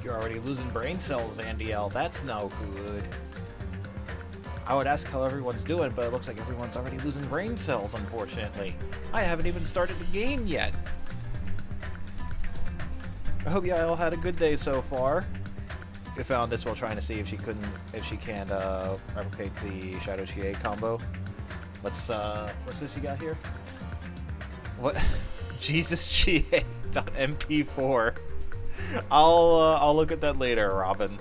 You're already losing brain cells, Andiel. That's no good. I would ask how everyone's doing, but it looks like everyone's already losing brain cells, unfortunately. I haven't even started the game yet. I hope you all had a good day so far. We found this while trying to see if she can't replicate the Shadow Chie combo. What's this you got here? What? Jesus Chie.mp4. I'll look at that later, Robin.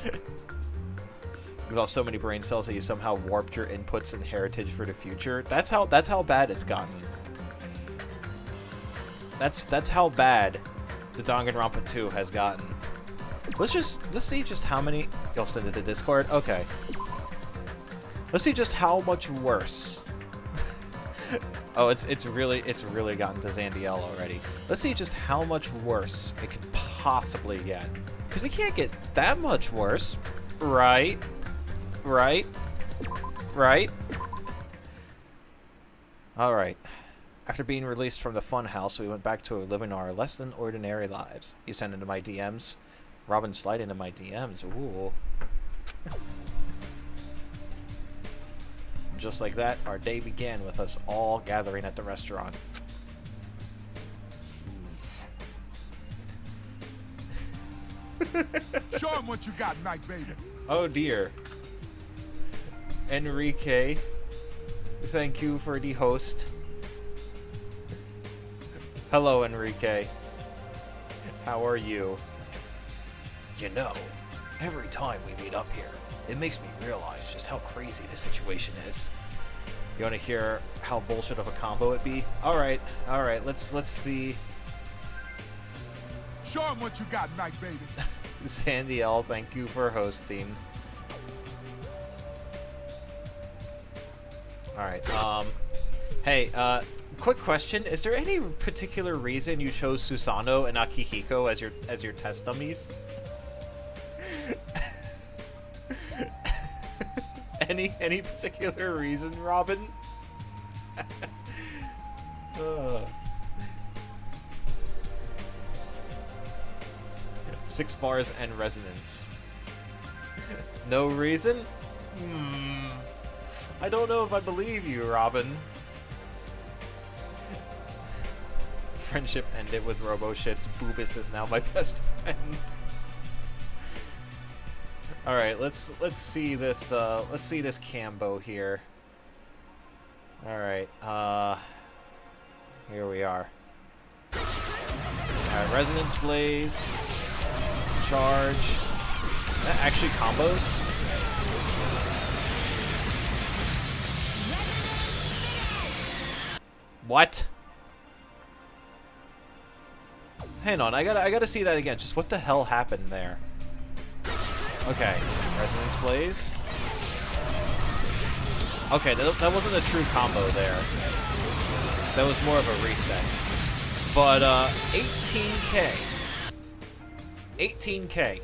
You've got so many brain cells that you somehow warped your inputs and heritage for the future. That's how bad it's gotten. That's how bad the Danganronpa 2 has gotten. Let's see just how many. You'll send it to Discord. Okay. Let's see just how much worse. Oh, it's really gotten to Zandiel already. Let's see just how much worse it could possibly get. Because it can't get that much worse, right? Right? Right? Alright. After being released from the funhouse, we went back to living our less than ordinary lives. You sent into my DMs. Robin slide into my DMs. Ooh. Just like that, our day began with us all gathering at the restaurant. Show him what you got, Mike, baby. Oh dear. Enrique, thank you for the host. Hello, Enrique. How are you? You know, every time we meet up here, it makes me realize just how crazy this situation is. You want to hear how bullshit of a combo it be? All right, let's see. Show him what you got, Mike, baby. Sandy L, thank you for hosting. All right. Hey, quick question: is there any particular reason you chose Susano and Akihiko as your test dummies? Any particular reason, Robin? 6 bars and resonance. No reason? I don't know if I believe you, Robin. Friendship ended with RoboShit's Boobus is now my best friend. All right, let's see this. Let's see this Cambo here. All right, here we are. All right, Resonance Blaze, Charge. That actually combos. What? Hang on, I gotta see that again. Just what the hell happened there? Okay, Resonance Blaze. Okay, that wasn't a true combo there. That was more of a reset. But 18k. 18k.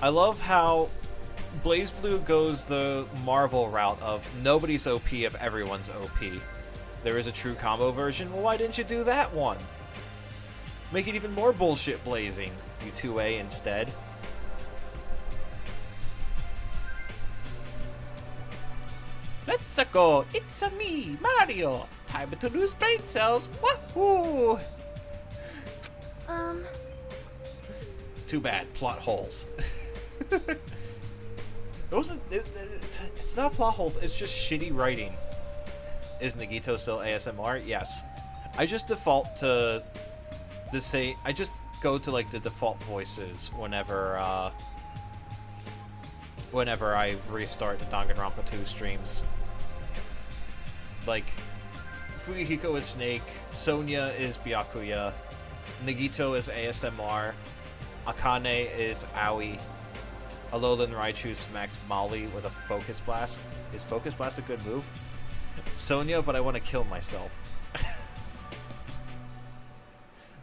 I love how BlazBlue goes the Marvel route of nobody's OP if everyone's OP. There is a true combo version. Well, why didn't you do that one? Make it even more bullshit blazing, you 2A instead. Let's go! It's a me, Mario! Time to lose brain cells! Wahoo! Too bad, plot holes. It's not plot holes, it's just shitty writing. Is Nagito still ASMR? Yes. I just default to the say. I just go to like the default voices whenever I restart the Danganronpa 2 streams. Like, Fuyuhiko is Snake, Sonya is Byakuya, Nagito is ASMR, Akane is Aoi, Alolan Raichu smacked Molly with a Focus Blast. Is Focus Blast a good move? Sonya, but I want to kill myself.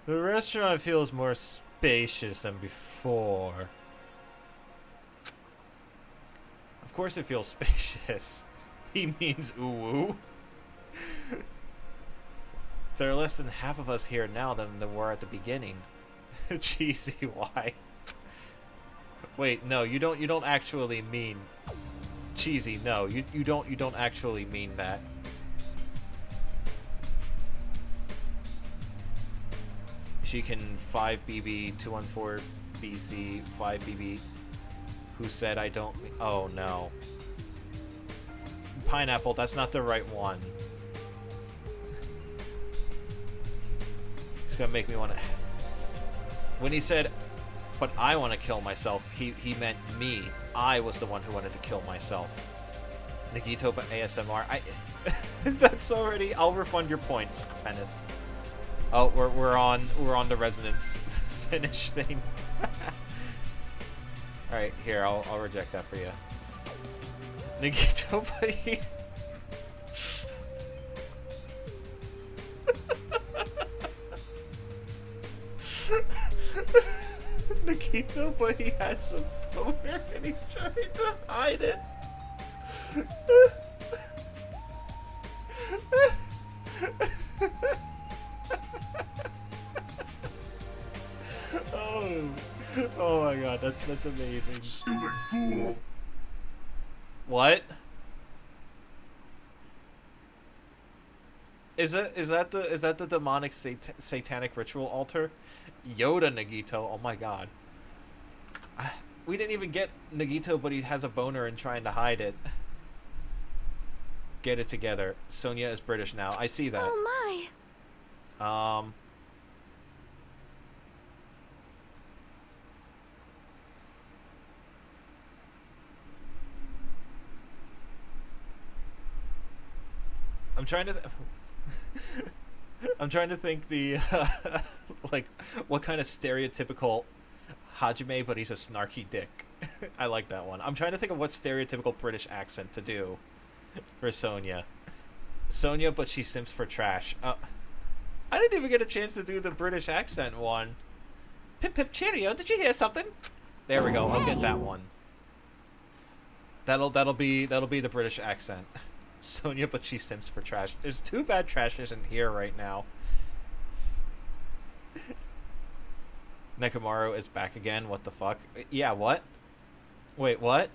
The restaurant feels more spacious than before. Of course it feels spacious. He means ooh-woo. There are less than half of us here now than there were at the beginning. Cheesy, why? Wait, no, you don't actually mean cheesy. No, you don't actually mean that. She can 5BB 214 BC 5BB. Who said I don't? Oh no. Pineapple, that's not the right one. He's gonna make me want to. When he said, "But I want to kill myself," he meant me. I was the one who wanted to kill myself. Nagito, but ASMR. That's already. I'll refund your points, Tennis. Oh, we're on the resonance finish thing. All right, here I'll reject that for you. Nagito, buddy. Nagito, but he has a boner and he's trying to hide it. Oh my god, that's amazing. Silly fool. What? Is that the demonic satanic ritual altar? Yoda Nagito, oh my god. We didn't even get Nagito, but he has a boner and trying to hide it. Get it together. Sonia is British now. I see that. Oh my. I'm trying to think the like what kind of stereotypical Hajime, but he's a snarky dick. I like that one. I'm trying to think of what stereotypical British accent to do for Sonia. Sonia, but she simps for trash. I didn't even get a chance to do the British accent one. Pip pip cheerio, did you hear something? There we go. I'll get that one. That'll be the British accent. Sonia, but she simps for trash. It's too bad trash isn't here right now. Nekomaru is back again. What the fuck? Yeah, what? Wait, what?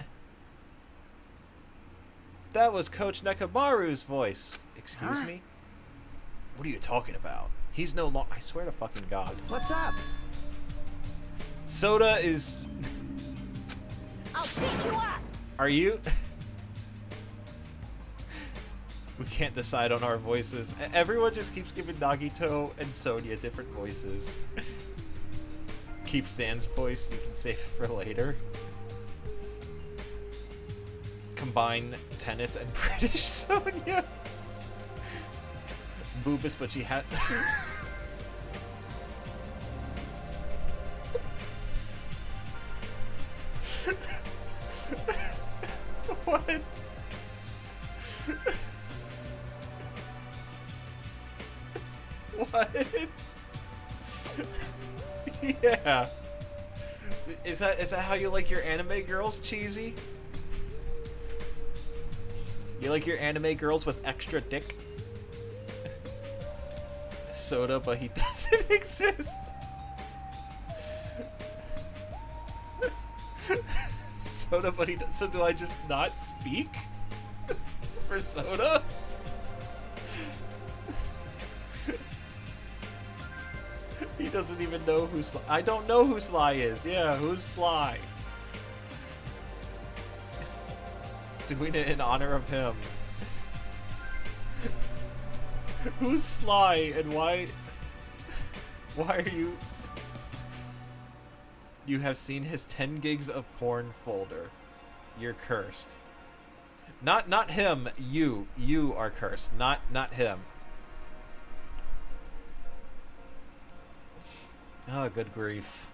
That was Coach Nekomaru's voice. Excuse me? What are you talking about? He's no longer... I swear to fucking God. What's up? Soda is... I'll beat you up. Are you... We can't decide on our voices. Everyone just keeps giving Nagito and Sonia different voices. Keep Zan's voice, you can save it for later. Combine Tennis and British Sonia. Boobus, but she had... What? What? Yeah. Is that how you like your anime girls, Cheesy? You like your anime girls with extra dick? Soda, but he doesn't exist. Soda, but he does. So do I just not speak for Soda? He doesn't even know who Sly... I don't know who Sly is. Yeah, who's Sly? Doing it in honor of him. Who's Sly and why... Why are you... You have seen his 10 gigs of porn folder. You're cursed. Not him, you. You are cursed. Not him. Oh, good grief.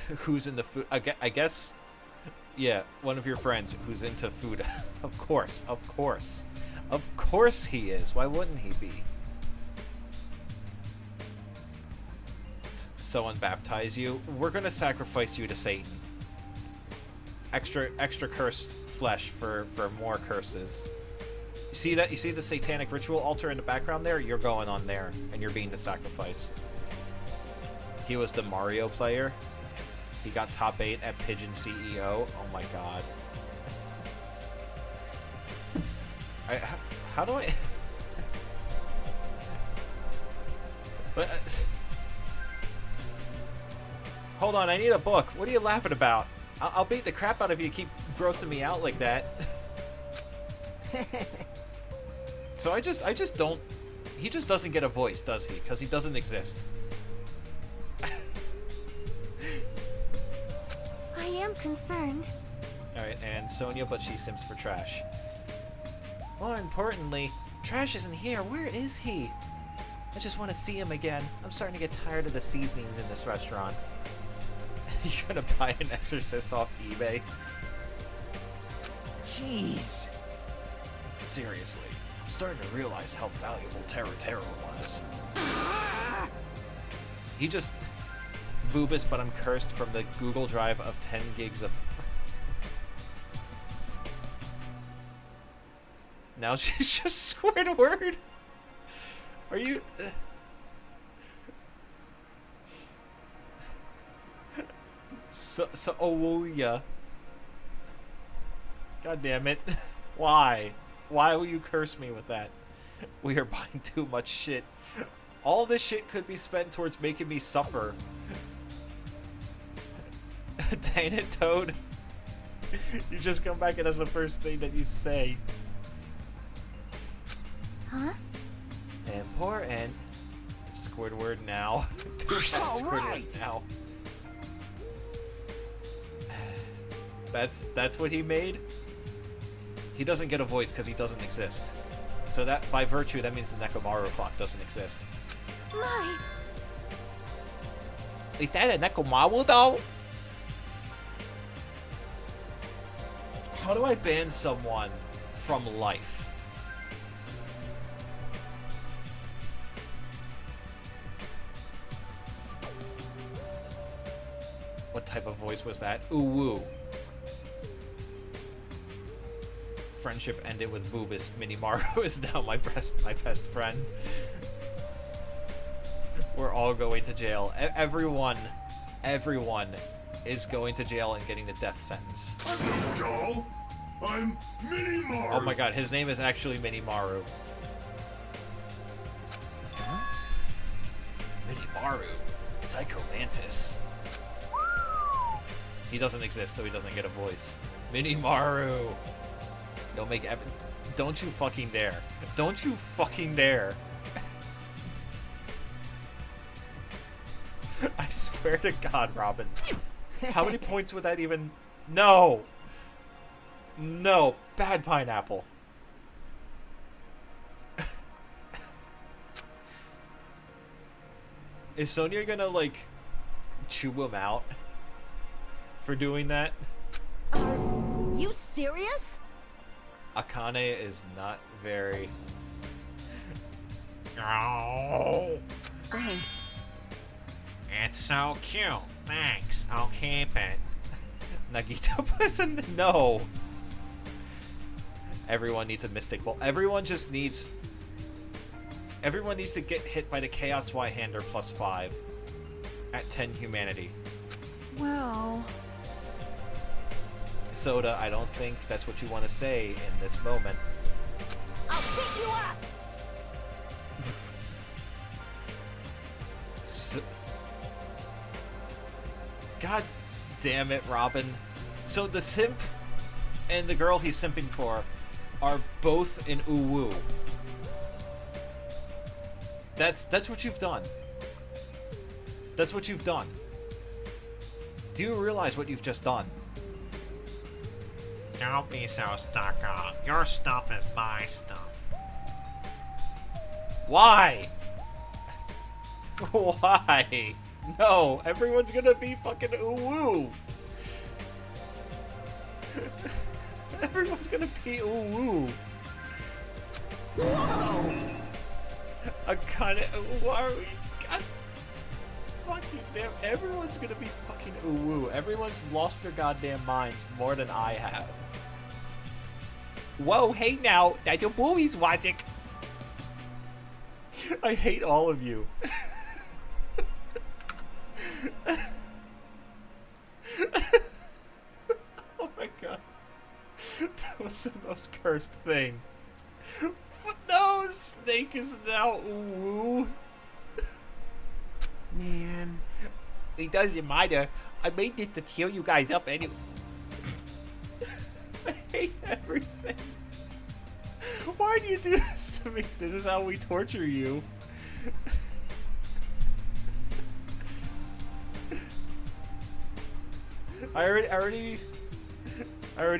Who's in the food? I guess, yeah, one of your friends who's into food. Of course, of course. Of course he is. Why wouldn't he be? Someone baptize you. We're gonna sacrifice you to Satan. Extra cursed flesh for more curses. See that? You see the satanic ritual altar in the background there? You're going on there, and you're being the sacrifice. He was the Mario player. He got top 8 at Pigeon CEO. Oh my god. How do I... But, hold on, I need a book. What are you laughing about? I'll beat the crap out of you. Keep grossing me out like that. So I just don't... He just doesn't get a voice, does he? Because he doesn't exist. I am concerned. Alright, and Sonia, but she sims for Trash. More importantly, Trash isn't here. Where is he? I just want to see him again. I'm starting to get tired of the seasonings in this restaurant. You're gonna buy an Exorcist off eBay? Jeez. Seriously, I'm starting to realize how valuable Terra was. He just... Boobus, but I'm cursed from the Google Drive of 10 gigs of... Now she's just Squidward! Are you... oh yeah. God damn it. Why? Why will you curse me with that? We are buying too much shit. All this shit could be spent towards making me suffer. Dang it, Toad. You just come back and that's the first thing that you say. Huh? Important. Squidward now. Too bad Squidward now. That's what he made? He doesn't get a voice because he doesn't exist. So that, by virtue, that means the Nekomaru clock doesn't exist. My. Is that a Nekomaru, though? How do I ban someone from life? What type of voice was that? Ooh woo. Friendship ended with Boobus. Minimaru is now my best friend. We're all going to jail. Everyone is going to jail and getting the death sentence. Joel, I'm Minimaru. Oh my god, his name is actually Minimaru. Huh? Minimaru, Psycho Mantis. He doesn't exist, so he doesn't get a voice. Minimaru. You'll make don't you fucking dare. Don't you fucking dare. I swear to God, Robin. How many points would that even... No! No. Bad pineapple. Is Sonia gonna, like, chew him out for doing that? Are you serious? Akane is not very... Oh! Thanks. It's so cute. Thanks. I'll keep it. Nagito puts in the... No. Everyone needs a Mystic Ball. Everyone needs to get hit by the Chaos Y-Hander +5 at 10 humanity. Well... Soda, I don't think that's what you want to say in this moment. I'll pick you up! God damn it, Robin. So the simp and the girl he's simping for are both in Uwu. That's what you've done. That's what you've done. Do you realize what you've just done? Don't be so stuck up. Your stuff is my stuff. Why? Why? No, everyone's gonna be fucking Uwu. Everyone's gonna be Uwu. Whoa! Why are we... God fucking damn, everyone's gonna be fucking Uwu. Everyone's lost their goddamn minds more than I have. Whoa, hey now, that's your movies watching. I hate all of you. Oh my god. That was the most cursed thing. But no, Snake is now ooh. Man. It doesn't matter. I made this to cheer you guys up anyway. I hate everything. Why do you do this to me? This is how we torture you. I already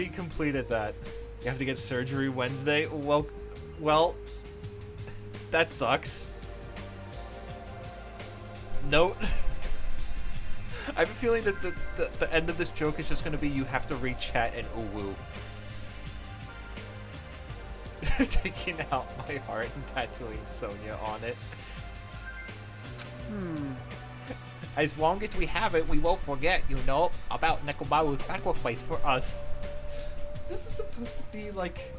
completed that. You have to get surgery Wednesday. Well, that sucks. Note. I have a feeling that the end of this joke is just going to be you have to read chat and ooh-woo. Taking out my heart and tattooing Sonia on it. As long as we have it, we won't forget, you know, about Nekomaru's sacrifice for us. This is supposed to be like...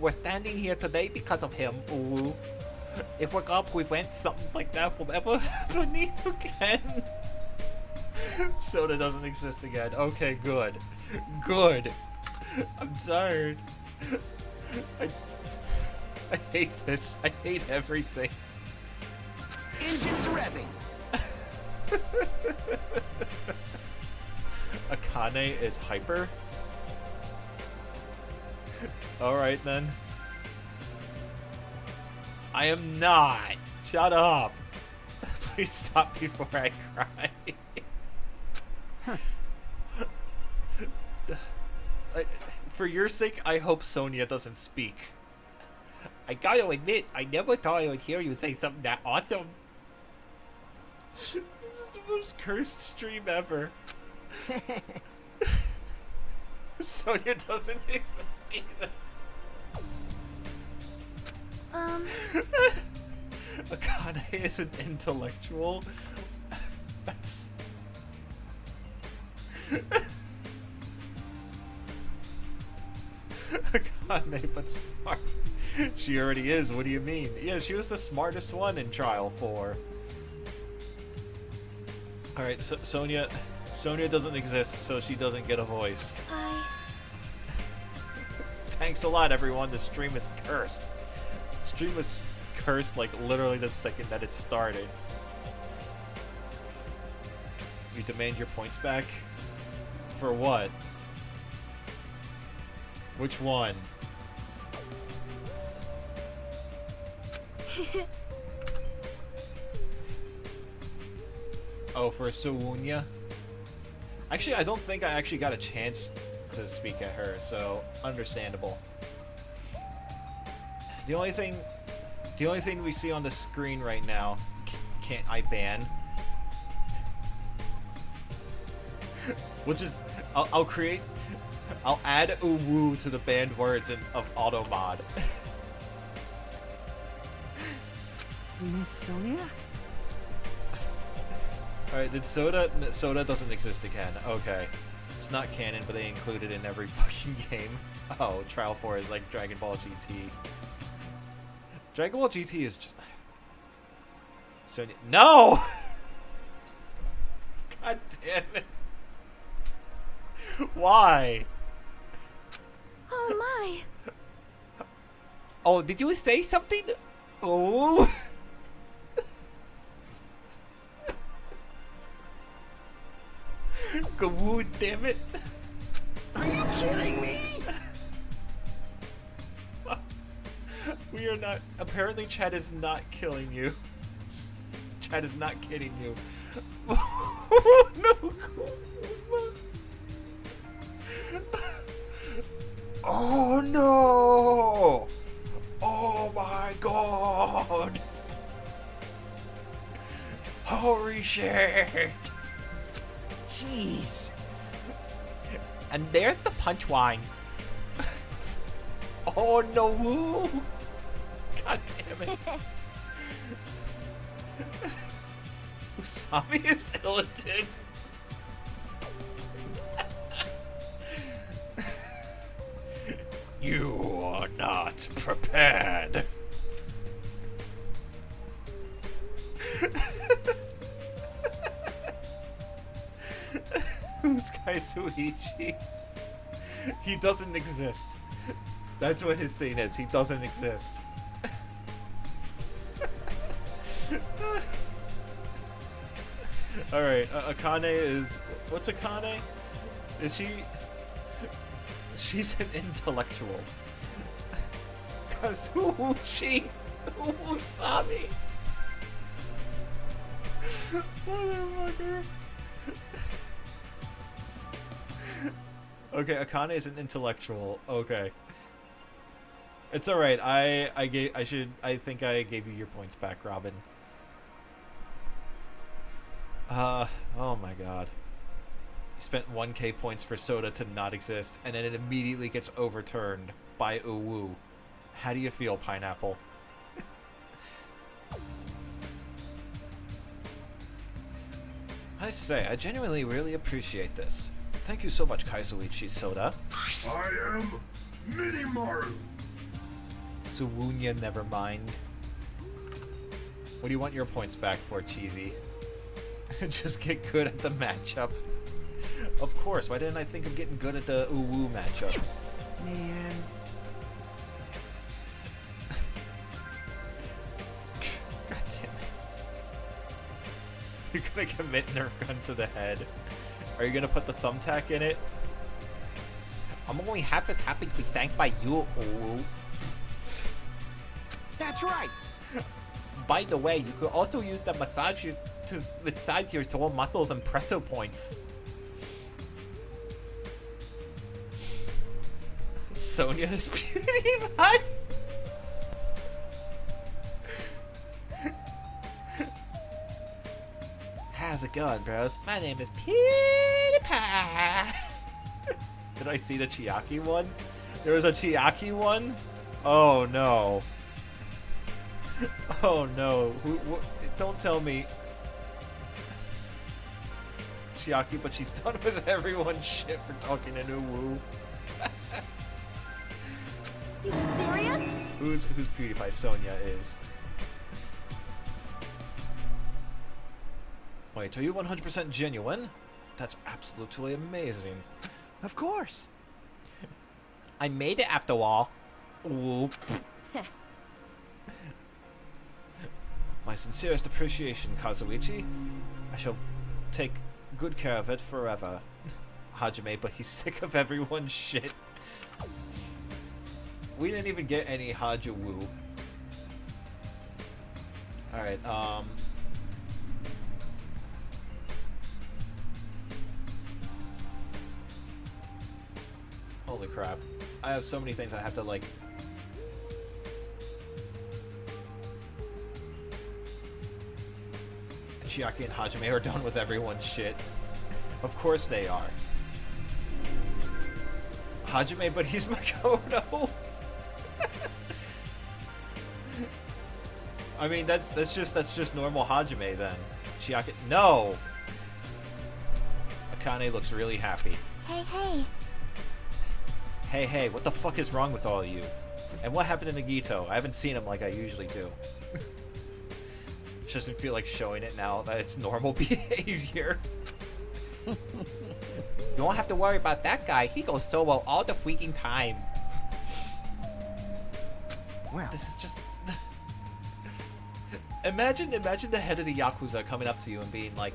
We're standing here today because of him, ooh. If we're gonna prevent something like that from ever happening again. Soda doesn't exist again. Okay, good. Good. I'm tired. I hate this. I hate everything. Engines revving. Akane is hyper? Alright then. I am not. Shut up. Please stop before I cry. For your sake, I hope Sonia doesn't speak. I gotta admit, I never thought I would hear you say something that awesome. This is the most cursed stream ever. Sonia doesn't exist either. Akane is an intellectual. That's... Akane, but smart. She already is, what do you mean? Yeah, she was the smartest one in Trial 4. Alright, so Sonia doesn't exist, so she doesn't get a voice. Thanks a lot, everyone. The stream is cursed. The stream was cursed like literally the second that it started. You demand your points back? For what? Which one? Oh, for Sowunya? Actually, I don't think I actually got a chance to speak at her, so understandable. The only thing we see on the screen right now, can't I ban? Which is, I'll add uwu to the banned words of auto mod. Miss Sonia? Alright, did Soda doesn't exist again. Okay. It's not canon, but they include it in every fucking game. Oh, Trial 4 is like Dragon Ball GT. Dragon Ball GT is just... Sonia... No! God damn it. Why? Oh my. Oh, did you say something? Oh. Gawoo, damn it. Are you kidding me? We are not. Apparently, Chad is not killing you. Chad is not kidding you. No. Oh no! Oh my god! Holy shit! Jeez. And there's the punchline. Oh no! God damn it! Usami is Illidan. You are not prepared. Who's Kaisuichi? He doesn't exist. That's what his thing is. He doesn't exist. Alright, Akane is... What's Akane? Is she... She's an intellectual. Kazuchi Usami. Motherfucker. Okay, Akane is an intellectual. Okay. It's alright. I think I gave you your points back, Robin. Oh my god. You spent 1k points for Soda to not exist, and then it immediately gets overturned by Uwu. How do you feel, Pineapple? I say, I genuinely really appreciate this. Thank you so much, Kaisuichi Soda. I am Minimaru. Suwunya, never mind. What do you want your points back for, Cheesy? Just get good at the matchup. Of course, why didn't I think of getting good at the Uwu matchup? Man. God damn it. You're gonna commit Nerf gun to the head. Are you gonna put the thumbtack in it? I'm only half as happy to be thanked by you, Uwu. That's right. By the way, you could also use the massager to massage your sore muscles and presso points. Sonya is PewDiePie. How's it going, bros? My name is PewDiePie. Did I see the Chiaki one? There was a Chiaki one? Oh no. Oh no. Don't tell me. Chiaki, but she's done with everyone's shit for talking to Uwu. You serious? Who's PewDiePie? Sonya is. Wait, are you 100% genuine? That's absolutely amazing. Of course. I made it after all. Ooh. My sincerest appreciation, Kazuichi. I shall take good care of it forever. Hajime, but he's sick of everyone's shit. We didn't even get any Hajawu. Alright, holy crap. I have so many things I have to, like... Chiaki and Hajime are done with everyone's shit. Of course they are. Hajime, but he's Makoto. I mean, that's just normal Hajime then. Chiaki, no. Akane looks really happy. Hey, hey. Hey, hey, what the fuck is wrong with all of you? And what happened to Nagito? I haven't seen him like I usually do. Just doesn't feel like showing it now that it's normal behavior. You don't have to worry about that guy. He goes solo all the freaking time. Well, This is just... Imagine the head of the Yakuza coming up to you and being like,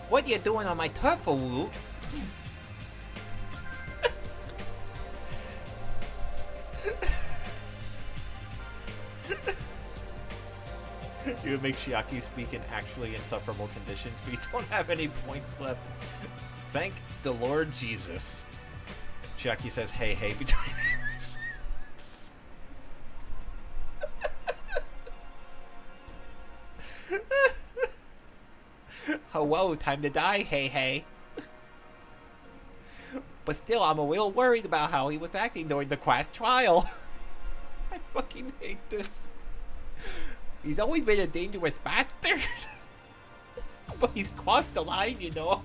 "What you doing on my turf, Wu?" You would make Chiaki speak in actually insufferable conditions, but you don't have any points left. Thank the Lord Jesus. Chiaki says, "Hey, hey," between neighbors. Oh, whoa, time to die, hey, hey. But still, I'm a little worried about how he was acting during the class trial. I fucking hate this. He's always been a dangerous bastard. But he's crossed the line, you know.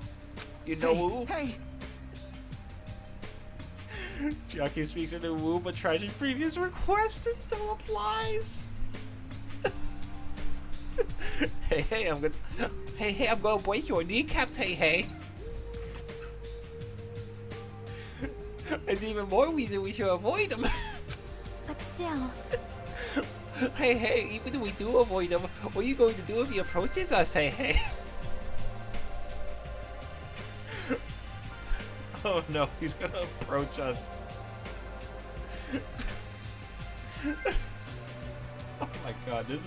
You know who? Hey. Jockey speaks in the woo, but Tragi's previous request still applies. Hey, I'm gonna break your kneecaps, hey. It's even more reason we should avoid them. But still, Hey, even if we do avoid him, what are you going to do if he approaches us, hey? Oh no, he's gonna approach us. Oh my god, this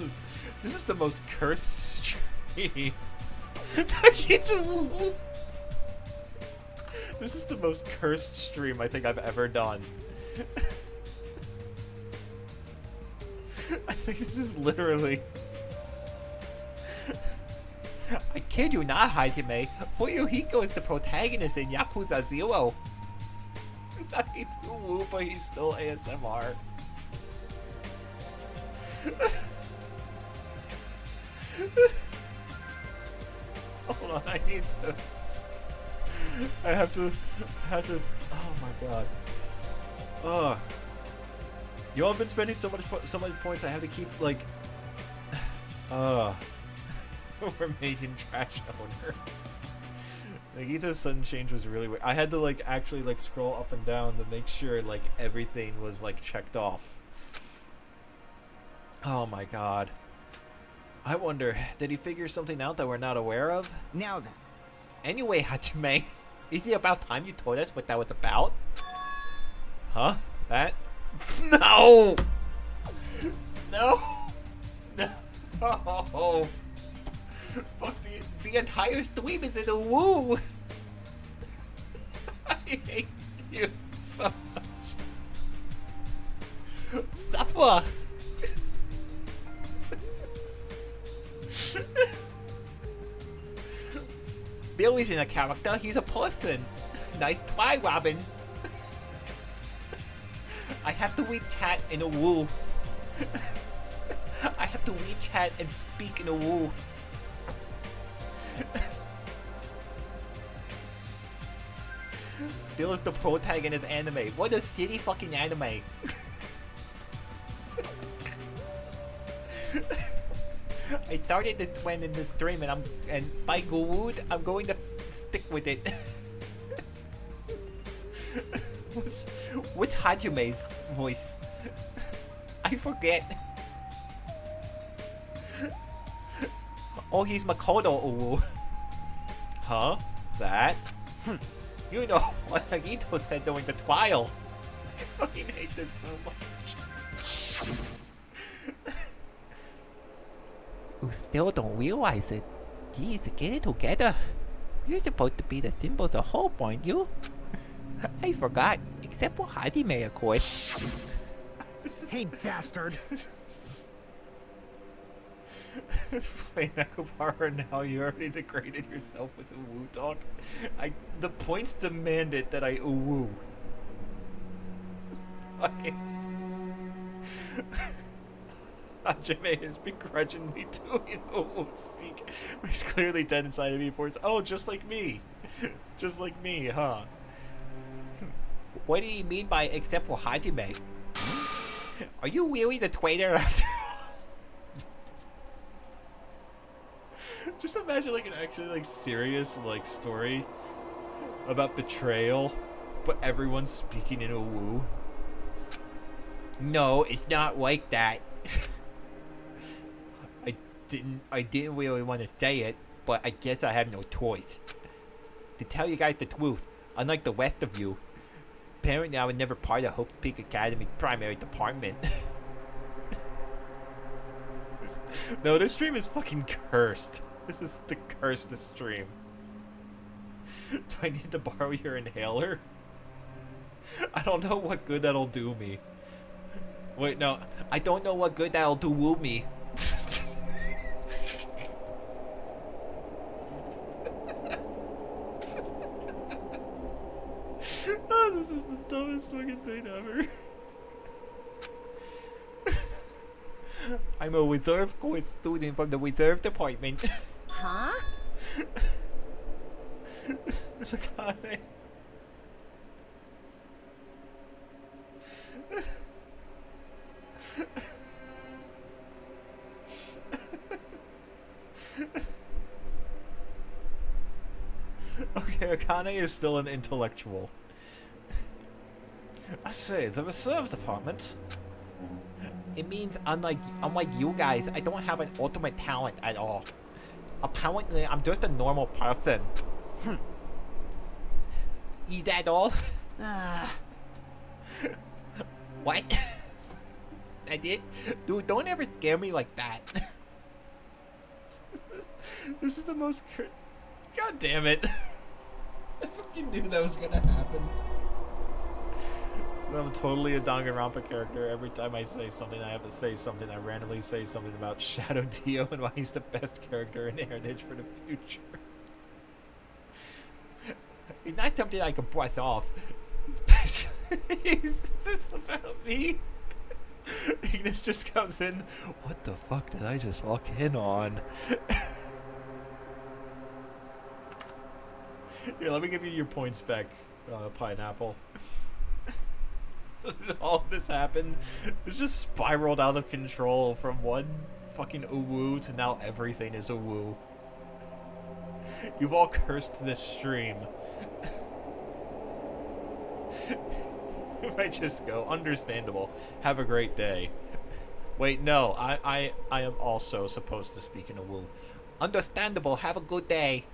is the most cursed stream. This is the most cursed stream I think I've ever done. I think this is literally... I kid you not, Hajime. Fuyuhiko is the protagonist in Yakuza 0. I do woo, but he's still ASMR. Hold on, I need to... I have to... Oh my god. Ugh. You all have been spending so much points. I have to keep like, we're making trash owner. Nagito's sudden change was really weird. I had to like actually like scroll up and down to make sure like everything was like checked off. Oh my god. I wonder, did he figure something out that we're not aware of? Now then. Anyway, Hajime, is it about time you told us what that was about? Huh? That? No! No! No! Fuck, the entire stream is in a woo! I hate you so much. Suffer! Bill isn't a character, he's a person. Nice try, Robin. I have to read chat in a woo. I have to read chat and speak in a woo. Bill is the protagonist anime. What a shitty fucking anime. I started this one in the stream and by good, I'm going to stick with it. What's Hajime's voice? I forget. Oh, he's Makoto Uwu. Huh? That? You know what Nagito said during the trial. I fucking hate this so much. You still don't realize it. Geez, get it together. You're supposed to be the symbols of hope, aren't you? I forgot, except for Hajime, of course. Hey, bastard! Playing Akubara now, you already degraded yourself with woo talk. The points demanded that I woo. Hajime is begrudgingly doing the woo speak. He's clearly dead inside of me for his... Oh, just like me. Just like me, huh? What do you mean by except for Hajime? Are you really the traitor after all? Just imagine like an actually like serious like story about betrayal, but everyone's speaking in a woo. No, it's not like that. I didn't really want to say it, but I guess I have no choice. To tell you guys the truth, unlike the rest of you, apparently I was never part of Hope Peak Academy's primary department. No, this stream is fucking cursed. This is the cursed stream. Do I need to borrow your inhaler? I don't know what good that'll do me. Wait, no. I don't know what good that'll do woo me. Oh, this is the dumbest fucking thing ever. I'm a reserve course student from the reserve department. Huh? Akane is still an intellectual. I say, the reserve department. It means unlike you guys, I don't have an ultimate talent at all. Apparently, I'm just a normal person. Is that all? What? That's it? Dude, don't ever scare me like that. This is the most... God damn it. I fucking knew that was gonna happen. I'm totally a Danganronpa character. Every time I say something, I have to say something. I randomly say something about Shadow Dio and why he's the best character in Heritage for the future. It's not something I can brush off. Is this about me? Ignis just comes in. What the fuck did I just walk in on? Here, let me give you your points back, Pineapple. All this happened. It's just spiraled out of control from one fucking uwu to now everything is uwu. You've all cursed this stream. You might just go, understandable. Have a great day. Wait, no, I am also supposed to speak in uwu. Understandable, have a good day.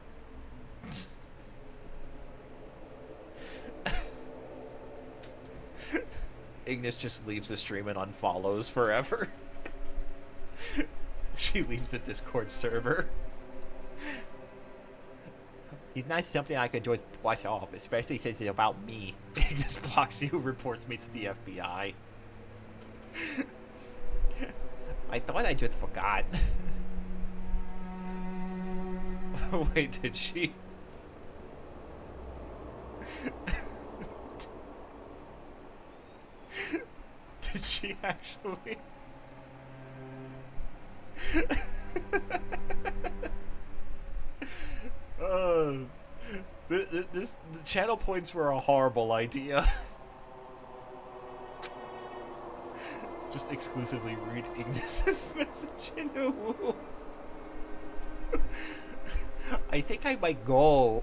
Ignis just leaves the stream and unfollows forever. She leaves the Discord server. He's not something I could just brush off, especially since it's about me. Ignis blocks you, reports me to the FBI. I thought I just forgot. Wait, did she? Did she actually? The channel points were a horrible idea. Just exclusively read Ignis's message in uwu. I think I might go.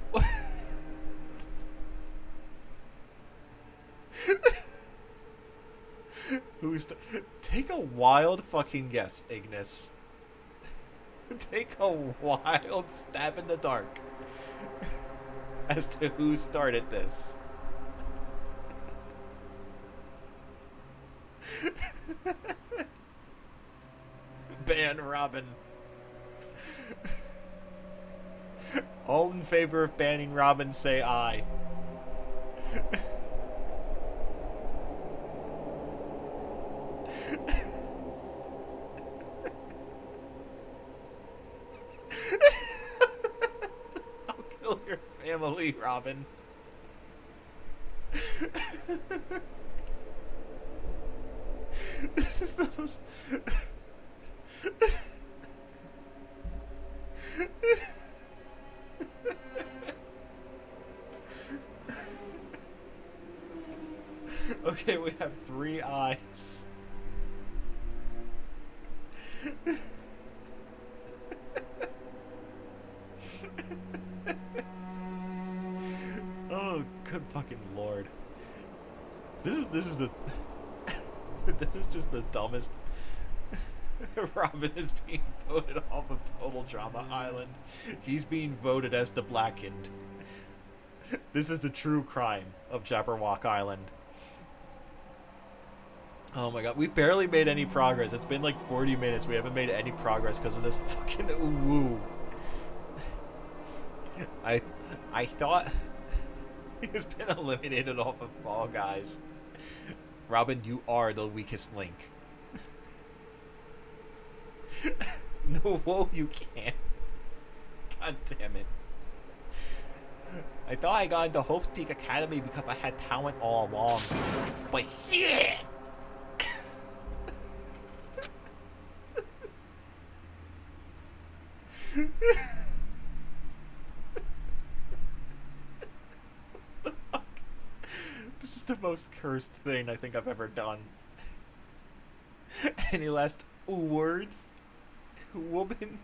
Take a wild fucking guess, Ignis. Take a wild stab in the dark as to who started this. Ban Robin. All in favor of banning Robin, say aye. I'll kill your family, Robin. This is the most... Okay, we have 3 eyes. Oh, good fucking lord. This is the this is just the dumbest. Robin is being voted off of Total Drama Island. He's being voted as the Blackened. This is the true crime of Jabberwock Island. Oh my god, we've barely made any progress. It's been like 40 minutes. We haven't made any progress because of this fucking uwu. I thought he's been eliminated off of Fall Guys. Robin, you are the weakest link. No, whoa, you can't. God damn it. I thought I got into Hope's Peak Academy because I had talent all along. But yeah! This is the most cursed thing I think I've ever done. Any last words? Woman?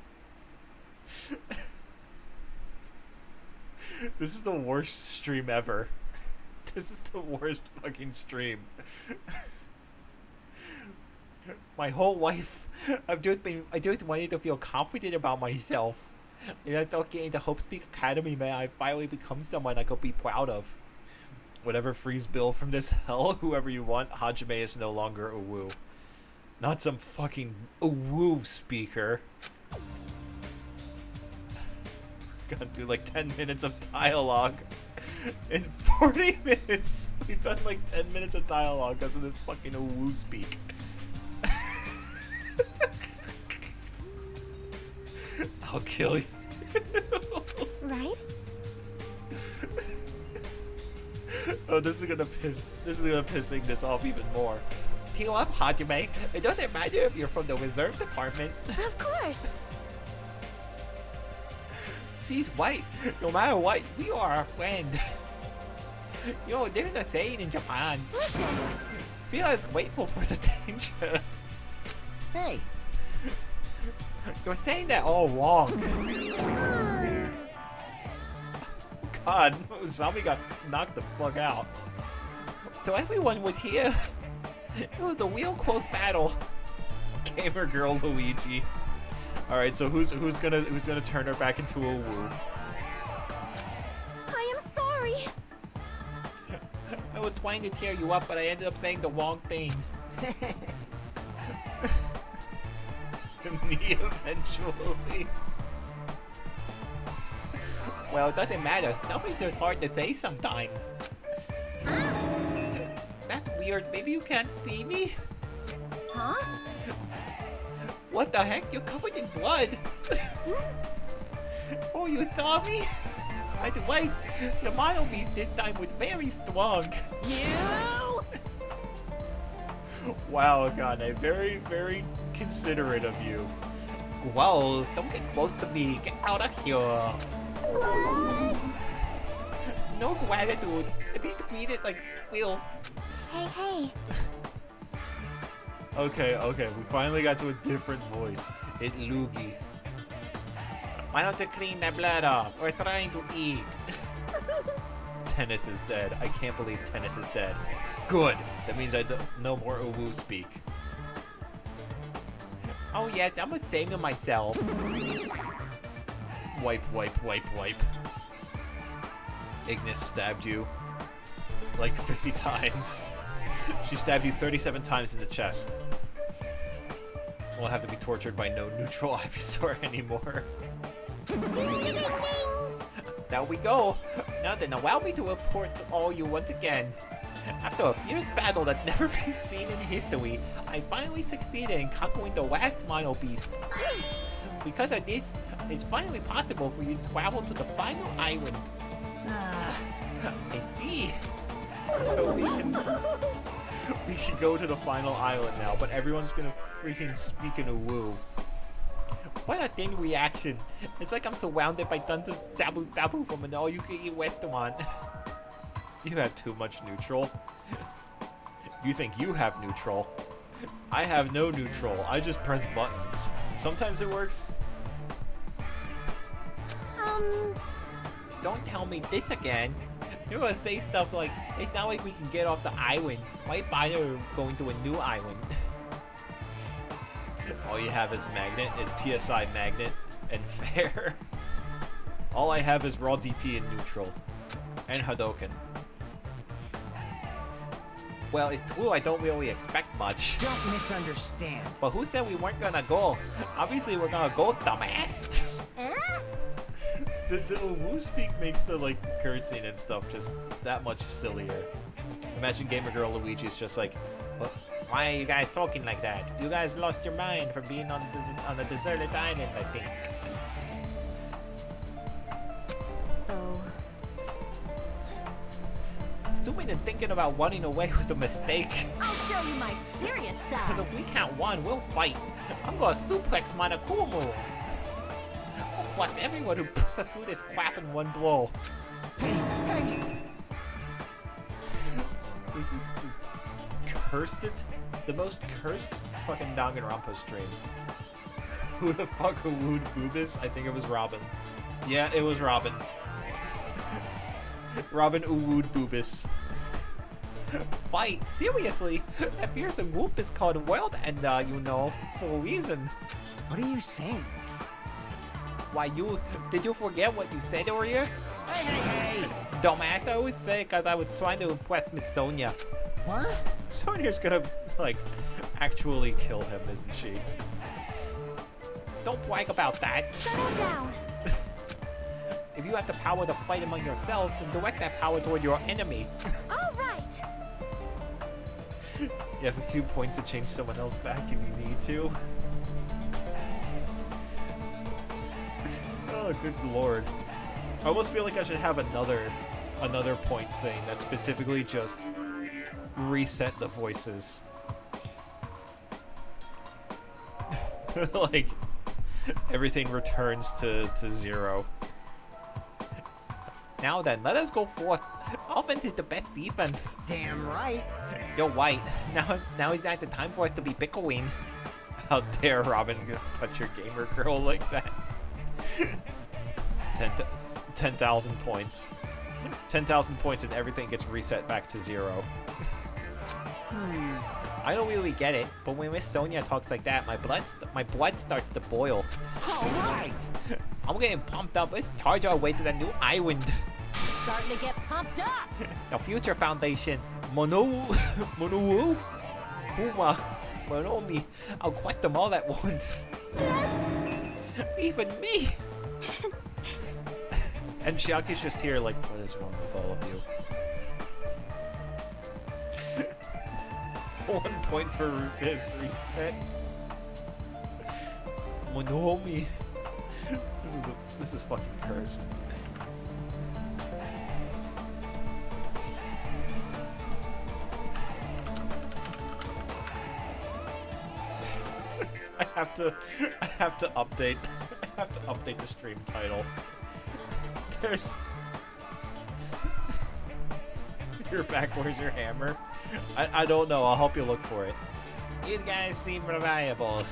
This is the worst stream ever. This is the worst fucking stream. My whole life, I just wanted to feel confident about myself. And I thought getting the Hope Speak Academy, man, I finally become someone I could be proud of. Whatever frees Bill from this hell, whoever you want, Hajime is no longer a woo. Not some fucking woo speaker. Gonna do like 10 minutes of dialogue. In 40 minutes, we've done like 10 minutes of dialogue because of this fucking woo speak. I'll kill you. Right? Oh, this is gonna piss Ignis off even more. Teal up, Hajime. It doesn't matter if you're from the reserve department. Of course. She's white. No matter what, we are a friend. Yo, there's a saying in Japan. Listen. Feel as grateful for the danger. Hey, You're saying that all wrong. God, Zombie got knocked the fuck out. So everyone was here. It was a real close battle. Gamer girl Luigi. All right, so who's gonna turn her back into a woo? I am sorry. I was trying to tear you up, but I ended up saying the wrong thing. Me eventually. Well, it doesn't matter. Stuff is just hard to say sometimes. That's weird. Maybe you can't see me? Huh? What the heck? You're covered in blood. Oh, you saw me? By the way, the Mono Beast this time was very strong. You? Wow, Akane. Very, very considerate of you. Gross. Don't get close to me. Get out of here. No gratitude. To be treated like filth. Hey. Okay, we finally got to a different voice. It's Luigi. Why don't you clean that blood off? We're trying to eat. Tennis is dead. I can't believe Tennis is dead. Good. That means I no more Uwu speak. Oh yeah, I'm ashamed myself. Wipe. Ignis stabbed you like 50 times. She stabbed you 37 times in the chest. Won't have to be tortured by no neutral Ivysaur anymore. There we go. Now then, allow me to report to all you once again. After a fierce battle that's never been seen in history, I finally succeeded in conquering the last Mono Beast. Because of this, it's finally possible for you to travel to the final island. I see. So we can go to the final island now, but everyone's gonna freaking speak in a woo. What a thin reaction. It's like I'm surrounded by tons of sabu from an all-you-can-eat restaurant. You have too much neutral. You think you have neutral. I have no neutral. I just press buttons. Sometimes it works. Don't tell me this again. You're gonna say stuff like, it's not like we can get off the island. Why bother going to a new island? All you have is Magnet, is PSI Magnet, and Fair. All I have is raw DP and neutral. And Hadoken. Well, it's true I don't really expect much. don't misunderstand. But who said we weren't gonna go? Obviously we're gonna go, dumbass! The Uwu speak makes the like cursing and stuff just that much sillier. Imagine Gamer Girl Luigi's just like, why are you guys talking like that? You guys lost your mind from being on a deserted island, I think. So, Assuming and thinking about running away was a mistake. I'll show you my serious Because side. if we count one, we'll fight. I'm gonna suplex Monokuma. Plus everyone who puts us through this crap in one blow. Hey! This is the most cursed fucking Danganronpa stream. Who the fuck wooed Boobus? I think it was Robin. Yeah, it was Robin. Robin Uwood Boobus. Fight? Seriously? That fearsome whoop is called World Ender, you know, for a reason. What are you saying? Why, did you forget what you said earlier? Hey! Dumbass, I always say because I was trying to impress Miss Sonia. What? Sonia's gonna, like, actually kill him, isn't she? Don't brag about that. Settle down. If you have the power to fight among yourselves, then direct that power toward your enemy. All right. You have a few points to change someone else back if you need to. Oh, good lord. I almost feel like I should have another point thing that specifically just reset the voices. Like, everything returns to 0. Now then, let us go forth. Offense is the best defense. Damn right. You're right. Now is not the time for us to be bickering. How dare Robin touch your gamer girl like that? 10,000 points. 10,000 points and everything gets reset back to 0. I don't really get it, but when Miss Sonia talks like that, my blood starts to boil. All right. I'm getting pumped up. Let's charge our way to the new island. Starting to get pumped up. The Future Foundation. Monowu, Puma, Monomi. I'll quest them all at once. Yes. Even me. And Chiaki's just here like, what is wrong with all of you? 1 point for his reset. Monomi. This is fucking cursed. I have to update the stream title. There's You're back, where's your hammer? I don't know, I'll help you look for it. You guys seem reliable.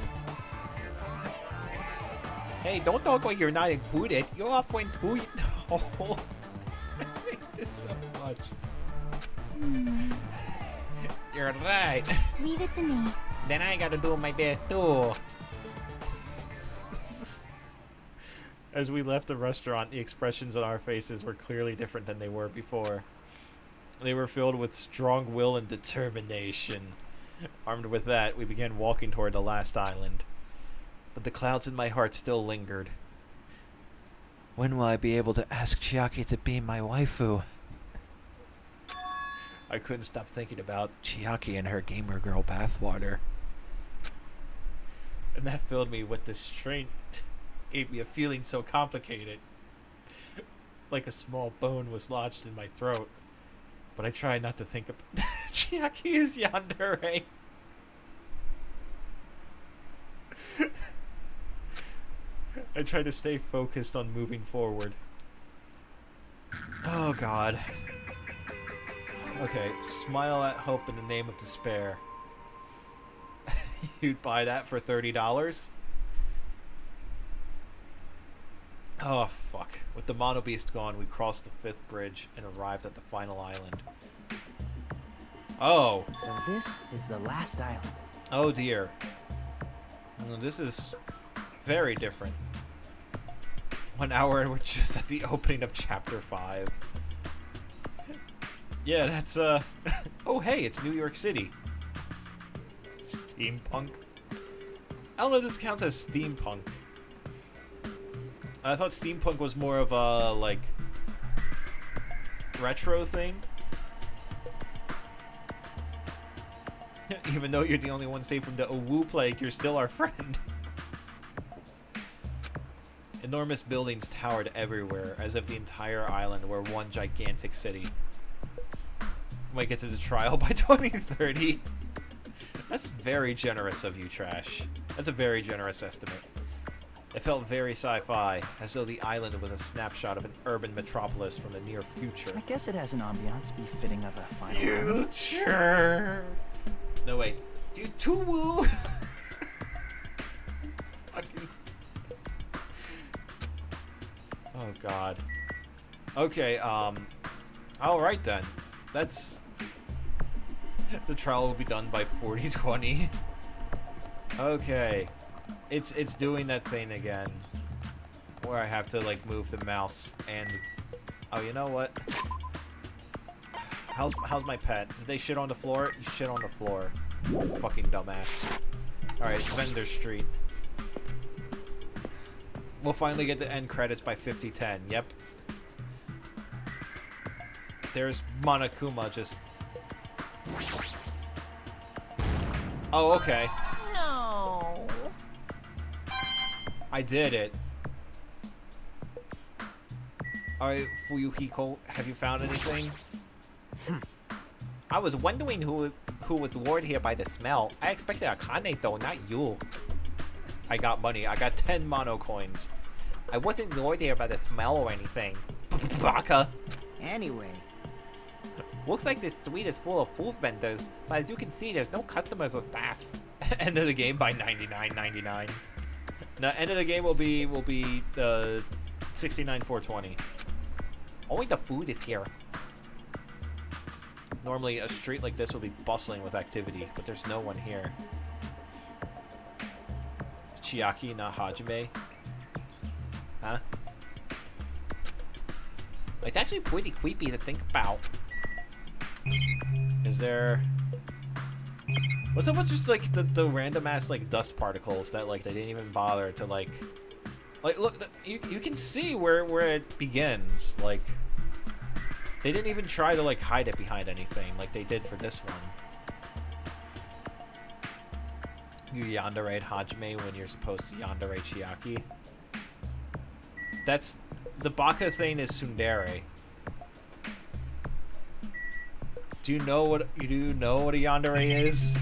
Hey, don't talk like you're not included. You're offering too. Oh, I hate this so much. You're right. Leave it to me. Then I gotta do my best too. As we left the restaurant, the expressions on our faces were clearly different than they were before. They were filled with strong will and determination. Armed with that, we began walking toward the last island. But the clouds in my heart still lingered. When will I be able to ask Chiaki to be my waifu? I couldn't stop thinking about Chiaki and her gamer girl bathwater. And that filled me with this strange... gave me a feeling so complicated. Like a small bone was lodged in my throat. But I tried not to think of... Chiaki is yandere. I tried to stay focused on moving forward. Oh god. Okay, smile at hope in the name of despair. You'd buy that for $30? Oh, fuck. With the Mono Beast gone, we crossed the 5th bridge and arrived at the final island. Oh. So this is the last island. Oh, dear. This is very different. 1 hour and we're just at the opening of Chapter 5. Yeah, that's, oh, hey, it's New York City. Steampunk? I don't know if this counts as steampunk. I thought steampunk was more of a, like, retro thing. Even though you're the only one saved from the Owu plague, you're still our friend. Enormous buildings towered everywhere, as if the entire island were one gigantic city. Might get to the trial by 2030. That's very generous of you, Trash. That's a very generous estimate. It felt very sci-fi, as though the island was a snapshot of an urban metropolis from the near future. I guess it has an ambiance befitting of a final island. Future. No, wait. Future. Fucking. Oh god. Okay, Alright then. That's... The trial will be done by 4020. Okay. It's doing that thing again. Where I have to, like, move the mouse and... Oh, you know what? How's my pet? Did they shit on the floor? You shit on the floor. Fucking dumbass. Alright, Vendor Street. We'll finally get the end credits by 5010. Yep. There's Monokuma just... Oh, okay. No. I did it. Alright, Fuyuhiko, have you found anything? I was wondering who was lured here by the smell. I expected Akane though, not you. I got money. I got 10 mono coins. I wasn't lured here by the smell or anything. Baka. Anyway, Looks like this street is full of food vendors, but as you can see, there's no customers or staff. End of the game by 99.99. Now, end of the game will be 69.420. Only the food is here. Normally, a street like this will be bustling with activity, but there's no one here. Chiaki, not Hajime. Huh? It's actually pretty creepy to think about. Is there... What's up with just, like, the random-ass, like, dust particles that, like, they didn't even bother to, like... Like, look, you can see where it begins. Like, they didn't even try to, like, hide it behind anything like they did for this one. You yandere Hajime when you're supposed to yandere Chiaki. That's... The Baka thing is tsundere. Do you know what a yandere is?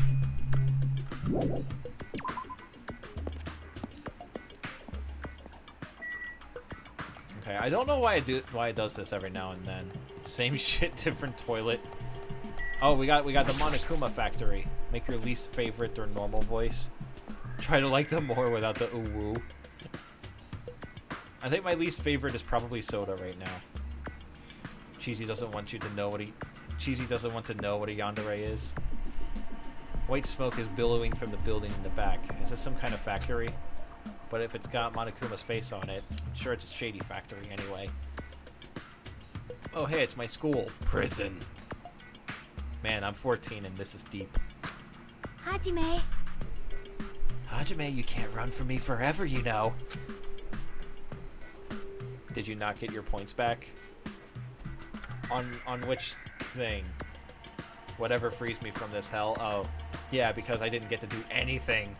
Okay, I don't know why it does this every now and then. Same shit, different toilet. Oh, we got the Monokuma factory. Make your least favorite their normal voice. Try to like them more without the ooh-woo. I think my least favorite is probably Soda right now. Cheesy doesn't want you to know what Cheesy doesn't want to know what a yandere is. White smoke is billowing from the building in the back. Is this some kind of factory? But if it's got Monokuma's face on it, I'm sure it's a shady factory anyway. Oh hey, it's my school. Prison. Man, I'm 14 and this is deep. Hajime. Hajime, you can't run from me forever, you know. Did you not get your points back? On which thing? Whatever frees me from this hell. Oh, yeah, because I didn't get to do anything.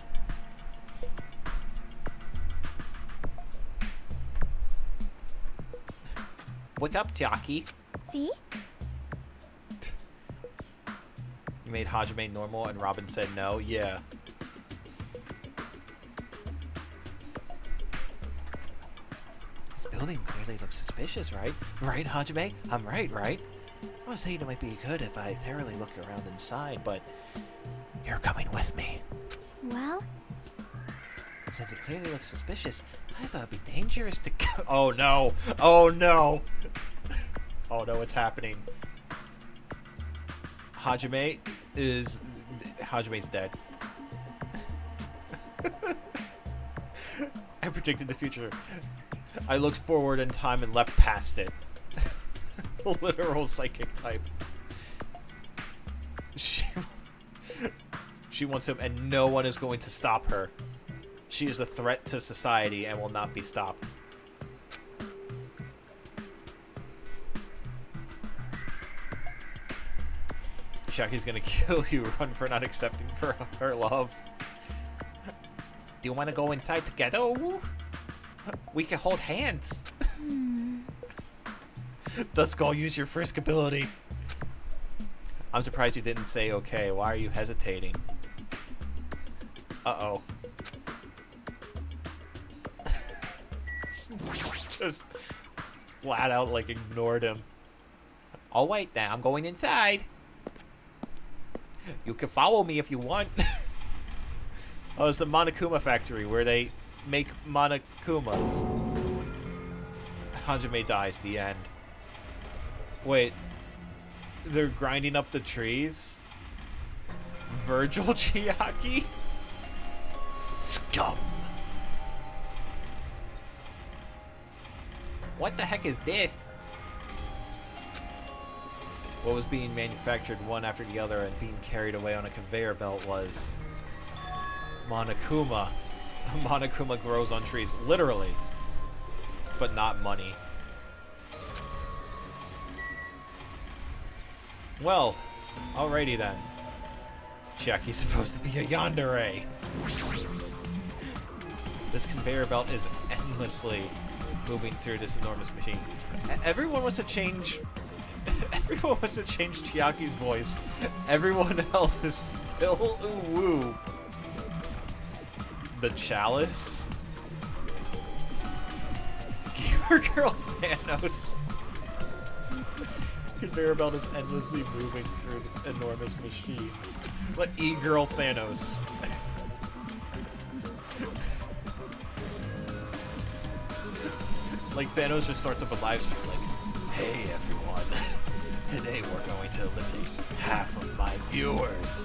What's up, Jackie? See? You made Hajime normal and Robin said no? Yeah. This building clearly looks suspicious, right? Right, Hajime? I'm right, right? I was thinking it might be good if I thoroughly look around inside, but you're coming with me. Well? Since it clearly looks suspicious, I thought it'd be dangerous to go. Oh no! Oh no! Oh no, what's happening? Hajime's dead. I predicted the future. I looked forward in time and leapt past it. Literal psychic type. She wants him and no one is going to stop her. She is a threat to society and will not be stopped. Shaki's gonna kill you. Run for not accepting for her love. Do you want to go inside together? We can hold hands. Duskull, use your frisk ability. I'm surprised you didn't say okay. Why are you hesitating? Uh-oh. Just flat out, like, ignored him. I'll wait then. I'm going inside. You can follow me if you want. Oh, it's the Monokuma factory where they make Monokumas. Hajime dies, the end. Wait, They're grinding up the trees. Virgil Chiaki? Scum. What the heck is this? What was being manufactured one after the other and being carried away on a conveyor belt was Monokuma. Monokuma grows on trees, literally, but not money. Well, alrighty then. Chiaki's supposed to be a yandere. This conveyor belt is endlessly moving through this enormous machine. Everyone wants to change. Everyone wants to change Chiaki's voice. Everyone else is still ooh-woo. The Chalice. Gamer Girl Thanos. Conveyor belt is endlessly moving through the enormous machine. What E-Girl Thanos? Like Thanos just starts up a live stream like, hey everyone, today we're going to eliminate half of my viewers.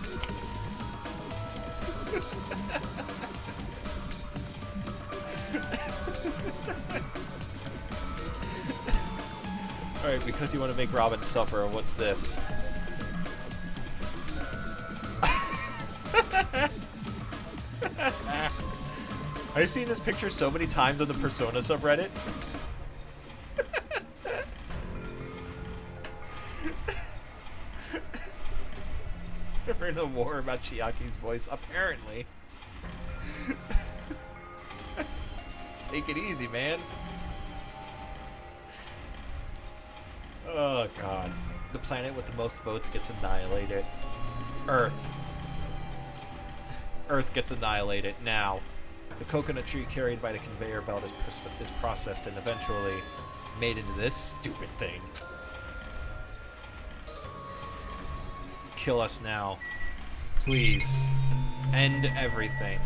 Alright, because you want to make Robin suffer, what's this? I've seen this picture so many times on the Persona subreddit. We're in a war about Chiaki's voice, apparently. Take it easy, man. Oh, God. The planet with the most votes gets annihilated. Earth. Earth gets annihilated now. The coconut tree carried by the conveyor belt is processed and eventually made into this stupid thing. Kill us now. Please. End everything.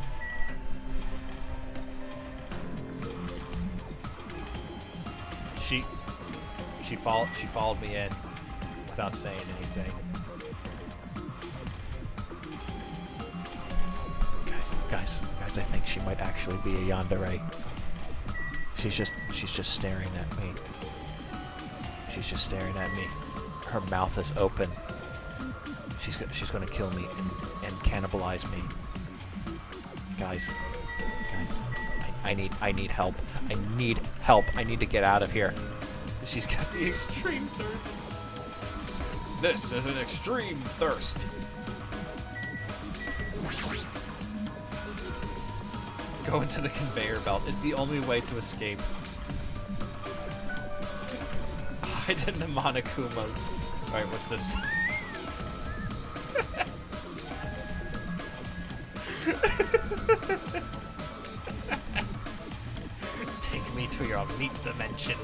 She followed me in without saying anything. Guys, I think she might actually be a yandere. She's just staring at me. She's just staring at me. Her mouth is open. She's gonna kill me and cannibalize me. Guys, I need help. I need help. I need to get out of here. She's got the extreme thirst. This is an extreme thirst. Go into the conveyor belt. It's the only way to escape. Hide in the Monokumas. Alright, what's this? Take me to your meat dimension.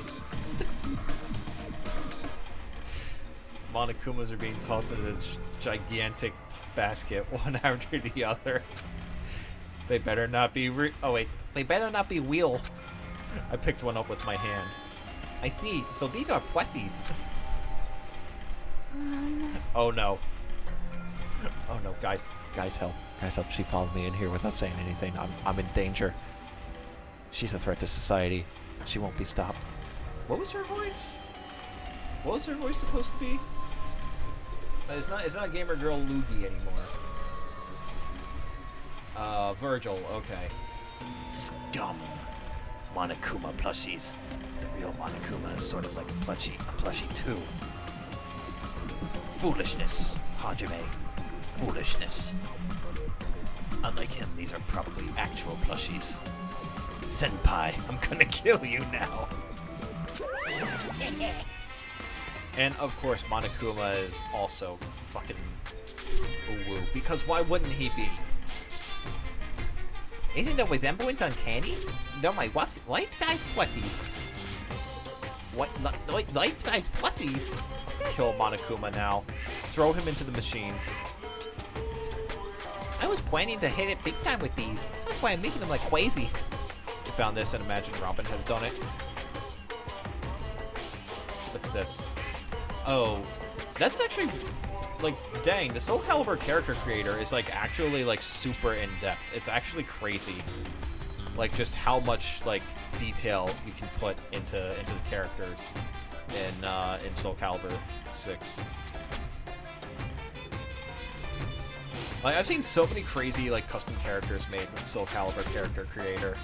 Monokumas are being tossed into a gigantic basket, one after the other. They better not be they better not be wheel. I picked one up with my hand. I see. So these are pussies. Oh no. Oh no, guys, help. Guys, help. She followed me in here without saying anything. I'm in danger. She's a threat to society. She won't be stopped. What was her voice? What was her voice supposed to be? It's not Gamer Girl Luigi anymore. Virgil, okay. Scum. Monokuma plushies. The real Monokuma is sort of like a plushie too. Foolishness, Hajime. Foolishness. Unlike him, these are probably actual plushies. Senpai, I'm gonna kill you now. And of course, Monokuma is also fucking woo, because why wouldn't he be? Isn't the resemblance uncanny? They're my life-size pussies. What? Life-size pussies? Kill Monokuma now. Throw him into the machine. I was planning to hit it big time with these. That's why I'm making them like crazy. We found this and imagine Robin has done it. What's this? Oh, That's actually, like, dang, the Soul Calibur character creator is, like, actually, like, super in-depth. It's actually crazy. Like, just how much, like, detail you can put into the characters in Soul Calibur 6. Like, I've seen so many crazy, like, custom characters made with Soul Calibur character creator.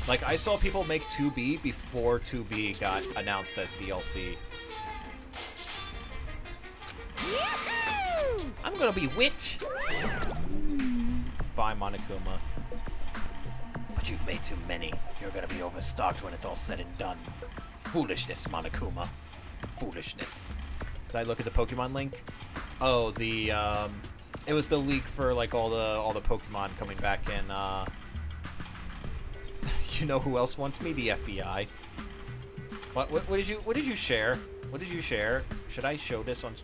Like, I saw people make 2B before 2B got announced as DLC. I'm gonna be witch! Bye, Monokuma. But you've made too many. You're gonna be overstocked when it's all said and done. Foolishness, Monokuma. Foolishness. Did I look at the Pokemon link? Oh, the, it was the leak for, like, all the Pokemon coming back in, You know who else wants me? The FBI. What did you share? What did you share? Should I show this on...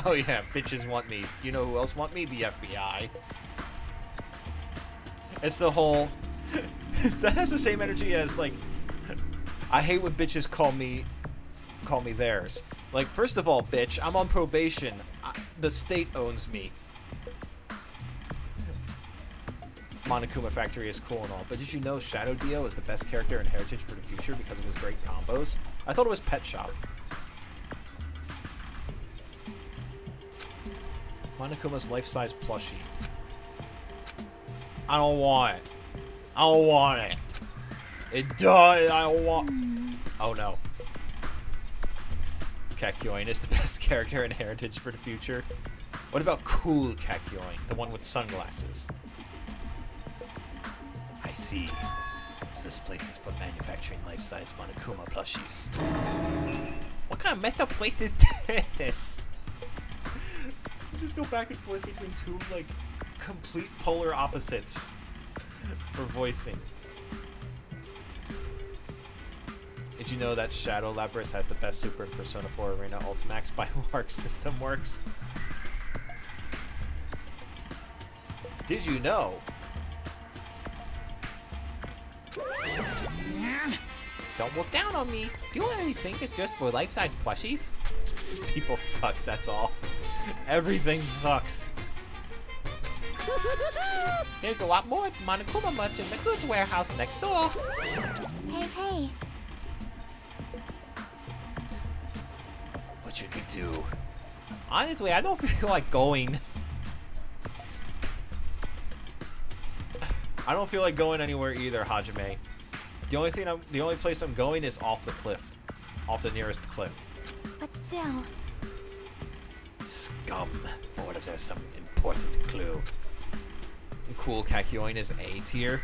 Oh yeah, bitches want me. You know who else want me? The FBI. It's the whole... that has the same energy as, like... I hate when bitches call me theirs. Like, first of all, bitch, I'm on probation. The state owns me. Monokuma Factory is cool and all, but did you know Shadow Dio is the best character in Heritage for the Future because of his great combos? I thought it was Pet Shop. Monokuma's life-size plushie. I don't want it. I don't want it. It does. I don't want... Oh no. Kakyoin is the best character in Heritage for the Future. What about cool Kakyoin? The one with sunglasses. I see. So this place is for manufacturing life-size Monokuma plushies. What kind of messed up place is this? You just go back and forth between two, like, complete polar opposites for voicing. Did you know that Shadow Lapras has the best super in Persona 4 Arena Ultimax by Mark System Works? Did you know? Don't look down on me. Do you really think it's just for life-size plushies? People suck, that's all. Everything sucks. There's a lot more Monokuma merch in the goods warehouse next door. Hey, hey. What should we do? Honestly, I don't feel like going. I don't feel like going anywhere either, Hajime. The only place I'm going is off the cliff. Off the nearest cliff. But still. Scum. But what if there's some important clue? Cool Kakyoin is A tier.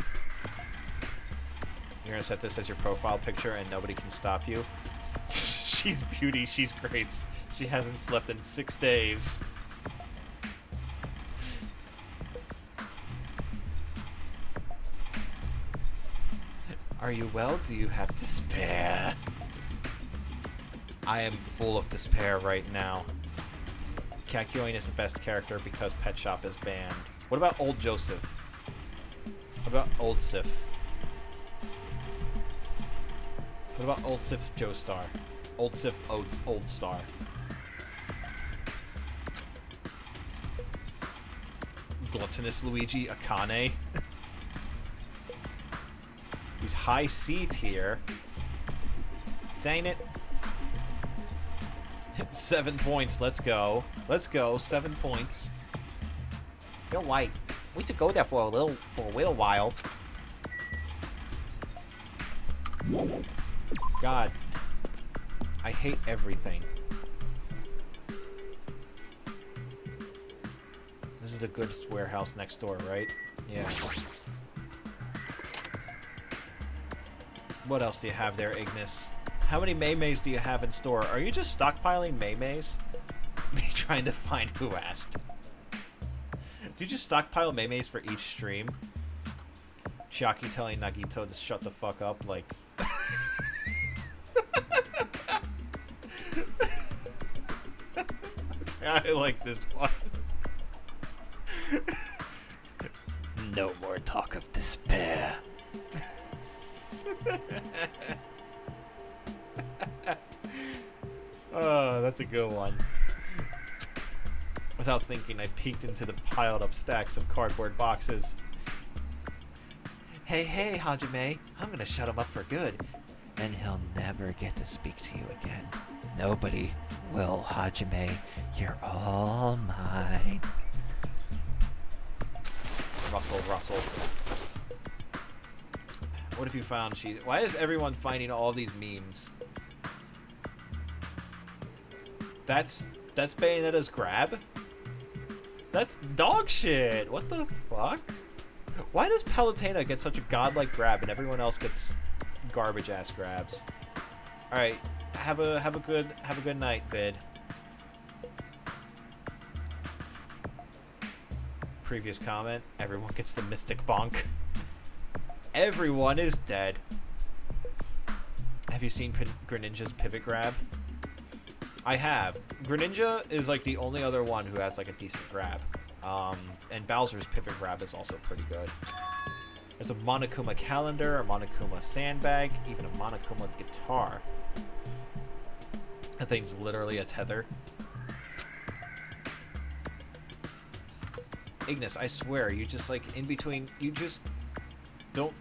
You're gonna set this as your profile picture and nobody can stop you. She's beauty, she's grace. She hasn't slept in 6 days. Are you well? Do you have despair? I am full of despair right now. Kakyoin is the best character because Pet Shop is banned. What about Old Joseph? What about Old Sif? What about Old Sif Joestar? Old Sif Old Star. Gluttonous Luigi Akane. He's high C tier. Dang it. 7 points. Let's go. Let's go. 7 points. You're white. We should go there for a little while. God. I hate everything. This is the goods warehouse next door, right? Yeah. What else do you have there, Ignis? How many Maymays do you have in store? Are you just stockpiling Maymays? Me trying to find who asked. Do you just stockpile Maymays for each stream? Chiaki telling Nagito to shut the fuck up, like... I like this one. No more talk of despair. That's a good one. Without thinking, I peeked into the piled up stacks of cardboard boxes. Hey, hey, Hajime, I'm gonna shut him up for good. And he'll never get to speak to you again. Nobody will, Hajime. You're all mine. Russell, Russell. What if you found she... Why is everyone finding all these memes? That's Bayonetta's grab? That's dog shit! What the fuck? Why does Palutena get such a godlike grab and everyone else gets garbage ass grabs? Alright, have a good night, vid. Previous comment, everyone gets the Mystic Bonk. Everyone is dead. Have you seen Greninja's pivot grab? I have. Greninja is like the only other one who has like a decent grab. And Bowser's pivot grab is also pretty good. There's a Monokuma calendar, a Monokuma sandbag, even a Monokuma guitar. That thing's literally a tether. Ignis, I swear, you just like in between, you just don't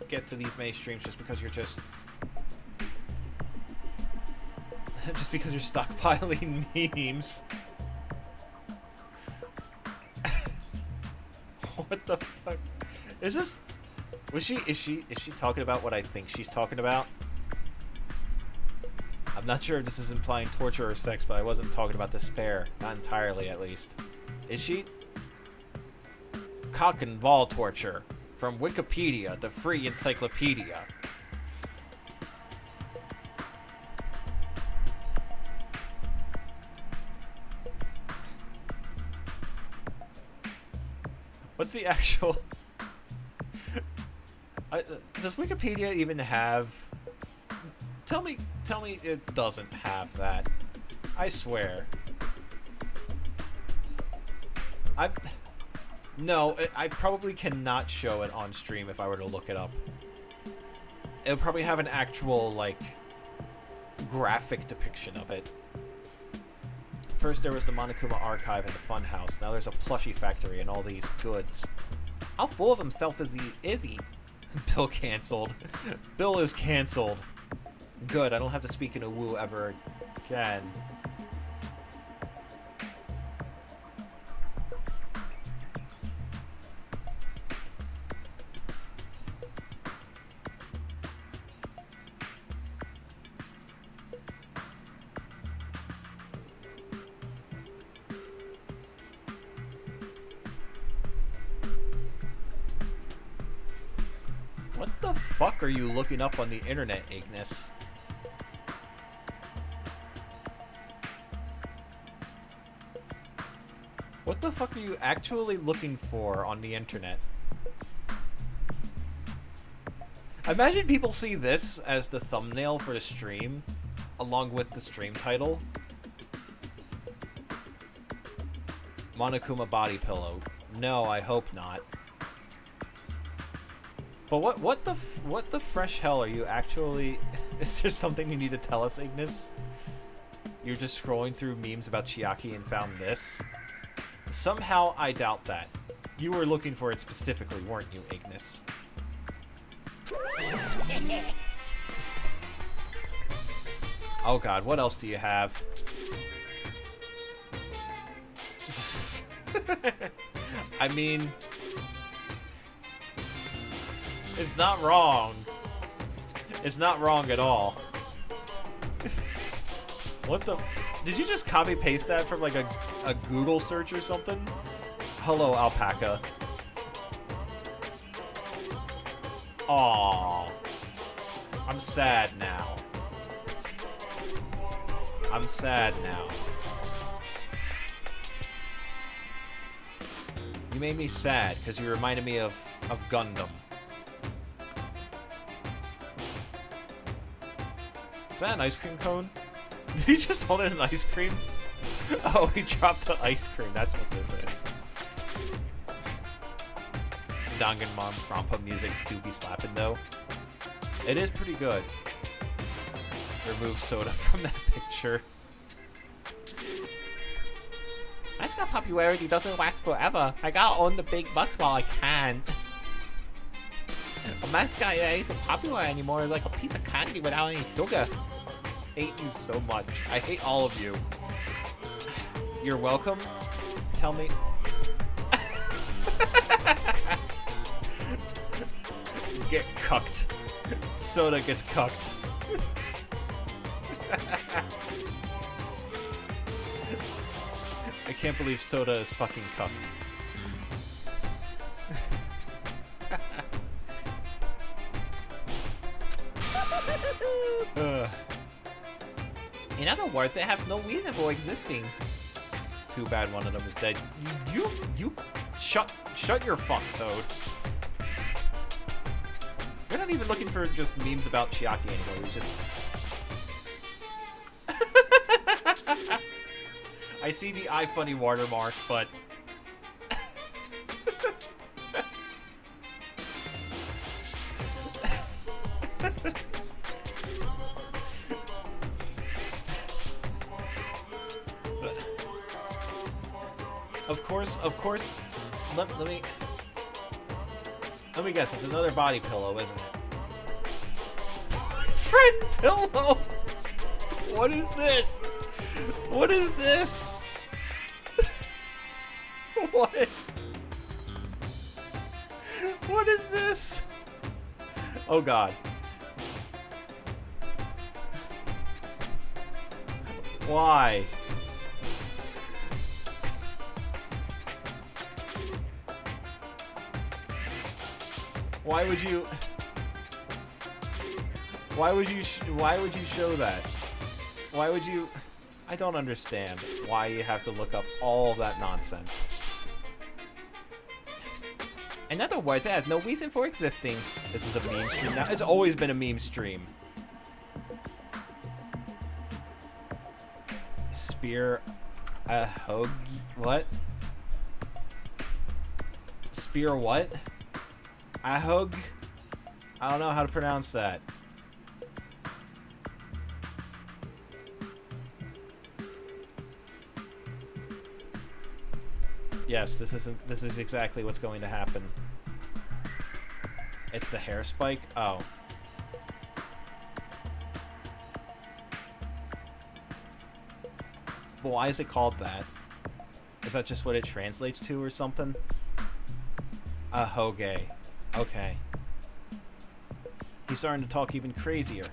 get to these many streams just because you're just because you're stockpiling memes. What the fuck? Is this... Is she talking about what I think she's talking about? I'm not sure if this is implying torture or sex, but I wasn't talking about despair. Not entirely, at least. Is she? Cock and ball torture. From Wikipedia, the free encyclopedia. What's the actual... does Wikipedia even have... Tell me it doesn't have that. I swear. No, I probably cannot show it on stream if I were to look it up. It'll probably have an actual, like, graphic depiction of it. First there was the Monokuma archive and the funhouse. Now there's a plushie factory and all these goods. How full of himself is he? Bill canceled. Bill is canceled. Good, I don't have to speak in a woo ever again. What the fuck are you looking up on the internet, Ignis? What the fuck are you actually looking for on the internet? Imagine people see this as the thumbnail for the stream, along with the stream title. Monokuma body pillow. No, I hope not. But what the fresh hell are you actually... Is there something you need to tell us, Ignis? You're just scrolling through memes about Chiaki and found this? Somehow I doubt that. You were looking for it specifically, weren't you, Ignis? Oh god, what else do you have? I mean... It's not wrong. It's not wrong at all. What the... Did you just copy-paste that from, like, a Google search or something? Hello, alpaca. Aww. I'm sad now. I'm sad now. You made me sad, because you reminded me of Gundam. Is that an ice cream cone? Did he just hold in an ice cream? Oh, he dropped the ice cream. That's what this is. Danganronpa music do be slapping, though. It is pretty good. Remove soda from that picture. Ice Scout popularity doesn't last forever. I gotta own the big bucks while I can. A mascot that isn't popular anymore is like a piece of candy without any sugar. I hate you so much. I hate all of you. You're welcome. Tell me. Get cucked. Soda gets cucked. I can't believe Soda is fucking cucked. In other words, they have no reason for existing. Too bad one of them is dead. You shut your fuck, Toad. We're not even looking for just memes about Chiaki anymore. We just. I see the iFunny watermark, but. Of course, let me guess, it's another body pillow, isn't it? Friend pillow! What is this? What is this? What? What is this? Oh god. Why? Why would you show that? Why would you? I don't understand why you have to look up all of that nonsense. In other words, it has no reason for existing. This is a meme stream now. It's always been a meme stream. Spear a hug? What? Spear what? Ahug? I don't know how to pronounce that. Yes, this is exactly what's going to happen. It's the hair spike? Oh. But why is it called that? Is that just what it translates to or something? Ahoge. Okay. He's starting to talk even crazier.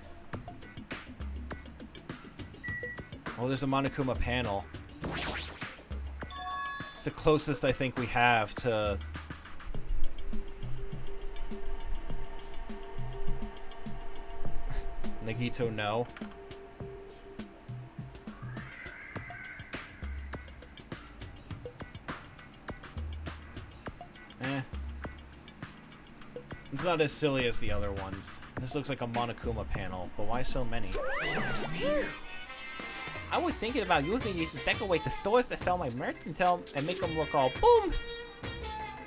Oh, there's a Monokuma panel. It's the closest I think we have to... Nagito no. It's not as silly as the other ones. This looks like a Monokuma panel, but why so many? I was thinking about using these to decorate the stores that sell my merch and make them look all boom!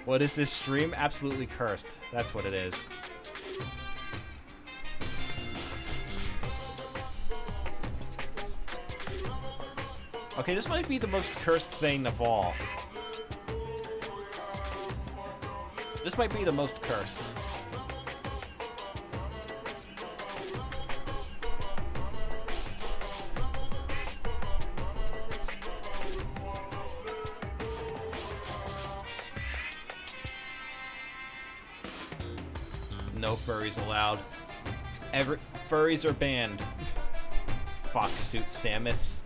What is this stream? Absolutely cursed. That's what it is. Okay, this might be the most cursed thing of all. This might be the most cursed. No furries allowed. Furries are banned. Fox suit Samus.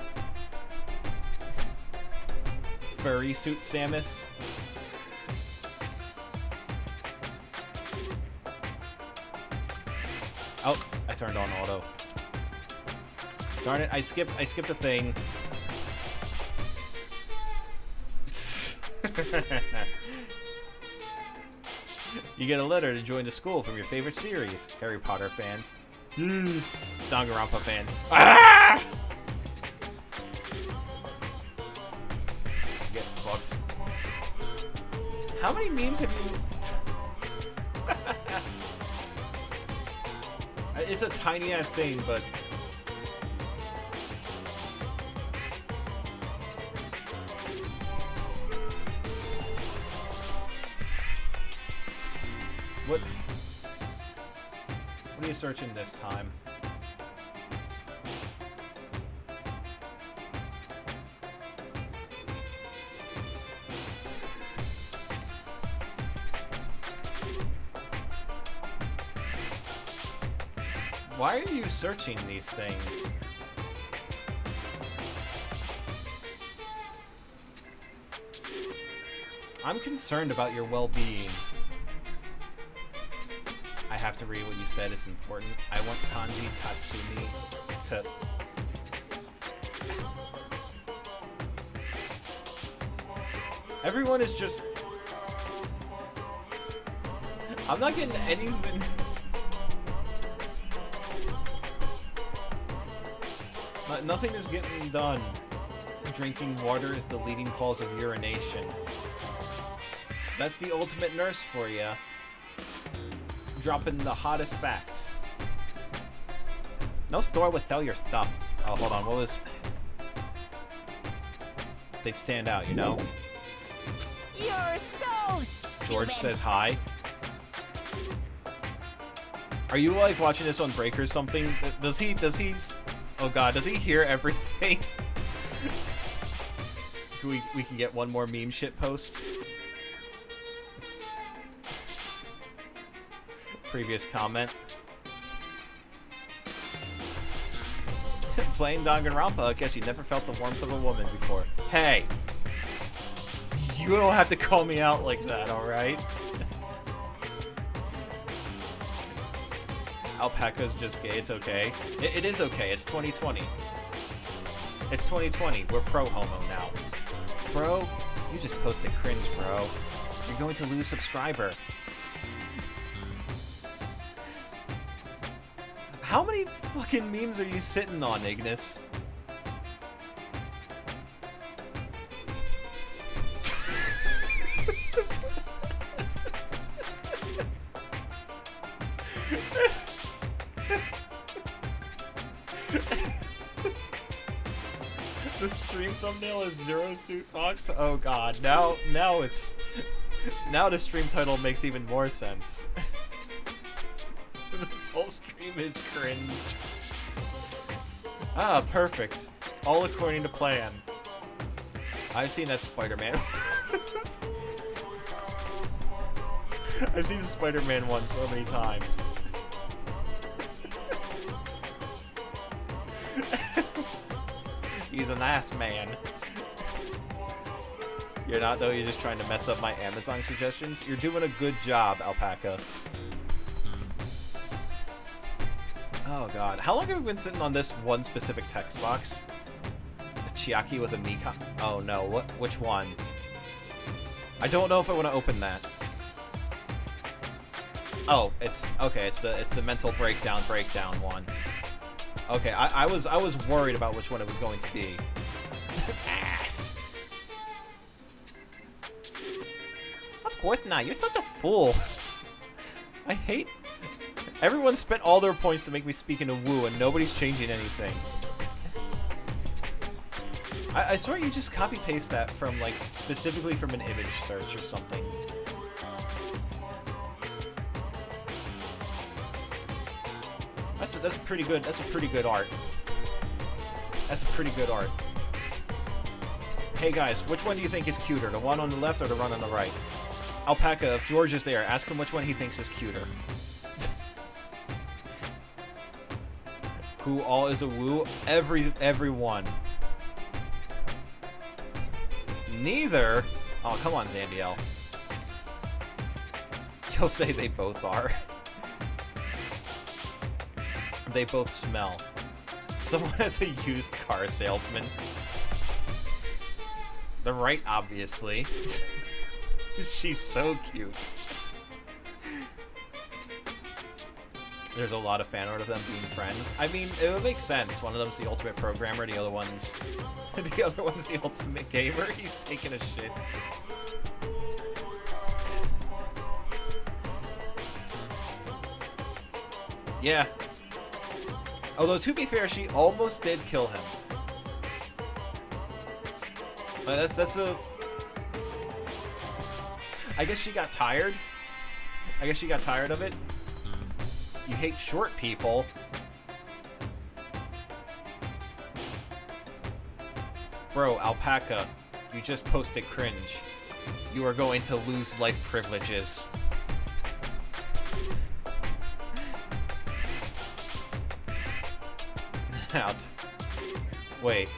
Furry suit Samus. Oh, I turned on auto. Darn it, I skipped a thing. You get a letter to join the school from your favorite series. Harry Potter fans. Danganronpa fans. Ah! Get fucked. How many memes have you... It's a tiny ass thing, but... What are you searching this time? Why are you searching these things? I'm concerned about your well-being. I have to read what you said, it's important. I want Kanji Tatsumi to... Everyone is just... I'm not getting anything... Nothing is getting done. Drinking water is the leading cause of urination. That's the ultimate nurse for ya. Dropping the hottest facts. No store would sell your stuff. Oh, hold on. What was... They'd stand out, you know? You're so stupid. George says hi. Are you, like, watching this on break or something? Does he... Oh god, does he hear everything? we can get one more meme shit post. Previous comment. Playing Danganronpa, I guess you never felt the warmth of a woman before. Hey! You don't have to call me out like that, alright? Alpaca's just gay, it's okay. It is okay, it's 2020. It's 2020, we're pro-homo now. Bro, you just posted cringe, bro. You're going to lose subscriber. How many fucking memes are you sitting on, Ignis? The stream thumbnail is Zero Suit Fox? Oh god, now the stream title makes even more sense. This whole stream is cringe. Ah, perfect. All according to plan. I've seen that Spider-Man. I've seen the Spider-Man one so many times. He's an ass man. You're not though, you're just trying to mess up my Amazon suggestions. You're doing a good job, Alpaca. Oh god. How long have we been sitting on this one specific text box? A Chiaki with a Mika? Oh no, which one? I don't know if I want to open that. Oh, it's okay, it's the mental breakdown one. Okay, I was worried about which one it was going to be. Ass. Of course not. You're such a fool. I hate. Everyone spent all their points to make me speak in a woo, and nobody's changing anything. I swear you just copy paste that from like specifically from an image search or something. That's pretty good. That's a pretty good art. That's a pretty good art. Hey guys, which one do you think is cuter? The one on the left or the one on the right? Alpaca, if George is there, ask him which one he thinks is cuter. Who all is a woo? Everyone. Neither. Oh, come on, Zandiel. You'll say they both are. They both smell. Someone has a used car salesman. The right, obviously. She's so cute. There's a lot of fan art of them being friends. I mean, it would make sense. One of them's the ultimate programmer, the other one's the ultimate gamer. He's taking a shit. Yeah. Although, to be fair, she almost did kill him. That's a... I guess she got tired. I guess you got tired of it? You hate short people. Bro, Alpaca, you just posted cringe. You are going to lose life privileges. Out. Wait.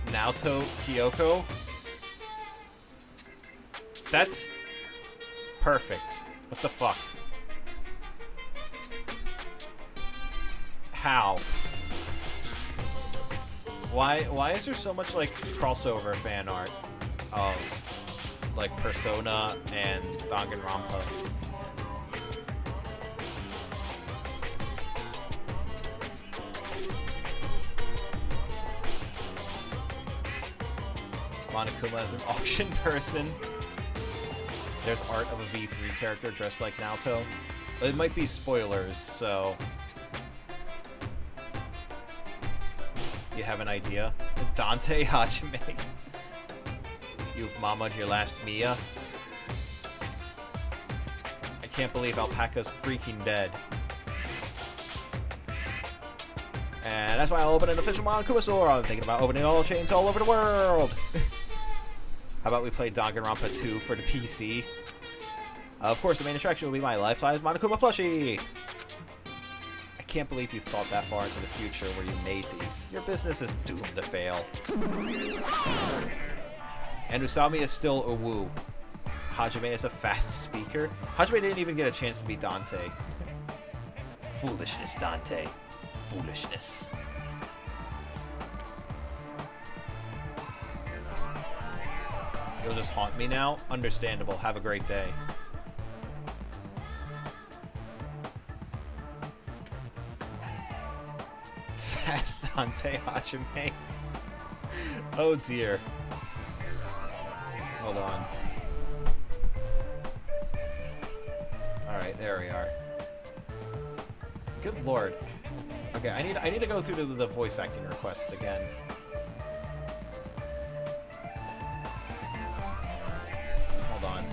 Naoto Kyoko? That's perfect. What the fuck? How? Why is there so much like crossover fan art of like Persona and Danganronpa? Monokuma as an auction person. There's art of a V3 character dressed like Naoto. It might be spoilers, so you have an idea. Dante Hajime. You've mamaed your last Mia. I can't believe Alpaca's freaking dead. And that's why I'll open an official Monokuma store. I'm thinking about opening all chains all over the world. How about we play Danganronpa 2 for the PC? Of course, the main attraction will be my life-size Monokuma plushie. I can't believe you thought that far into the future where you made these. Your business is doomed to fail. And Usami is still a woo. Hajime is a fast speaker. Hajime didn't even get a chance to be Dante. Foolishness, Dante. Foolishness. You'll just haunt me now? Understandable. Have a great day. Fast Dante Hajime. Oh dear. Hold on. Alright, there we are. Good lord. Okay, I need to go through the voice acting requests again. Hold on.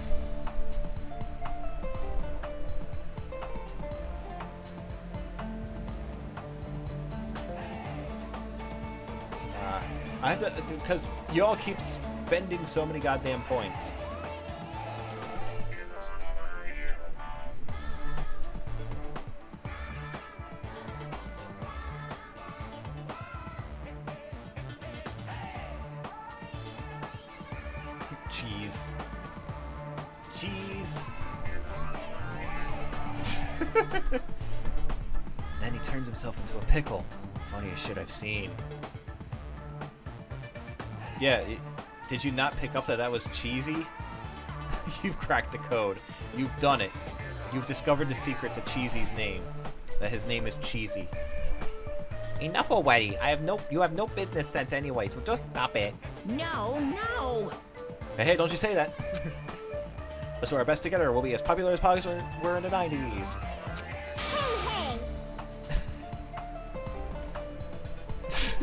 I have to, because you all keep spending so many goddamn points. Jeez. Jeez. Then he turns himself into a pickle. Funniest shit I've seen. Yeah, did you not pick up that that was cheesy? You've cracked the code. You've done it. You've discovered the secret to Cheesy's name. That his name is Cheesy. Enough already. You have no business sense anyway, so just stop it. No, no! Hey, don't you say that. Let's do our best together. We'll be as popular as Pogs were in the 90s.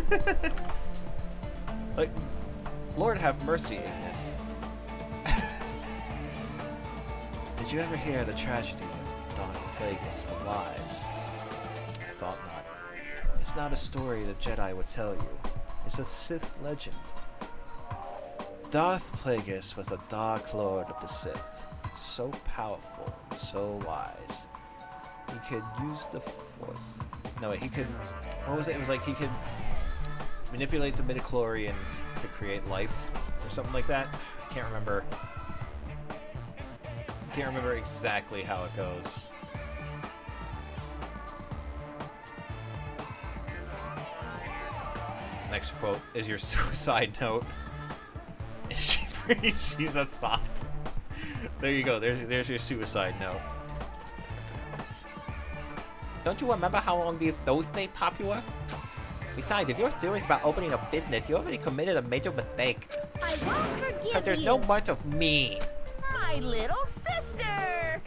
Hey, hey! Like, Lord have mercy, Ignis. Did you ever hear the tragedy of Don Plagueis, the Lies? I thought not. It's not a story the Jedi would tell you. It's a Sith legend. Darth Plagueis was a Dark Lord of the Sith. So powerful and so wise. He could use the Force. No, wait, he could... What was it? It was like he could manipulate the midichlorians to create life or something like that. I can't remember. I can't remember exactly how it goes. Next quote is your suicide note. Is she pretty? She's a thought. There you go. There's your suicide note. Don't you remember how long those stayed popular? Besides, if you're serious about opening a business, you already committed a major mistake. I won't forgive Because there's you. no much of me. My little sister!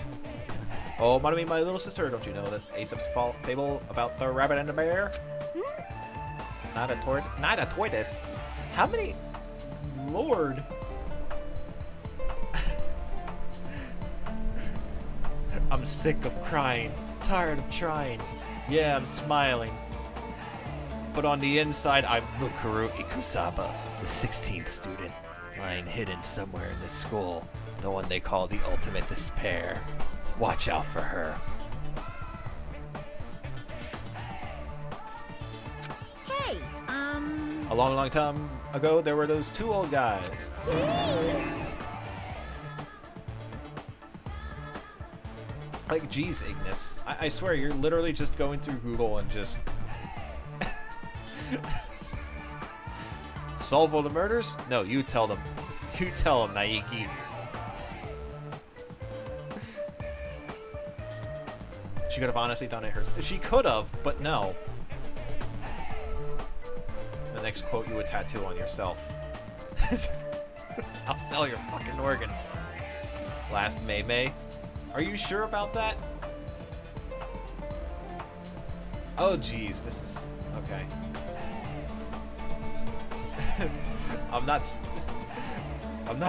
Oh, what do you mean, my little sister? Don't you know that Aesop's fable about the rabbit and the bear? Not a tortoise. How many? Lord. I'm sick of crying, tired of trying. Yeah, I'm smiling. But on the inside, I'm Mukuru Ikusaba, the 16th student, lying hidden somewhere in this school. The one they call the ultimate despair. Watch out for her. Hey, A long, long time ago, there were those two old guys. Like, geez, Ignis. I swear, you're literally just going through Google and just... Solve all the murders? No, you tell them. You tell them, Naiki. She could have honestly done it herself. She could have, but no. The next quote, you would tattoo on yourself. I'll sell your fucking organs. Last May. Are you sure about that? Oh, jeez, this is... okay. I'm not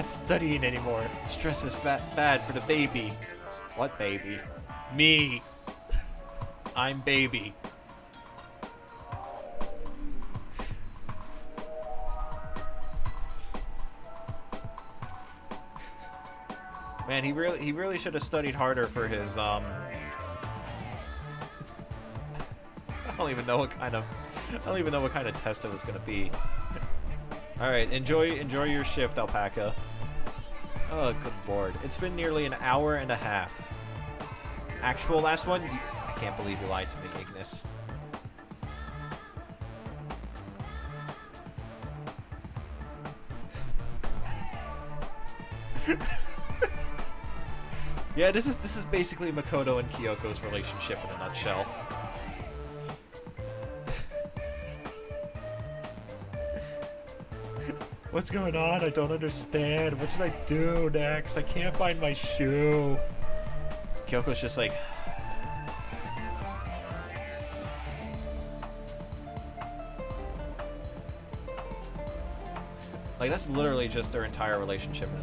studying anymore. Stress is bad for the baby. What baby? Me. I'm baby. Man, he really should have studied harder for his I don't even know what kind of test it was gonna be. All right, enjoy your shift, Alpaca. Oh, good lord! It's been nearly an hour and a half. Actual last one? I can't believe you lied to me, Ignis. Yeah, this is basically Makoto and Kyoko's relationship in a nutshell. What's going on? I don't understand. What should I do next? I can't find my shoe. Kyoko's just like... like, that's literally just their entire relationship in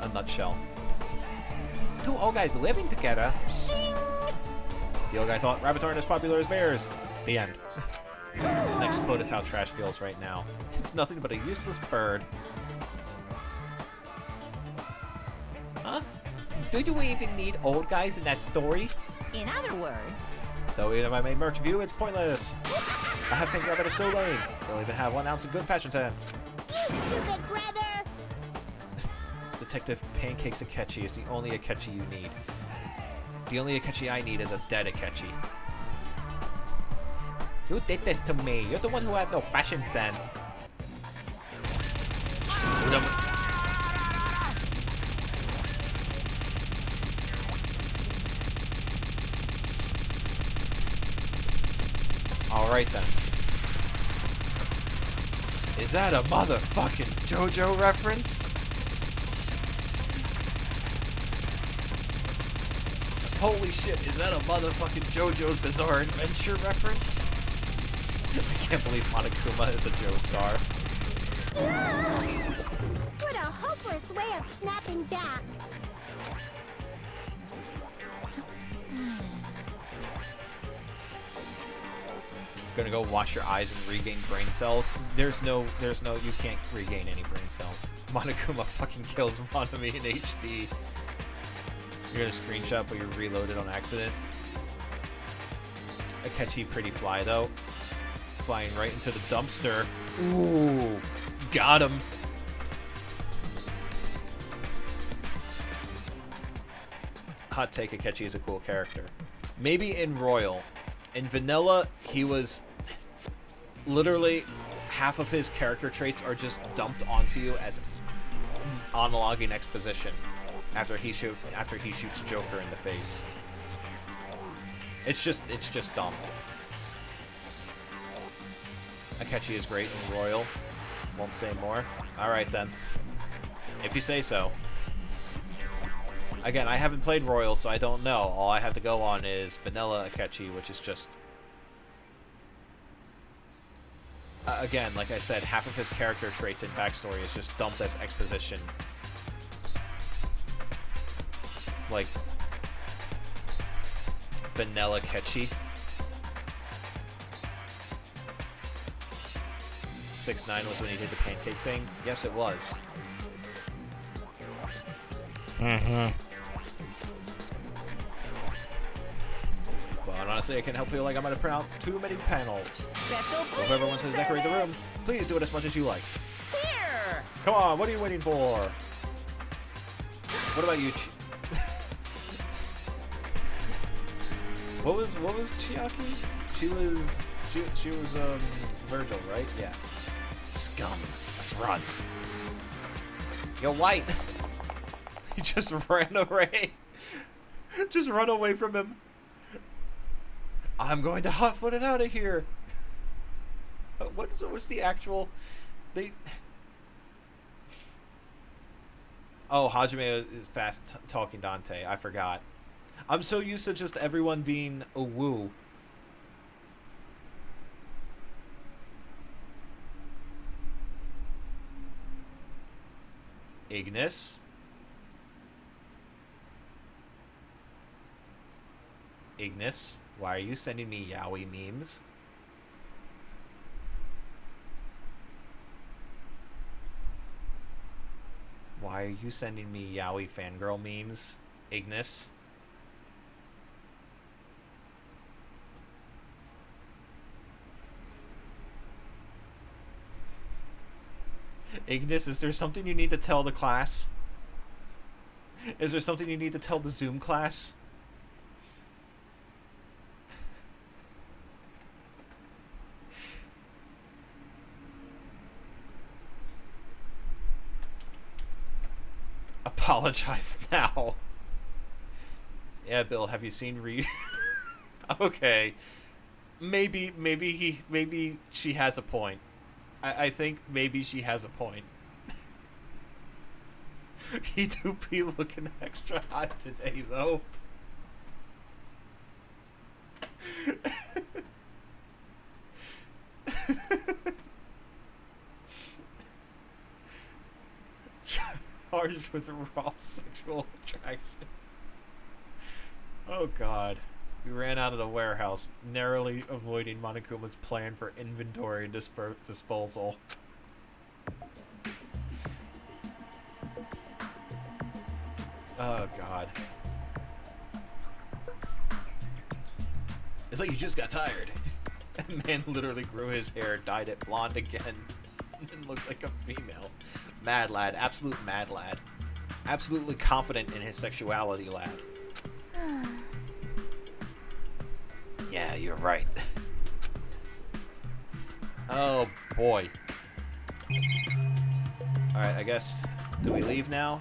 a nutshell. Two old guys living together. The old guy thought rabbits aren't as popular as bears. The end. Next quote is how trash feels right now. It's nothing but a useless bird. Huh? Do you even need old guys in that story? in other words, So even if I made merch of you, it's pointless. I have pink rabbit is so lame. Don't even have 1 ounce of good fashion sense. You stupid brother! Detective Pancakes Akechi is the only Akechi you need. The only Akechi I need is a dead Akechi. You did this to me. You're the one who has no fashion sense. Alright then. Is that a motherfucking JoJo reference? Holy shit, is that a motherfucking JoJo's Bizarre Adventure reference? I can't believe Monokuma is a Joestar. What a hopeless way of snapping back. Gonna go wash your eyes and regain brain cells. There's no, you can't regain any brain cells. Monokuma fucking kills Monami in HD. You're gonna screenshot but you're reloaded on accident. Akechi pretty fly though. Flying right into the dumpster. Ooh, got him. Hot take, Akechi is a cool character. Maybe in Royal. In Vanilla, he was literally half of his character traits are just dumped onto you as monologuing exposition after he shoots Joker in the face. It's just dumb. Akechi is great in Royal. Won't say more. Alright then. If you say so. Again, I haven't played Royal, so I don't know. All I have to go on is Vanilla Akechi, which is just... again, like I said, half of his character traits and backstory is just dumped as exposition. Like, Vanilla catchy. 6'9" was when he did the pancake thing. Yes, it was. But honestly, I can't help feel like I might have printed out too many panels. Special So whoever wants to decorate the room, service. please do it as much as you like. Here. Come on, what are you waiting for? What about you, What was Chiaki? She was Virgil, right? Yeah. Scum. Let's run. Yo, White. He just ran away. Just run away from him. I'm going to hot-foot it out of here. What's the actual? Oh, Hajime is fast talking Dante. I forgot. I'm so used to just everyone being a woo. Ignis. Ignis, why are you sending me yaoi memes? Why are you sending me yaoi fangirl memes, Ignis? Ignis, is there something you need to tell the class? Is there something you need to tell the Zoom class? Apologize now. Yeah, Bill, have you seen Okay. Maybe she has a point. I think maybe she has a point. He do be looking extra hot today, though. Charged with raw sexual attraction. Oh god. We ran out of the warehouse, narrowly avoiding Monokuma's plan for inventory disposal. Oh god. It's like you just got tired. That man literally grew his hair, dyed it blonde again, and looked like a female. Mad lad, absolute mad lad. Absolutely confident in his sexuality, lad. Yeah, you're right. Oh boy. Alright, I guess, do we leave now?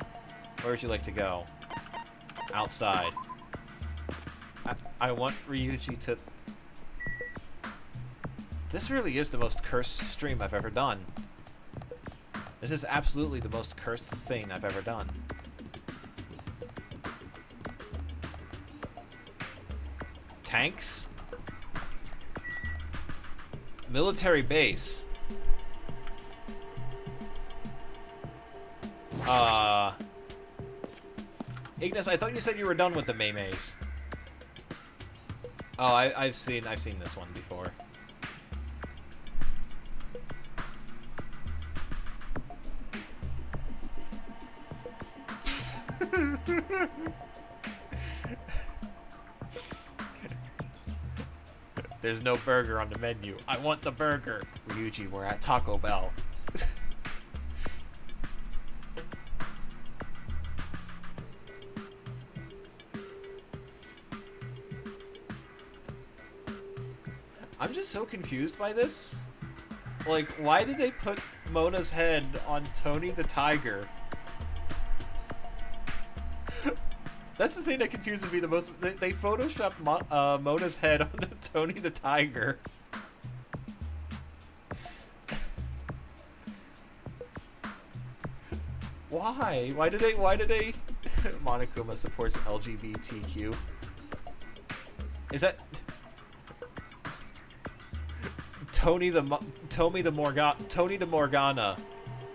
Where would you like to go? Outside. I want Ryuji to... This really is the most cursed stream I've ever done. This is absolutely the most cursed thing I've ever done. Tanks? Military base. Ignis, I thought you said you were done with the Maymays. Oh, I've seen this one before. There's no burger on the menu. I want the burger. Ryuji, we're at Taco Bell. I'm just so confused by this. Like, why did they put Mona's head on Tony the Tiger? That's the thing that confuses me the most. They photoshopped Mona's head onto Tony the Tiger. Why? Why did they? Monokuma supports LGBTQ. Is that Tony the Morgana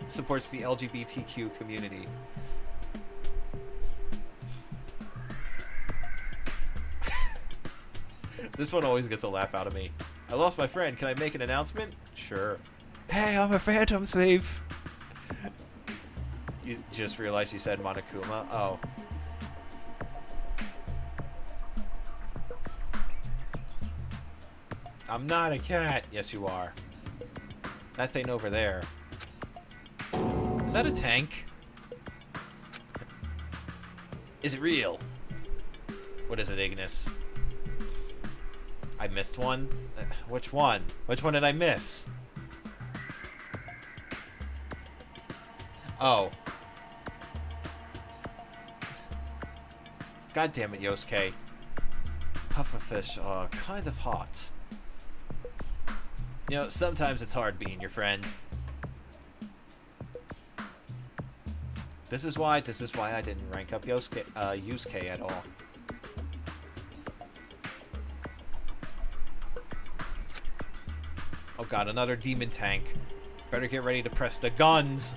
supports the LGBTQ community? This one always gets a laugh out of me. I lost my friend. Can I make an announcement? Sure. Hey, I'm a phantom thief. You just realized you said Monokuma? Oh. I'm not a cat. Yes, you are. That thing over there. Is that a tank? Is it real? What is it, Ignis? I missed one? Which one? Which one did I miss? Oh. God damn it, Yosuke. Pufferfish are kind of hot. You know, sometimes it's hard being your friend. This is why I didn't rank up Yusuke at all. Oh god, another demon tank. Better get ready to press the guns.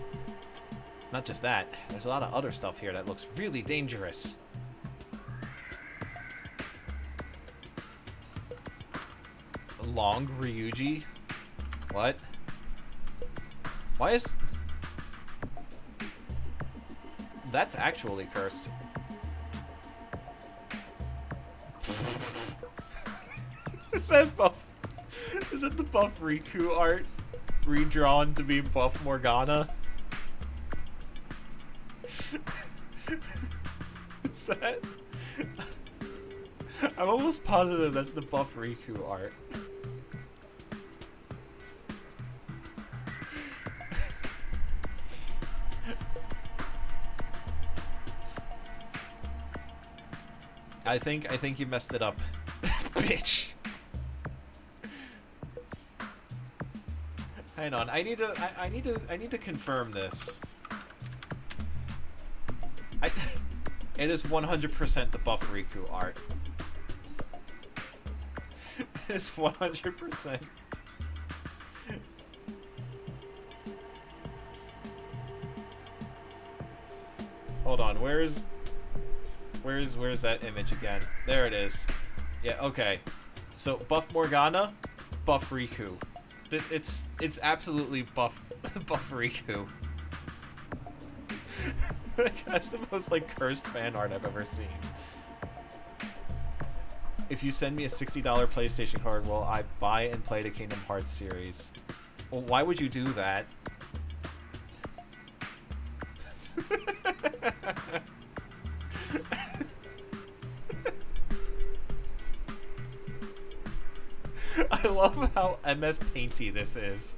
Not just that, there's a lot of other stuff here that looks really dangerous. Long Ryuji? What? Why is... That's actually cursed. Is that buff? Is it the buff Riku art redrawn to be buff Morgana? Is that? I'm almost positive that's the buff Riku art. I think you messed it up, bitch. Hang on, I need to confirm this. It is 100% the buff Riku art. It's 100%. Hold on, where's that image again? There it is. Yeah, okay. So buff Morgana, buff Riku. It's absolutely buff Riku. That's the most like cursed fan art I've ever seen. If you send me a $60 PlayStation card, will I buy and play the Kingdom Hearts series? Well, why would you do that? I love how MS Painty this is.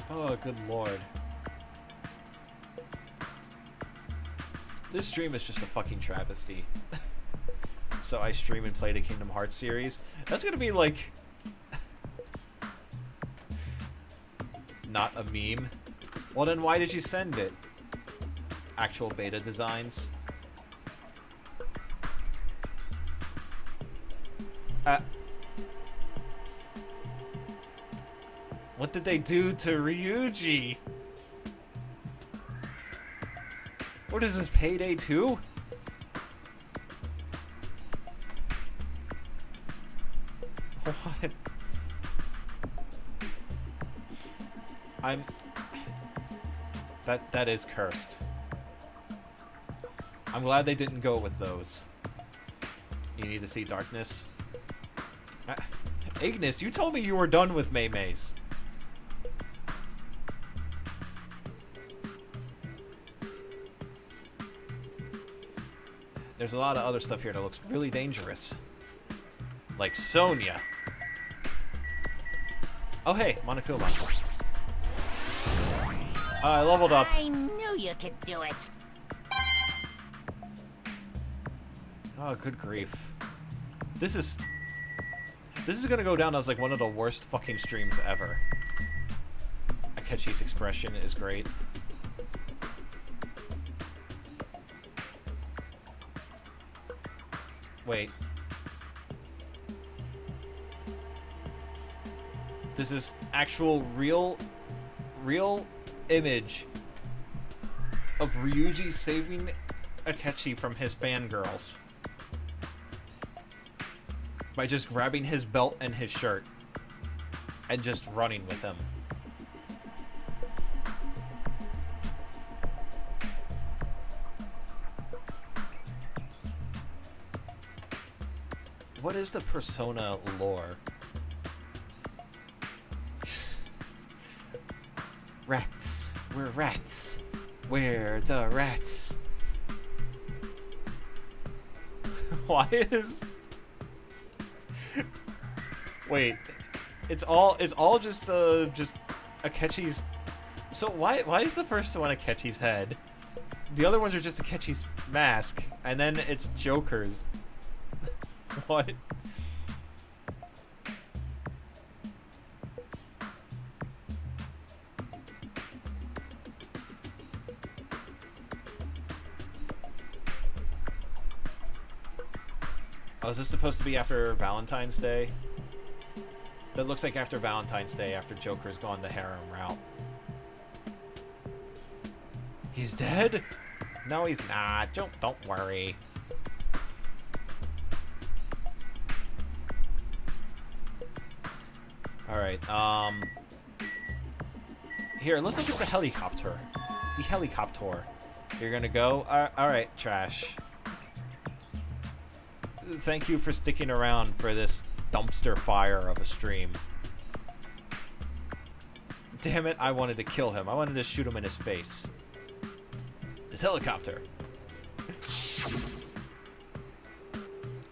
Oh, good lord. This stream is just a fucking travesty. So I stream and play the Kingdom Hearts series. That's gonna be like... not a meme. Well then why did you send it? Actual beta designs. What did they do to Ryuji? What is this, Payday 2? What? That is cursed. I'm glad they didn't go with those. You need to see darkness. Ignis, you told me you were done with Maymays. There's a lot of other stuff here that looks really dangerous. Like Sonya. Oh hey, Monokuma. I leveled up. I knew you could do it. Oh, good grief. This is gonna go down as like one of the worst fucking streams ever. Akechi's expression is great. Wait. This is actual real image of Ryuji saving Akechi from his fangirls by just grabbing his belt and his shirt and just running with him. What is the Persona lore? Rats. We're rats. We're the rats. Why is... Wait. It's all just Akechi's... So why is the first one Akechi's head? The other ones are just Akechi's mask. And then it's Joker's. What? Oh, is this supposed to be after Valentine's Day? That looks like after Valentine's Day, after Joker's gone the harem route. He's dead? No, he's not. Don't worry. Alright, here, let's look at the helicopter. The helicopter. You're gonna go? Alright, Trash. Thank you for sticking around for this dumpster fire of a stream. Damn it, I wanted to kill him. I wanted to shoot him in his face. This helicopter.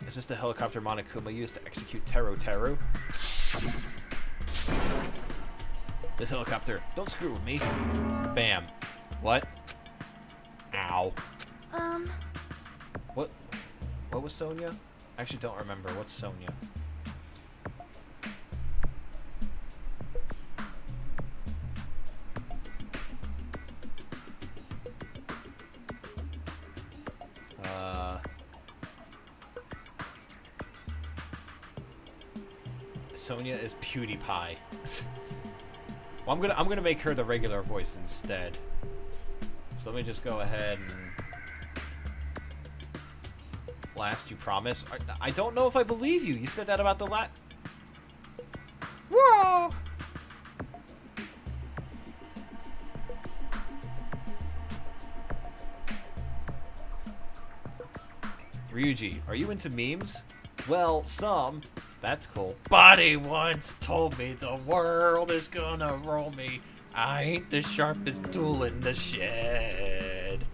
Is this the helicopter Monokuma used to execute Teru Teru? This helicopter. Don't screw with me. Bam. What? Ow. What was Sonya? I actually don't remember. What's Sonya? Sonya is PewDiePie. Well, I'm gonna make her the regular voice instead. So let me just go ahead and last. You promise? I don't know if I believe you. You said that about the Whoa! Ryuji, are you into memes? Well, some. That's cool. Buddy once told me the world is gonna roll me. I ain't the sharpest tool in the shed.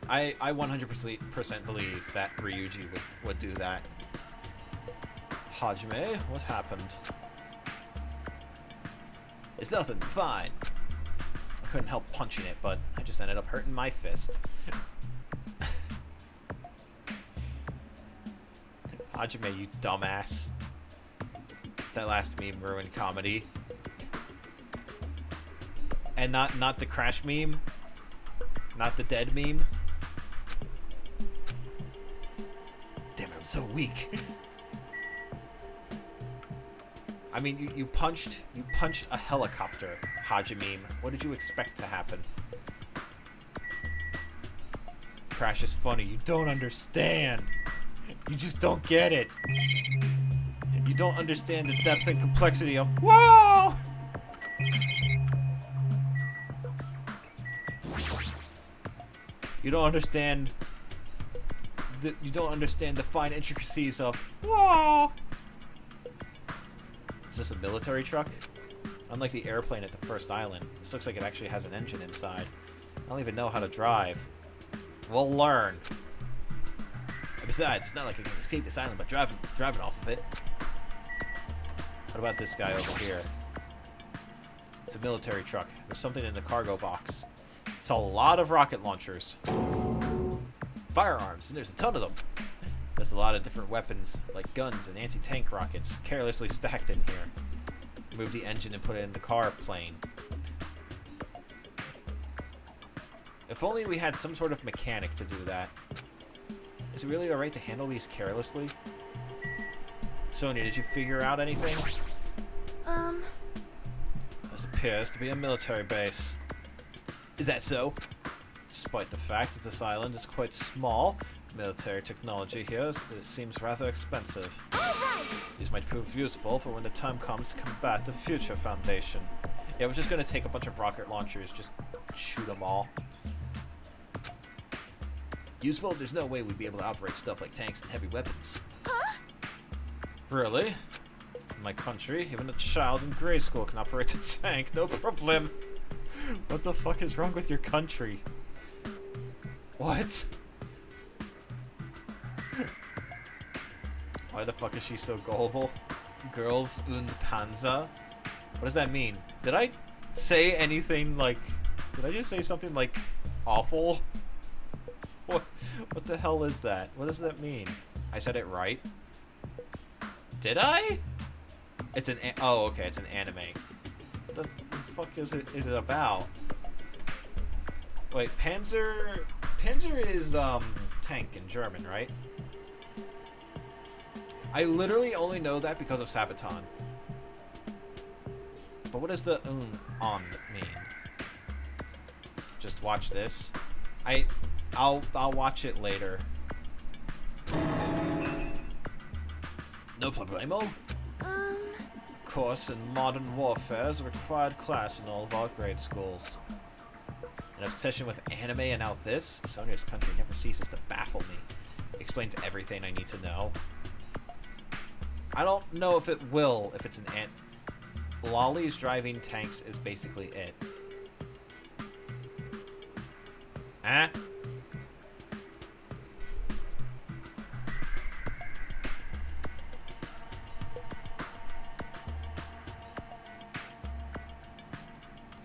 I 100% believe that Ryuji would do that. Hajime, what happened? It's nothing, fine. I couldn't help punching it, but I just ended up hurting my fist. Hajime, you dumbass. That last meme ruined comedy. And not the crash meme. Not the dead meme. Damn it, I'm so weak. I mean, you punched a helicopter, Hajime. What did you expect to happen? Crash is funny. You don't understand. You just don't get it. You don't understand the depth and complexity of whoa! You don't understand the fine intricacies of whoa! Is this a military truck? Unlike the airplane at the first island, this looks like it actually has an engine inside. I don't even know how to drive. We'll learn. Besides, it's not like I can escape this island by driving off of it. What about this guy over here? It's a military truck. There's something in the cargo box. It's a lot of rocket launchers. Firearms, and there's a ton of them. There's a lot of different weapons, like guns and anti-tank rockets, carelessly stacked in here. Move the engine and put it in the car plane. If only we had some sort of mechanic to do that. Is it really alright to handle these carelessly? Sonya, did you figure out anything? Um, There's a appears to be a military base. Is that so? Despite the fact that this island is quite small, military technology here it seems rather expensive. All right. These might prove useful for when the time comes to combat the future Foundation. Yeah, we're just gonna take a bunch of rocket launchers, just shoot them all. Useful? There's no way we'd be able to operate stuff like tanks and heavy weapons. Huh? Really? In my country, even a child in grade school can operate a tank, no problem. What the fuck is wrong with your country? What? Why the fuck is she so gullible? Girls und Panzer? What does that mean? Did I say anything like... Did I just say something like awful? What the hell is that? What does that mean? I said it right? Did I? It's an... Oh, okay, it's an anime. What the fuck is it about? Wait, Panzer... Panzer is, tank in German, right? I literally only know that because of Sabaton. But what does the on mean? Just watch this. I'll watch it later. No problemo. Of course, in modern warfare is a required class in all of our grade schools. An obsession with anime and now this? Sonia's country never ceases to baffle me. Explains everything I need to know. I don't know if it will, if it's an ant. Lollies driving tanks is basically it. Huh?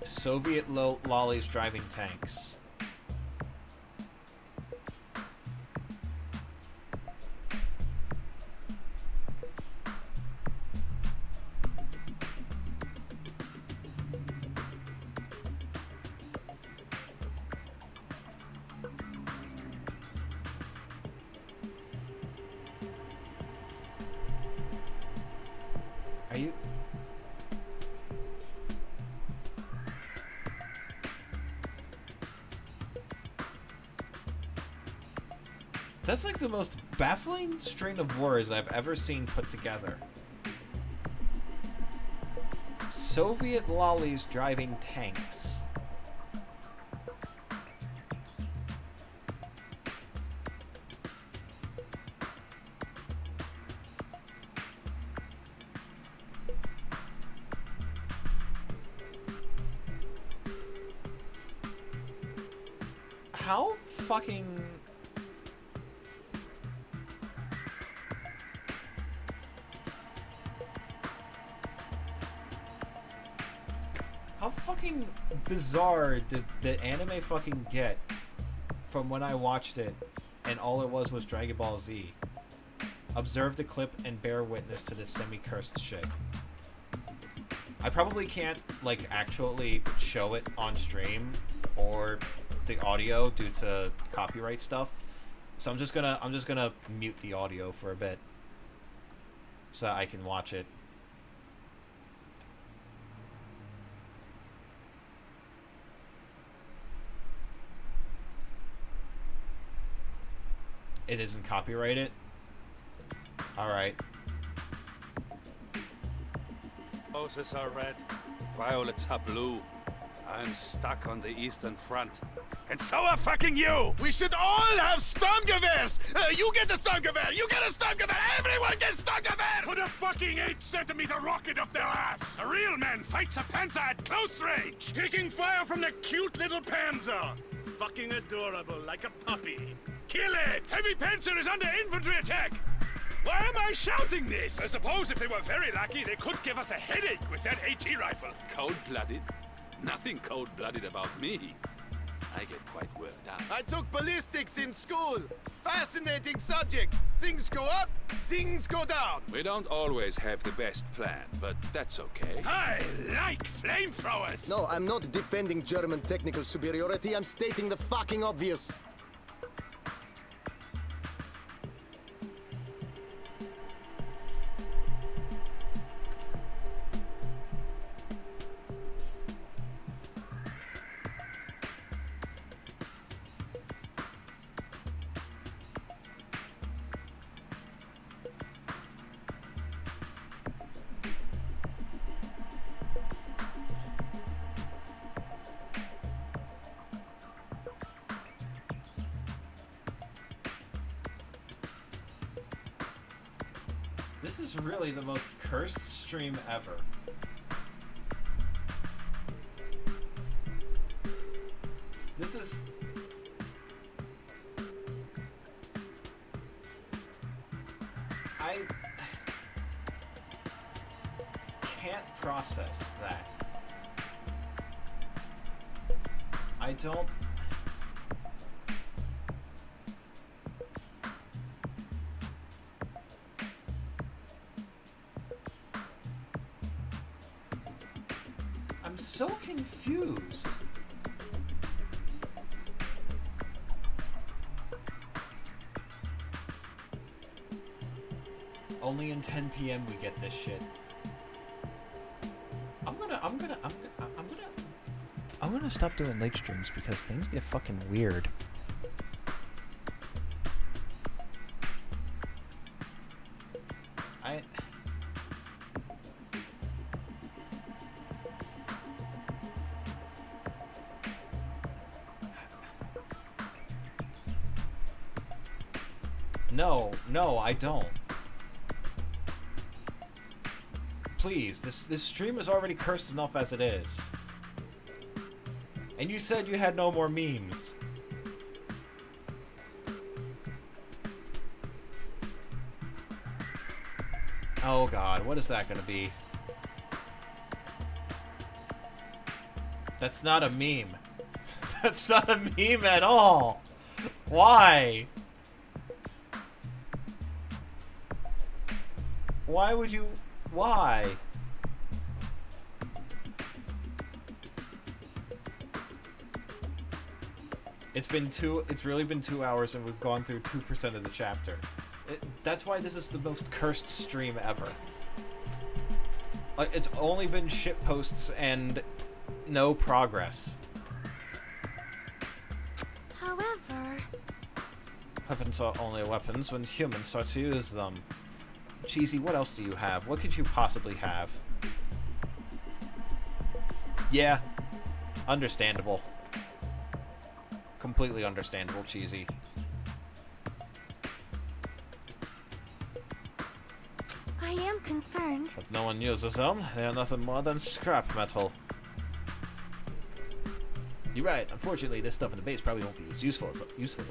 Soviet lollies driving tanks. Are you... That's like the most baffling string of words I've ever seen put together. Soviet lollies driving tanks. How fucking... How fucking bizarre did anime fucking get from when I watched it and all it was Dragon Ball Z? Observe the clip and bear witness to this semi-cursed shit. I probably can't, like, actually show it on stream or the audio due to copyright stuff. So I'm just gonna mute the audio for a bit so that I can watch it. It isn't copyrighted? Alright. Roses are red, violets are blue. I'm stuck on the Eastern Front. And so are fucking you! We should all have Sturmgewehrs! You get a Sturmgewehr! You get a Sturmgewehr! Everyone gets Sturmgewehr! Put a fucking 8-centimeter rocket up their ass! A real man fights a panzer at close range! Taking fire from the cute little panzer! Fucking adorable, like a puppy. Kill it! Heavy panzer is under infantry attack! Why am I shouting this? I suppose if they were very lucky, they could give us a headache with that AT rifle. Cold-blooded? Nothing cold-blooded about me. I get quite worked up. I took ballistics in school. Fascinating subject. Things go up, things go down. We don't always have the best plan, but that's okay. I like flamethrowers! No, I'm not defending German technical superiority. I'm stating the fucking obvious. This is really the most cursed stream ever. This is... I can't process that. I don't... I'm so confused. Only in 10 p.m. we get this shit. I'm gonna stop doing late streams because things get fucking weird. No, I don't. Please, this stream is already cursed enough as it is. And you said you had no more memes. Oh god, what is that gonna be? That's not a meme. That's not a meme at all. Why? Why would you... Why? It's really been 2 hours and we've gone through 2% of the chapter. That's why this is the most cursed stream ever. Like, it's only been shitposts and no progress. However... Weapons are only weapons when humans start to use them. Cheesy, what else do you have? What could you possibly have? Yeah. Understandable. Completely understandable, Cheesy. I am concerned. If no one uses them, they are nothing more than scrap metal. You're right. Unfortunately, this stuff in the base probably won't be as useful to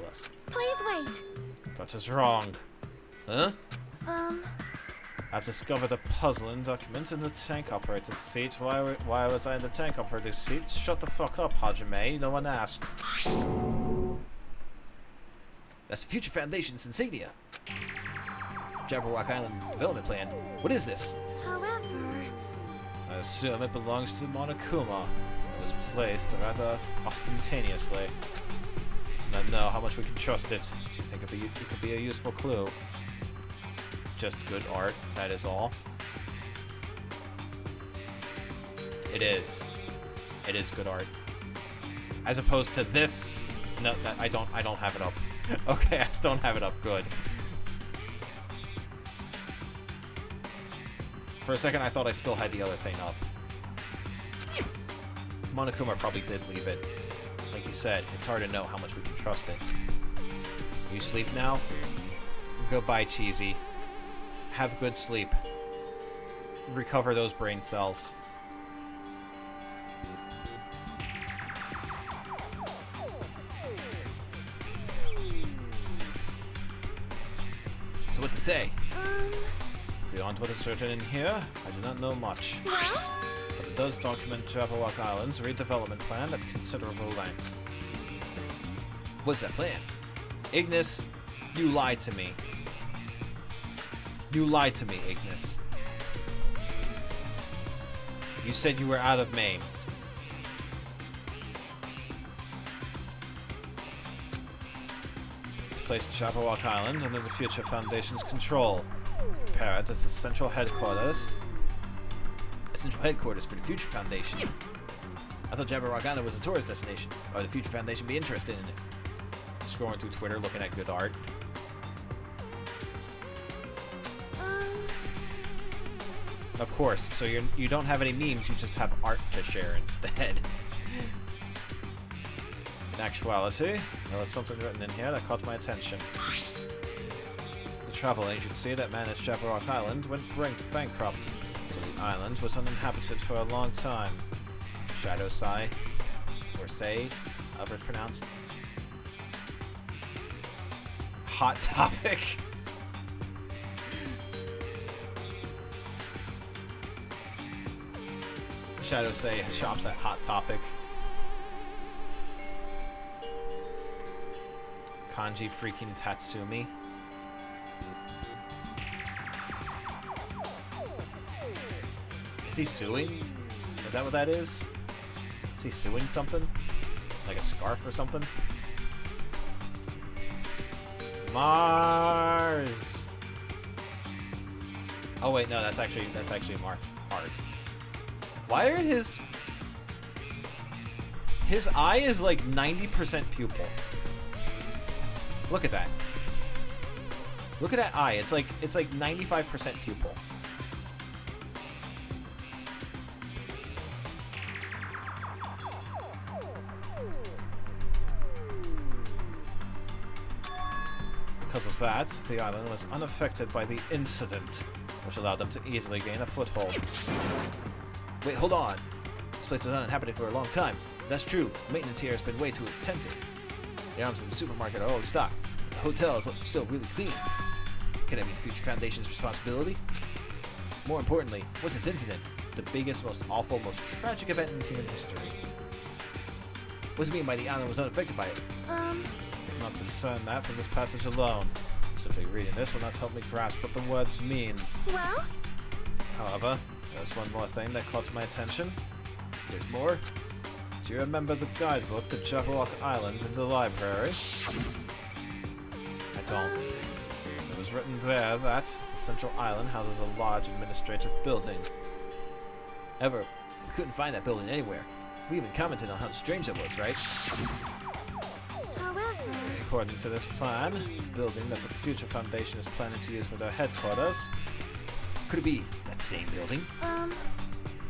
us. Please wait. That is wrong. Huh? I've discovered a puzzling document in the tank operator's seat. Why was I in the tank operator's seat? Shut the fuck up, Hajime. No one asked. That's the Future Foundation's insignia. Jabberwock Island development plan. What is this? However... I assume it belongs to Monokuma. It was placed rather ostentatiously. Do not know how much we can trust it. Do you think it could be a useful clue? Just good art, that is all. It is. It is good art. As opposed to this. No, I don't have it up. Okay, I just don't have it up. Good. For a second, I thought I still had the other thing up. Monokuma probably did leave it. Like you said, it's hard to know how much we can trust it. You sleep now? Goodbye, Cheesy. Have good sleep. Recover those brain cells. So what to say? Beyond what is certain in here, I do not know much. But it does document Jabberwock Island's redevelopment plan at considerable length. What's that plan? Ignis, you lied to me. You lied to me, Ignis. You said you were out of mains. It's placed Jabberwock Island under the Future Foundation's control. Prepare it as the central headquarters. Central headquarters for the Future Foundation. I thought Jabberwock Island was a tourist destination. Or the Future Foundation be interested in it. Scrolling through Twitter, looking at good art. Of course, so you don't have any memes, you just have art to share instead. In actuality, there was something written in here that caught my attention. The travel agency that managed Jabberwock Island went bankrupt, so the island was uninhabited for a long time. Shadow Sai, or Say, however it's pronounced. Hot Topic. Shadow Say shops at Hot Topic. Kanji freaking Tatsumi. Is he suing? Is that what that is? Is he suing something? Like a scarf or something? Mars! Oh wait, no, that's actually Marth Hard. Why are his eye is like 90% pupil? Look at that. Look at that eye. It's like 95% pupil. Because of that, the island was unaffected by the incident, which allowed them to easily gain a foothold. Wait, hold on. This place was uninhabited for a long time. That's true. Maintenance here has been way too tempting. The items in the supermarket are always stocked. The hotel is still really clean. Can that be Future Foundation's responsibility? More importantly, what's this incident? It's the biggest, most awful, most tragic event in human history. What does it mean by the island was unaffected by it? It's not discern that from this passage alone. Simply reading this will not help me grasp what the words mean. Well? However, there's one more thing that caught my attention. There's more? Do you remember the guidebook to Jabberwock Island in the library? I don't. It was written there that the central island houses a large administrative building. However, we couldn't find that building anywhere. We even commented on how strange it was, right? However... According to this plan, the building that the Future Foundation is planning to use for their headquarters. Could it be that same building?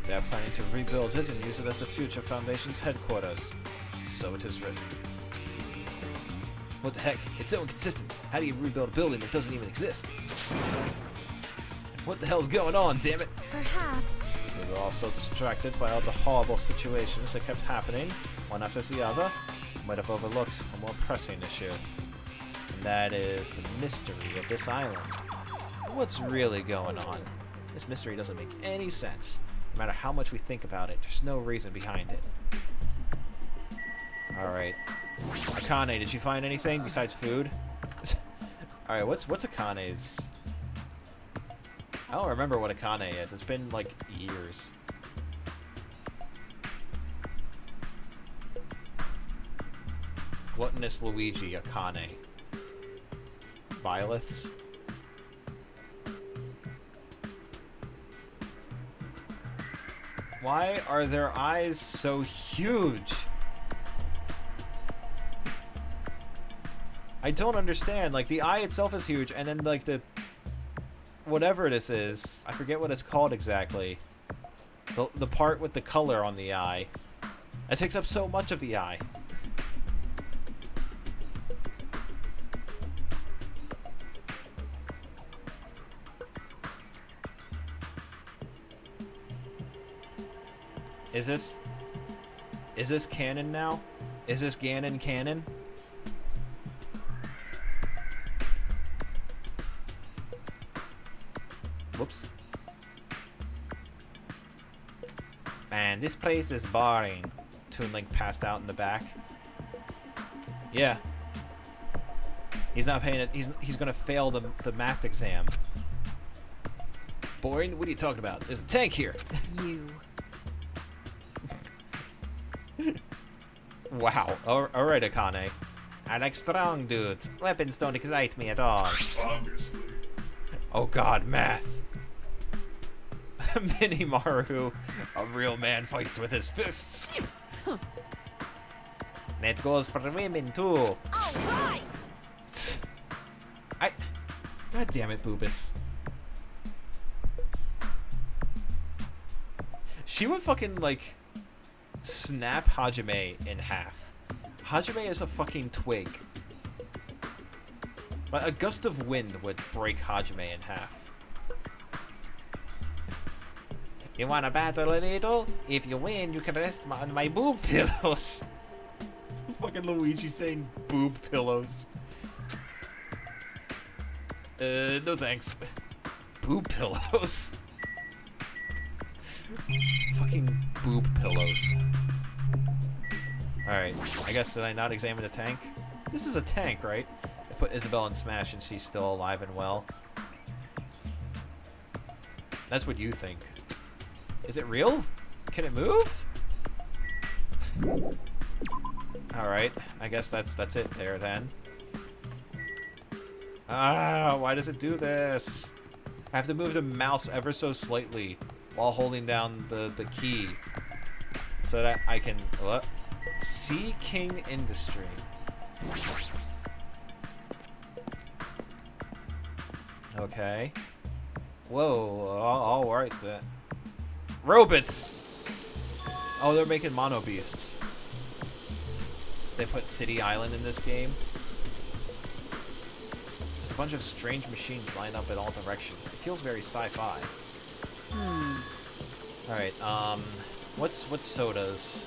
They are planning to rebuild it and use it as the Future Foundation's headquarters. So it is written. What the heck? It's so inconsistent. How do you rebuild a building that doesn't even exist? What the hell's going on, damn it? Perhaps. We were also distracted by all the horrible situations that kept happening, one after the other. We might have overlooked a more pressing issue. And that is the mystery of this island. What's really going on? This mystery doesn't make any sense. No matter how much we think about it, there's no reason behind it. Alright. Akane, did you find anything besides food? Alright, what's Akane's? I don't remember what Akane is. It's been like years. Gluttonous Luigi, Akane. Violets. Why are their eyes so huge? I don't understand. Like, the eye itself is huge, and then, like, the... whatever this is. I forget what it's called exactly. The part with the color on the eye. It takes up so much of the eye. Is this canon now? Is this Ganon canon? Whoops. Man, this place is boring. Toon Link passed out in the back. Yeah. He's not paying it. He's gonna fail the math exam. Boring? What are you talking about? There's a tank here. You. Wow. Alright, Akane. I like strong dudes. Weapons don't excite me at all. Obviously. Oh god, math. Minimaru. A real man fights with his fists. That goes for the women too. Alright! God damn it, Boobus. She would fucking, like, snap Hajime in half. Hajime is a fucking twig. But a gust of wind would break Hajime in half. You wanna battle a little? If you win, you can rest on my boob pillows. Fucking Luigi saying boob pillows. No thanks. Boob pillows. Fucking boob pillows. Alright, I guess did I not examine the tank? This is a tank, right? I put Isabelle in Smash and she's still alive and well. That's what you think. Is it real? Can it move? Alright, I guess that's it there then. Ah, why does it do this? I have to move the mouse ever so slightly while holding down the key so that I can Sea King Industry. Okay. Whoa, alright then. Robots! Oh, they're making Mono Beasts. They put City Island in this game. There's a bunch of strange machines lined up in all directions. It feels very sci-fi. Alright, what's Soda's?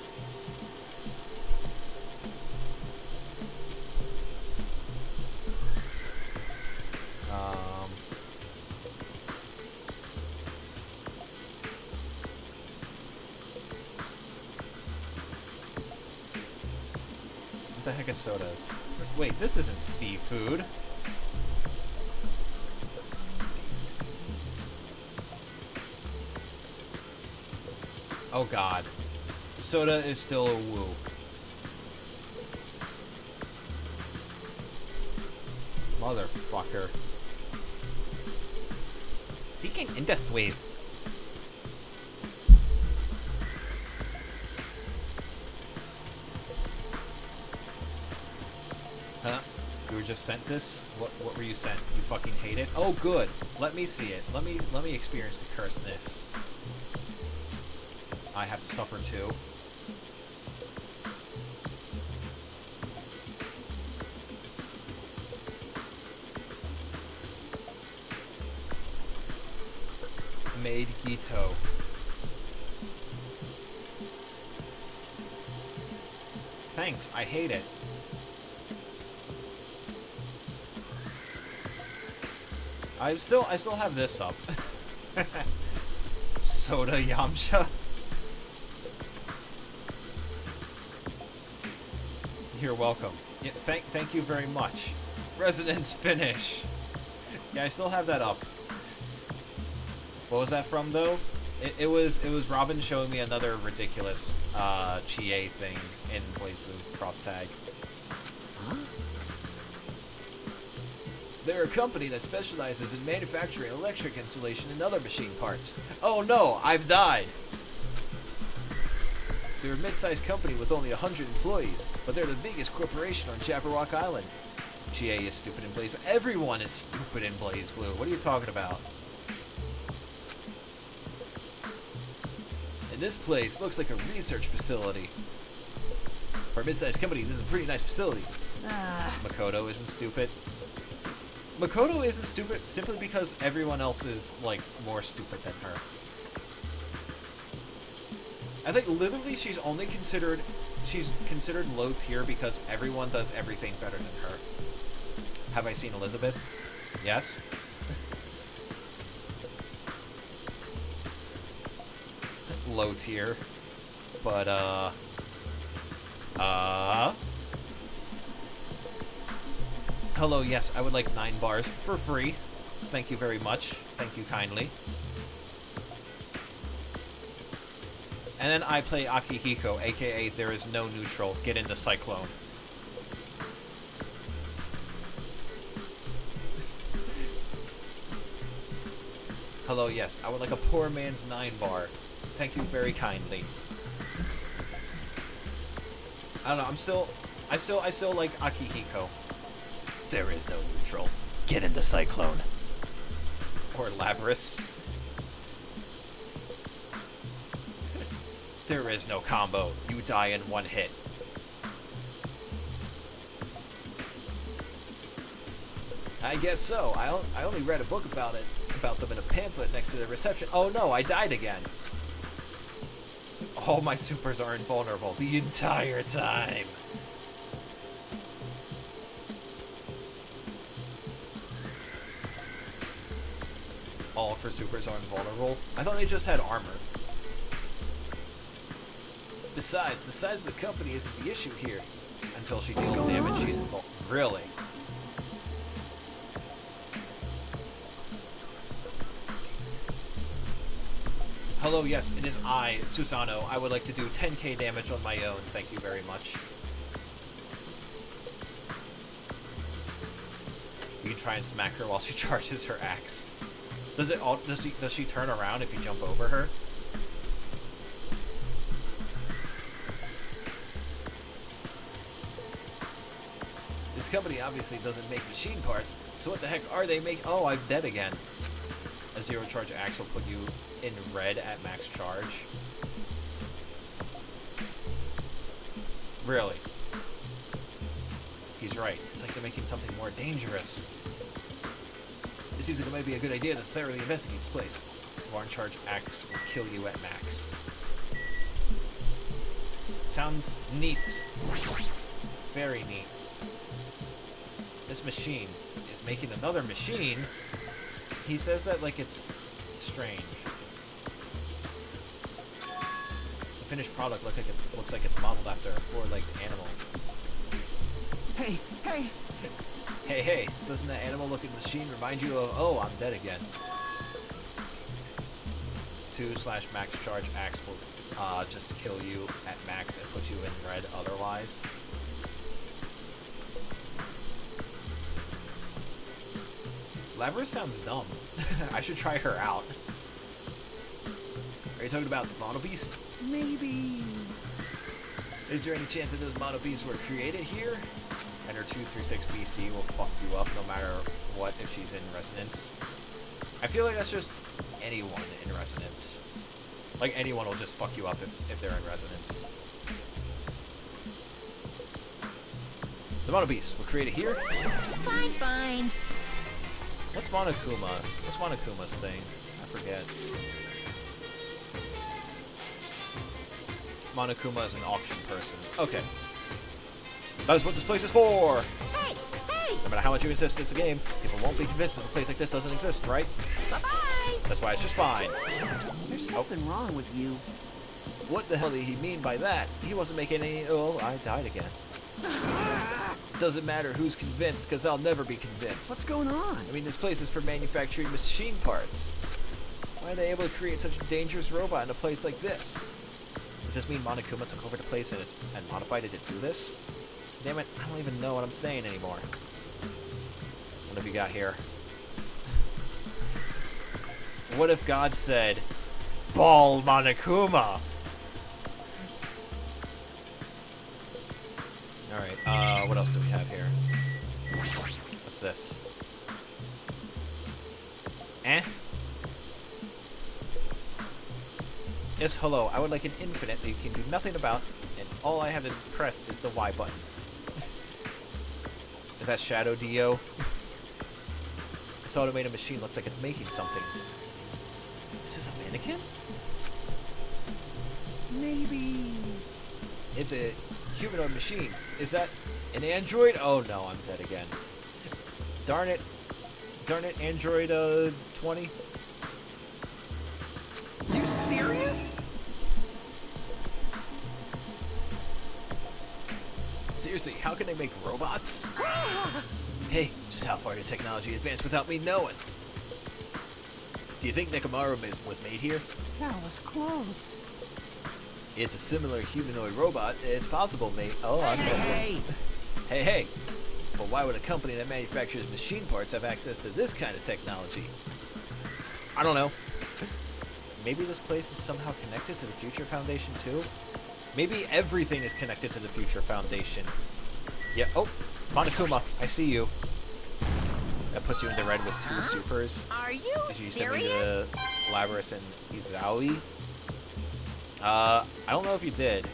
What the heck is Soda's? Wait, this isn't seafood. Oh god. Soda is still a woo. Motherfucker. Seeking Industries. Huh? You were just sent this? What were you sent? You fucking hate it? Oh good. Let me see it. Let me experience the cursedness. I have to suffer too. Made Gito. Thanks, I hate it. I still have this up. Soda Yamcha. You're welcome. Yeah, thank you very much. Resonance Finish. Yeah, I still have that up. What was that from though? It was Robin showing me another ridiculous Chie thing in Blaze Blue Cross Tag. Huh? They're a company that specializes in manufacturing electric insulation and other machine parts. Oh no, I've died! They're a mid-sized company with only 100 employees, but they're the biggest corporation on Jabberwock Island. Chie is stupid in Blaze Blue. Everyone is stupid in Blaze Blue. What are you talking about? And this place looks like a research facility. For a mid-sized company, this is a pretty nice facility. Makoto isn't stupid. Makoto isn't stupid simply because everyone else is, like, more stupid than her. I think literally she's considered low tier because everyone does everything better than her. Have I seen Elizabeth? Yes. Low tier. But hello, yes, I would like 9 bars for free. Thank you very much. Thank you kindly. And then I play Akihiko, aka there is no neutral. Get into Cyclone. Hello, yes, I would like a poor man's 9 bar. Thank you very kindly. I don't know, I still like Akihiko. There is no neutral. Get into Cyclone. Or Labris. There is no combo. You die in 1 hit. I guess so. I only read a book about them in a pamphlet next to the reception. Oh no, I died again. All my supers are invulnerable the entire time. All of her supers are invulnerable? I thought they just had armor. Besides, the size of the company isn't the issue here. Until she deals damage, she's invulnerable. Really? Hello, yes, it is I, Susano. I would like to do 10k damage on my own. Thank you very much. You can try and smack her while she charges her axe. Does she turn around if you jump over her? This company obviously doesn't make machine parts, so what the heck are they making? Oh, I'm dead again. A zero charge axe will put you in red at max charge. Really? He's right. It's like they're making something more dangerous. It seems like it might be a good idea to thoroughly investigate this place. One charge axe will kill you at max. Sounds neat. Very neat. This machine is making another machine. He says that like it's strange. The finished product looks like it's modeled after a four-legged animal. Hey, hey! Hey, doesn't that animal-looking machine remind you of... Oh, I'm dead again. 2/max charge axe will just kill you at max and put you in red otherwise. Labra sounds dumb. I should try her out. Are you talking about the mono beast? Maybe. Is there any chance that those mono beasts were created here? And her 236 BC will fuck you up no matter what if she's in resonance. I feel like that's just anyone in resonance. Like anyone will just fuck you up if they're in resonance. The mono beasts were created here? Fine. What's Monokuma? What's Monokuma's thing? I forget. Monokuma is an auction person. Okay. That is what this place is for! Hey! No matter how much you insist it's a game, people won't be convinced that a place like this doesn't exist, right? Bye-bye! That's why it's just fine. There's something wrong with you. What the hell did he mean by that? He wasn't making any... Oh, I died again. Doesn't matter who's convinced, because I'll never be convinced. What's going on? I mean, this place is for manufacturing machine parts. Why are they able to create such a dangerous robot in a place like this? Does this mean Monokuma took over the place and modified it to do this? Damn it, I don't even know what I'm saying anymore. What have you got here? What if God said, Ball Monokuma? Alright, what else do we have here? What's this? Yes, hello. I would like an infinite that you can do nothing about, and all I have to press is the Y button. Is that Shadow Dio? This automated machine looks like it's making something. Is this a mannequin? Maybe. It's a humanoid machine. Is that an android? Oh no, I'm dead again. Darn it. Darn it, Android 20. You serious? Seriously, how can they make robots? Hey, just how far did technology advance without me knowing? Do you think Nekomaru was made here? That was close. It's a similar humanoid robot. It's possible, mate. Oh, I'm Hey! Hey. But why would a company that manufactures machine parts have access to this kind of technology? I don't know. Maybe this place is somehow connected to the Future Foundation too? Maybe everything is connected to the Future Foundation. Yeah, oh, Monokuma, I see you. That puts you into red with 2 supers. Are you Did you send me serious? to Labras and Izawi? I don't know if you did.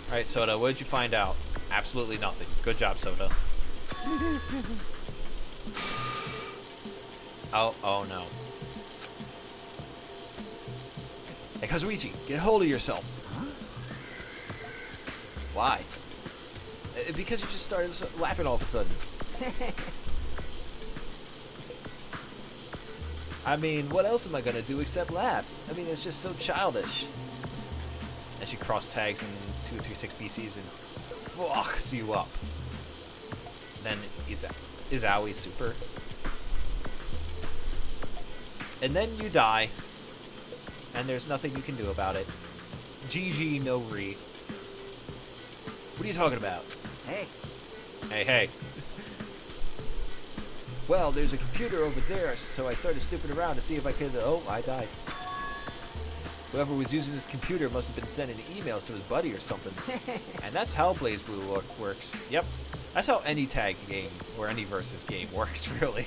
Alright, Soda, what did you find out? Absolutely nothing. Good job, Soda. Oh no. Hey, Kazuichi, get a hold of yourself. Huh? Why? Because you just started laughing all of a sudden. I mean, what else am I gonna do except laugh? I mean, it's just so childish. And she cross tags in 236 BCs and fucks you up. Then Izaoi's super. And then you die. And there's nothing you can do about it. GG no re. What are you talking about? Hey, Hey. Well, there's a computer over there, so I started snooping around to see if I could... Oh, I died. Whoever was using this computer must have been sending emails to his buddy or something. And that's how BlazBlue works. Yep. That's how any tag game, or any versus game works, really.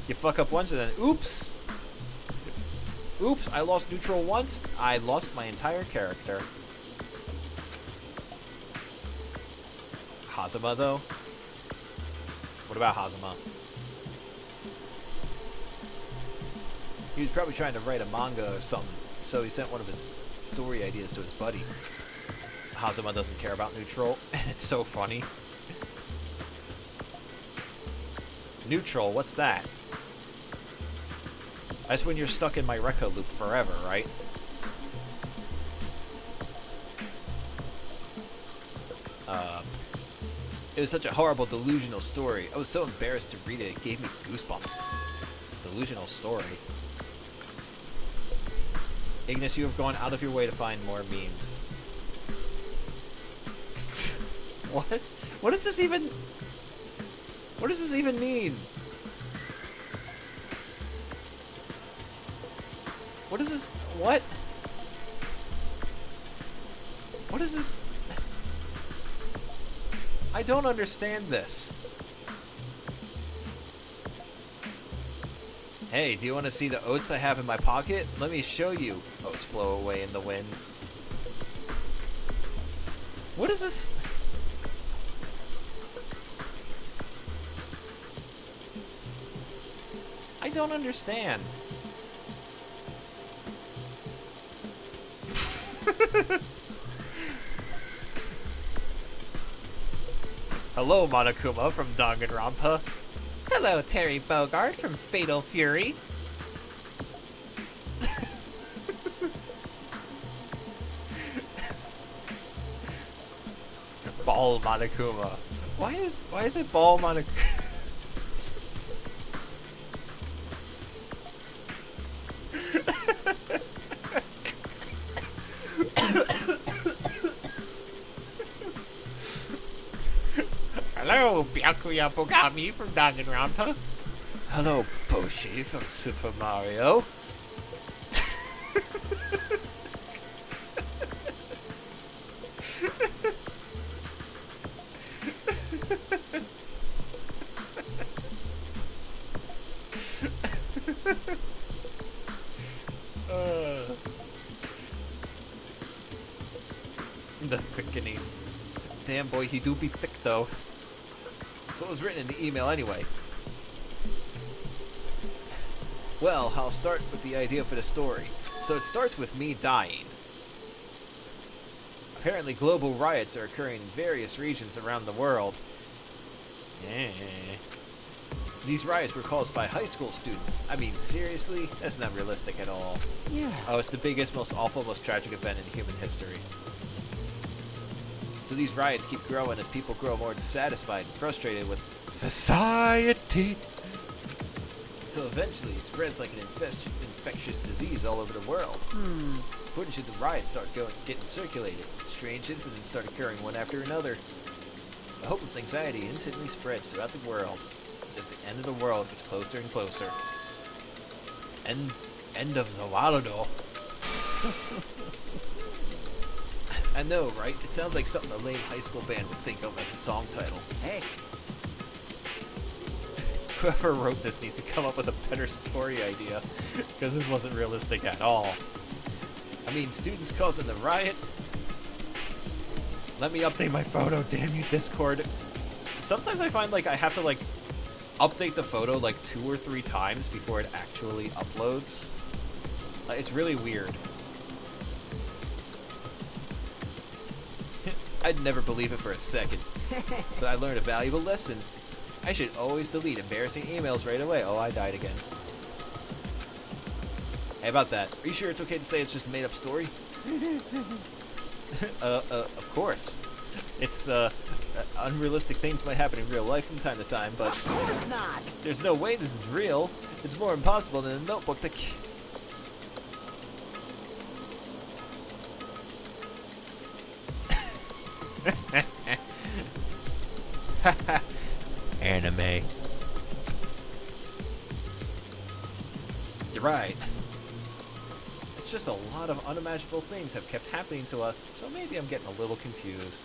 You fuck up once and then, oops! Oops, I lost neutral once, I lost my entire character. Hazama, though? What about Hazama? He was probably trying to write a manga or something, so he sent one of his story ideas to his buddy. Hazama doesn't care about neutral, and it's so funny. Neutral, what's that? That's when you're stuck in my Rekka loop forever, right? It was such a horrible, delusional story. I was so embarrassed to read it, it gave me goosebumps. Delusional story. Ignis, you have gone out of your way to find more memes. What? What does this even... What does this even mean? What is this? What? What is this? I don't understand this. Hey, do you want to see the oats I have in my pocket? Let me show you. Oats blow away in the wind. What is this? I don't understand. Hello, Monokuma from Danganronpa. Hello, Terry Bogard from Fatal Fury. Ball Monokuma. Why is it Ball Monokuma? Hello, Byakuya Bogami from Danganronpa. Hello, Boshi from Super Mario. The thickening. Damn boy, he do be thick though. So it was written in the email anyway. Well, I'll start with the idea for the story. So it starts with me dying. Apparently global riots are occurring in various regions around the world. These riots were caused by high school students. I mean, seriously? That's not realistic at all. yeah. Oh, it's the biggest, most awful, most tragic event in human history. So these riots keep growing as people grow more dissatisfied and frustrated with society. Until eventually it spreads like an infectious disease all over the world. Footage of the riots start getting circulated. Strange incidents start occurring one after another. The hopeless anxiety instantly spreads throughout the world, as if the end of the world gets closer and closer. End of the world. I know, right? It sounds like something a lame high school band would think of as a song title. Hey, Whoever wrote this needs to come up with a better story idea, because this wasn't realistic at all. I mean, students causing the riot? Let me update my photo, damn you, Discord. Sometimes I find like I have to like update the photo like 2 or 3 times before it actually uploads. It's really weird. I'd never believe it for a second, but I learned a valuable lesson. I should always delete embarrassing emails right away. Oh, I died again. Hey, about that. Are you sure it's okay to say it's just a made-up story? Of course. It's, unrealistic things might happen in real life from time to time, but... Of course not. There's no way this is real. It's more impossible than a notebook that... Anime. You're right. It's just a lot of unimaginable things have kept happening to us, so maybe I'm getting a little confused.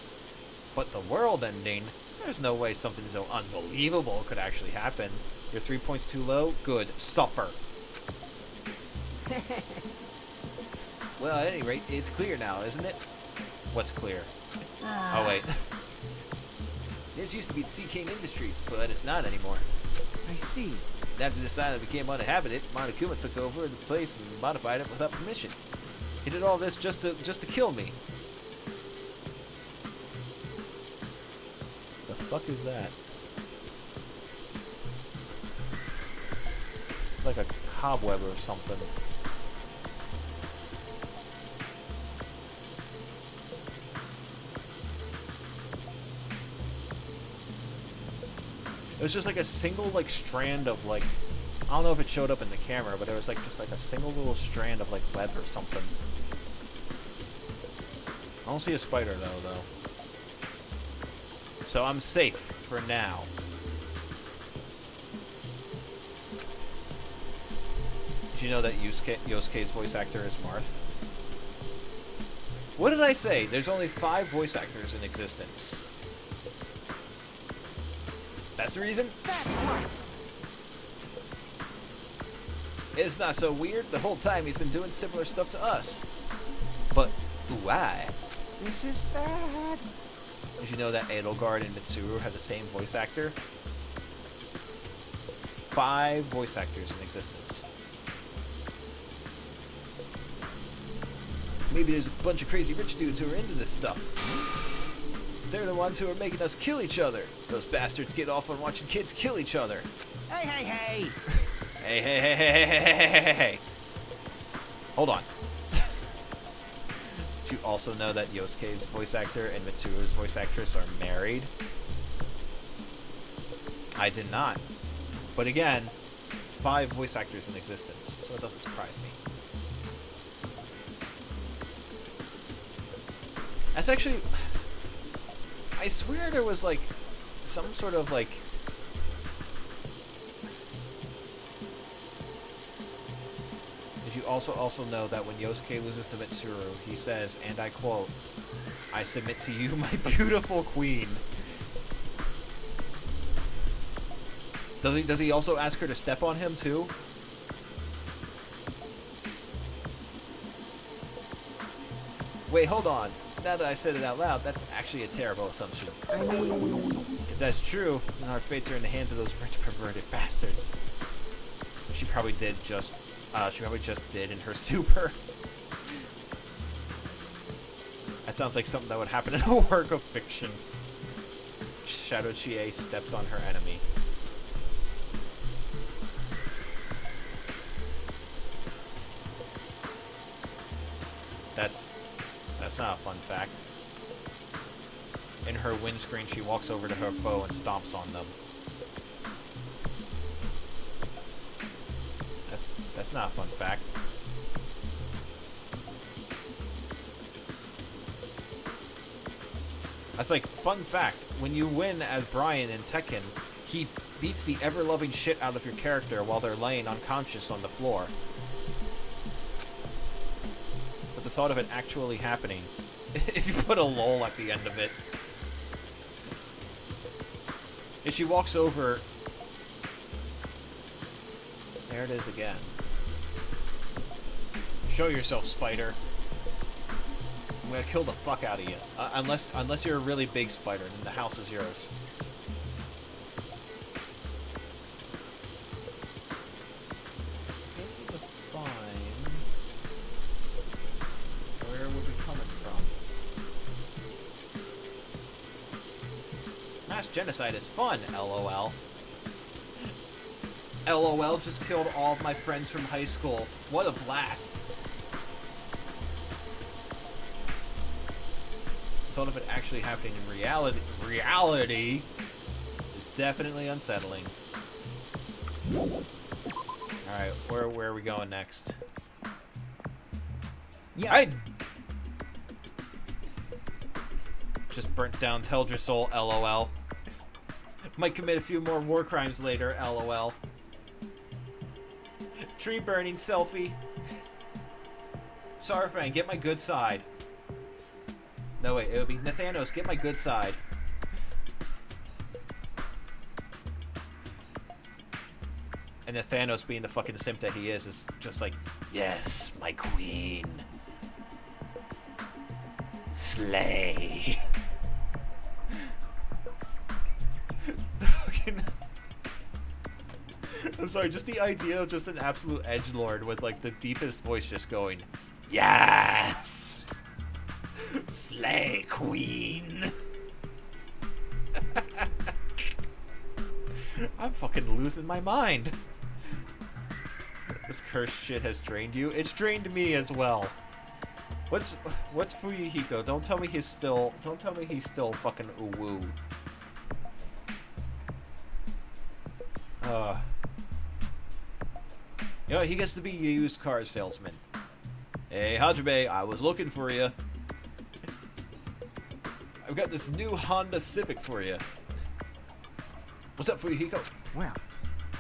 But the world ending? There's no way something so unbelievable could actually happen. Your 3 points too low? Good. Suffer. Well, at any rate, it's clear now, isn't it? What's clear? Oh, wait. This used to be Sea King Industries, but it's not anymore. I see. After this island became uninhabited, Monokuma took over the place and modified it without permission. He did all this just to kill me. The fuck is that? It's like a cobweb or something. It was just like a single like strand of like, I don't know if it showed up in the camera, but it was like just like a single little strand of like web or something. I don't see a spider though. So I'm safe for now. Did you know that Yosuke's voice actor is Marth? What did I say? There's only 5 voice actors in existence. That's the reason? It's not so weird. The whole time he's been doing similar stuff to us. But why? This is bad. Did you know that Edelgard and Mitsuru have the same voice actor? 5 voice actors in existence. Maybe there's a bunch of crazy rich dudes who are into this stuff. They're the ones who are making us kill each other. Those bastards get off on watching kids kill each other. Hey, hey, hey. Hey, hey, hey, hey, hey, hey, hey, hey, hey. Hold on. Did you also know that Yosuke's voice actor and Mitsuru's voice actress are married? I did not. But again, 5 voice actors in existence, so it doesn't surprise me. That's actually... I swear there was like some sort of like Did you also know that when Yosuke loses to Mitsuru, he says, and I quote, "I submit to you, my beautiful queen." Does he also ask her to step on him too? Wait, hold on. Now that I said it out loud, that's actually a terrible assumption. I mean... If that's true, then our fates are in the hands of those rich perverted bastards. She probably just did in her super. That sounds like something that would happen in a work of fiction. Shadow Chie steps on her enemy. That's not a fun fact. In her windscreen, she walks over to her foe and stomps on them. That's not a fun fact. That's like, fun fact, when you win as Brian in Tekken, he beats the ever-loving shit out of your character while they're laying unconscious on the floor. But the thought of it actually happening, if you put a lol at the end of it, if she walks over, there it is again. Show yourself, spider. I'm gonna kill the fuck out of you. Unless you're a really big spider, then the house is yours. Mass genocide is fun, LOL. LOL, just killed all of my friends from high school. What a blast. The thought of it actually happening in reality is definitely unsettling. Alright, where are we going next? Yeah. I just burnt down Teldrassil, LOL. Might commit a few more war crimes later, LOL. Tree burning selfie. Sarfang, get my good side. No, wait, it would be Nathanos, get my good side. And Nathanos, being the fucking simp that he is just like, yes, my queen. Slay. Fucking... I'm sorry, just the idea of just an absolute edgelord with like the deepest voice just going, yes! Slay, queen! I'm fucking losing my mind. This cursed shit has drained you. It's drained me as well. What's Fuyuhiko? Don't tell me he's still fucking uwu. You know, he gets to be a used car salesman. Hey, Hajime, I was looking for you. I've got this new Honda Civic for you. What's up, Fuyuhiko? Well,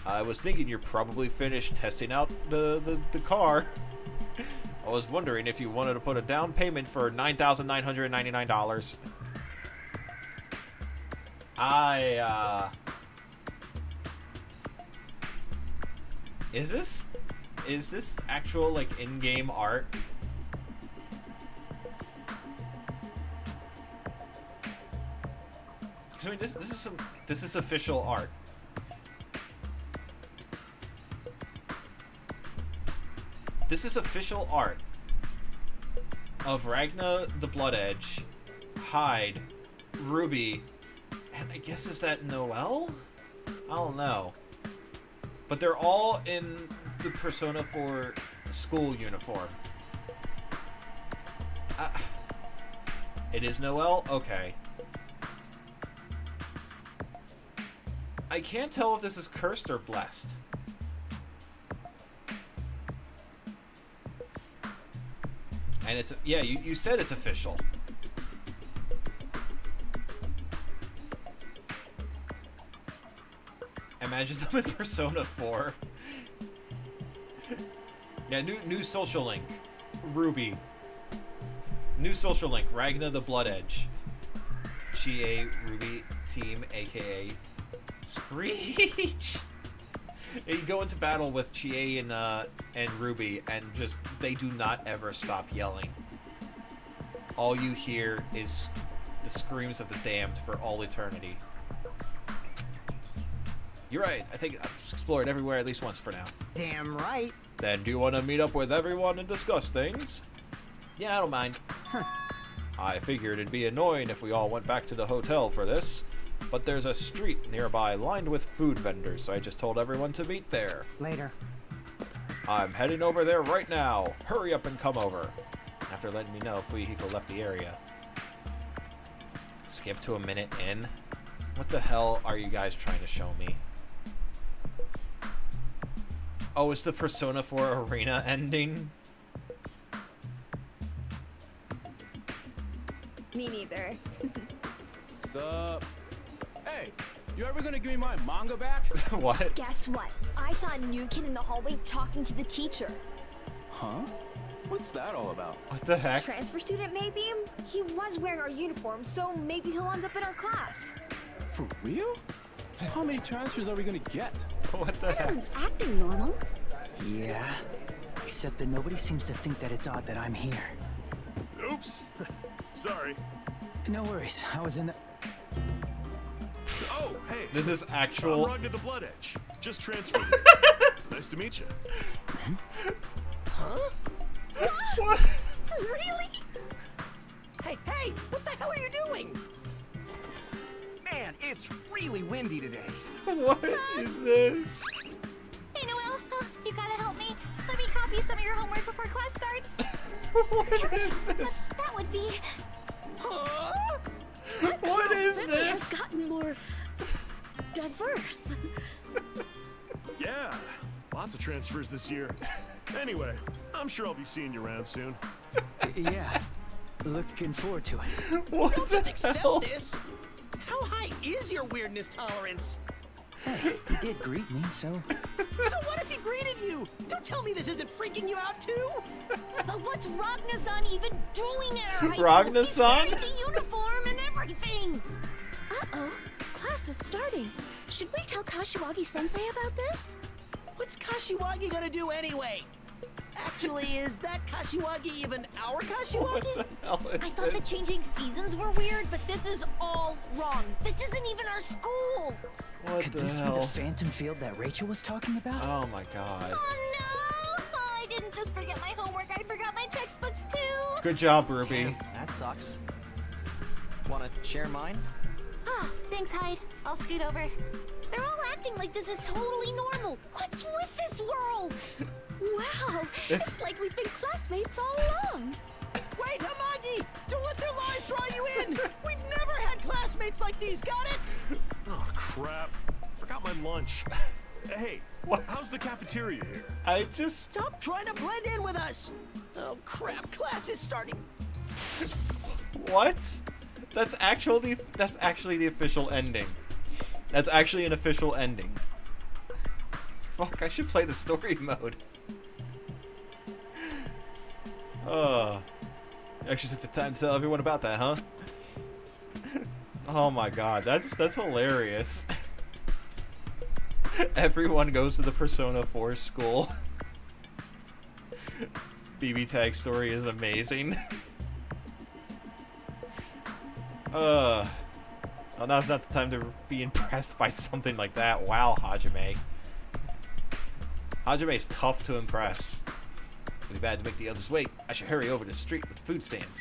I was thinking you're probably finished testing out the car. I was wondering if you wanted to put a down payment for $9,999. Is this actual like in-game art? Because I mean, this is official art. This is official art of Ragna the Blood Edge, Hyde, Ruby, and I guess is that Noelle? I don't know. But they're all in the Persona 4 school uniform. It is Noelle? Okay. I can't tell if this is cursed or blessed. And it's, yeah, you said it's official. Imagine them in Persona 4. Yeah, new social link. Ruby. New social link. Ragna the Blood Edge. Chie Ruby team, aka Screech. You go into battle with Chie and Ruby, and just they do not ever stop yelling. All you hear is the screams of the damned for all eternity. You're right. I think I've explored everywhere at least once for now. damn right. Then do you want to meet up with everyone and discuss things? Yeah, I don't mind. I figured it'd be annoying if we all went back to the hotel for this, but there's a street nearby lined with food vendors, so I just told everyone to meet there. Later. I'm heading over there right now. Hurry up and come over. After letting me know Fuyuhiko left the area. Skip to a minute in. What the hell are you guys trying to show me? Oh, it's the Persona 4 Arena ending? Me neither. Sup? Hey, you ever gonna give me my manga back? What? Guess what? I saw a new kid in the hallway talking to the teacher. Huh? What's that all about? What the heck? Transfer student, maybe? He was wearing our uniform, so maybe he'll end up in our class. For real? How many transfers are we gonna get? What the heck? Everyone's acting normal. Yeah. Except that nobody seems to think that it's odd that I'm here. Oops. Sorry. No worries. I was in the... Oh, hey. This is I'm actual... Ragna the Blood Edge. Just transferred. Nice to meet you. What? Really? Hey, what the hell are you doing? Man, it's really windy today. What is this? Hey, Noel, you gotta help me. Let me copy some of your homework before class starts. What is this? That would be... What is Has this? gotten more diverse. Yeah, lots of transfers this year. Anyway, I'm sure I'll be seeing you around soon. Yeah, looking forward to it. What Don't the just accept hell? this. How high is your weirdness tolerance? Hey, you did greet me, so... So what if he greeted you? Don't tell me this isn't freaking you out too. But what's Ragnar-san even doing at our high school? Ragnar-san? He's wearing the uniform and everything. Uh-oh, class is starting. Should we tell Kashiwagi-sensei about this? What's Kashiwagi gonna do anyway? Actually, is that Kashiwagi even our What Kashiwagi? the hell is I thought the this? changing seasons were weird, but this is all wrong. This isn't even our school. What Could the this be hell? the phantom field that Rachel was talking about? Oh my god. Oh no! I didn't just forget my homework, I forgot my textbooks too. Good job, Ruby. Damn, that sucks. Wanna share mine? Ah, thanks, Hyde. I'll scoot over. They're all acting like this is totally normal. What's with this world? Wow, it's like we've been classmates all along. Wait, Hamagi! Don't let their lies draw you in! We've never had classmates like these, got it? Oh, crap. Forgot my lunch. Hey, What? how's the cafeteria here? I just... Stop trying to blend in with us! Oh crap, class is starting. What? That's actually the official ending. That's actually an official ending. Fuck, I should play the story mode. You actually took the time to tell everyone about that, huh? Oh my god, that's hilarious. Everyone goes to the Persona 4 school. BB Tag story is amazing. Well, now's not the time to be impressed by something like that. Wow, Hajime. Hajime's tough to impress. It'll be bad to make the others wait. I should hurry over to the street with the food stands.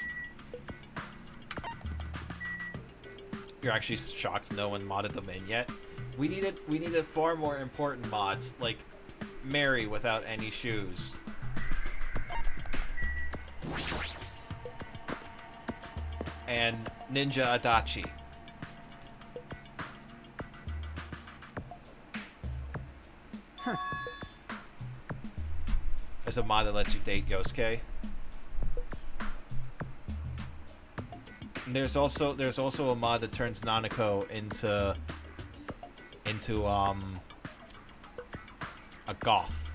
You're actually shocked no one modded them in yet? We needed far more important mods, like Mary without any shoes. And Ninja Adachi. There's a mod that lets you date Yosuke. And there's also a mod that turns Nanako into a goth.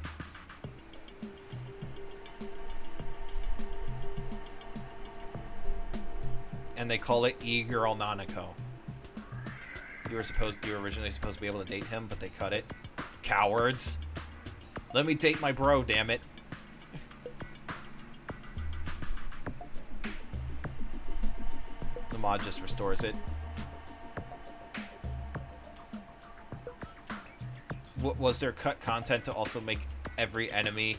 And they call it E-Girl Nanako. You were originally supposed to be able to date him, but they cut it. Cowards. Let me date my bro, damn it. The mod just restores it. Was there cut content to also make every enemy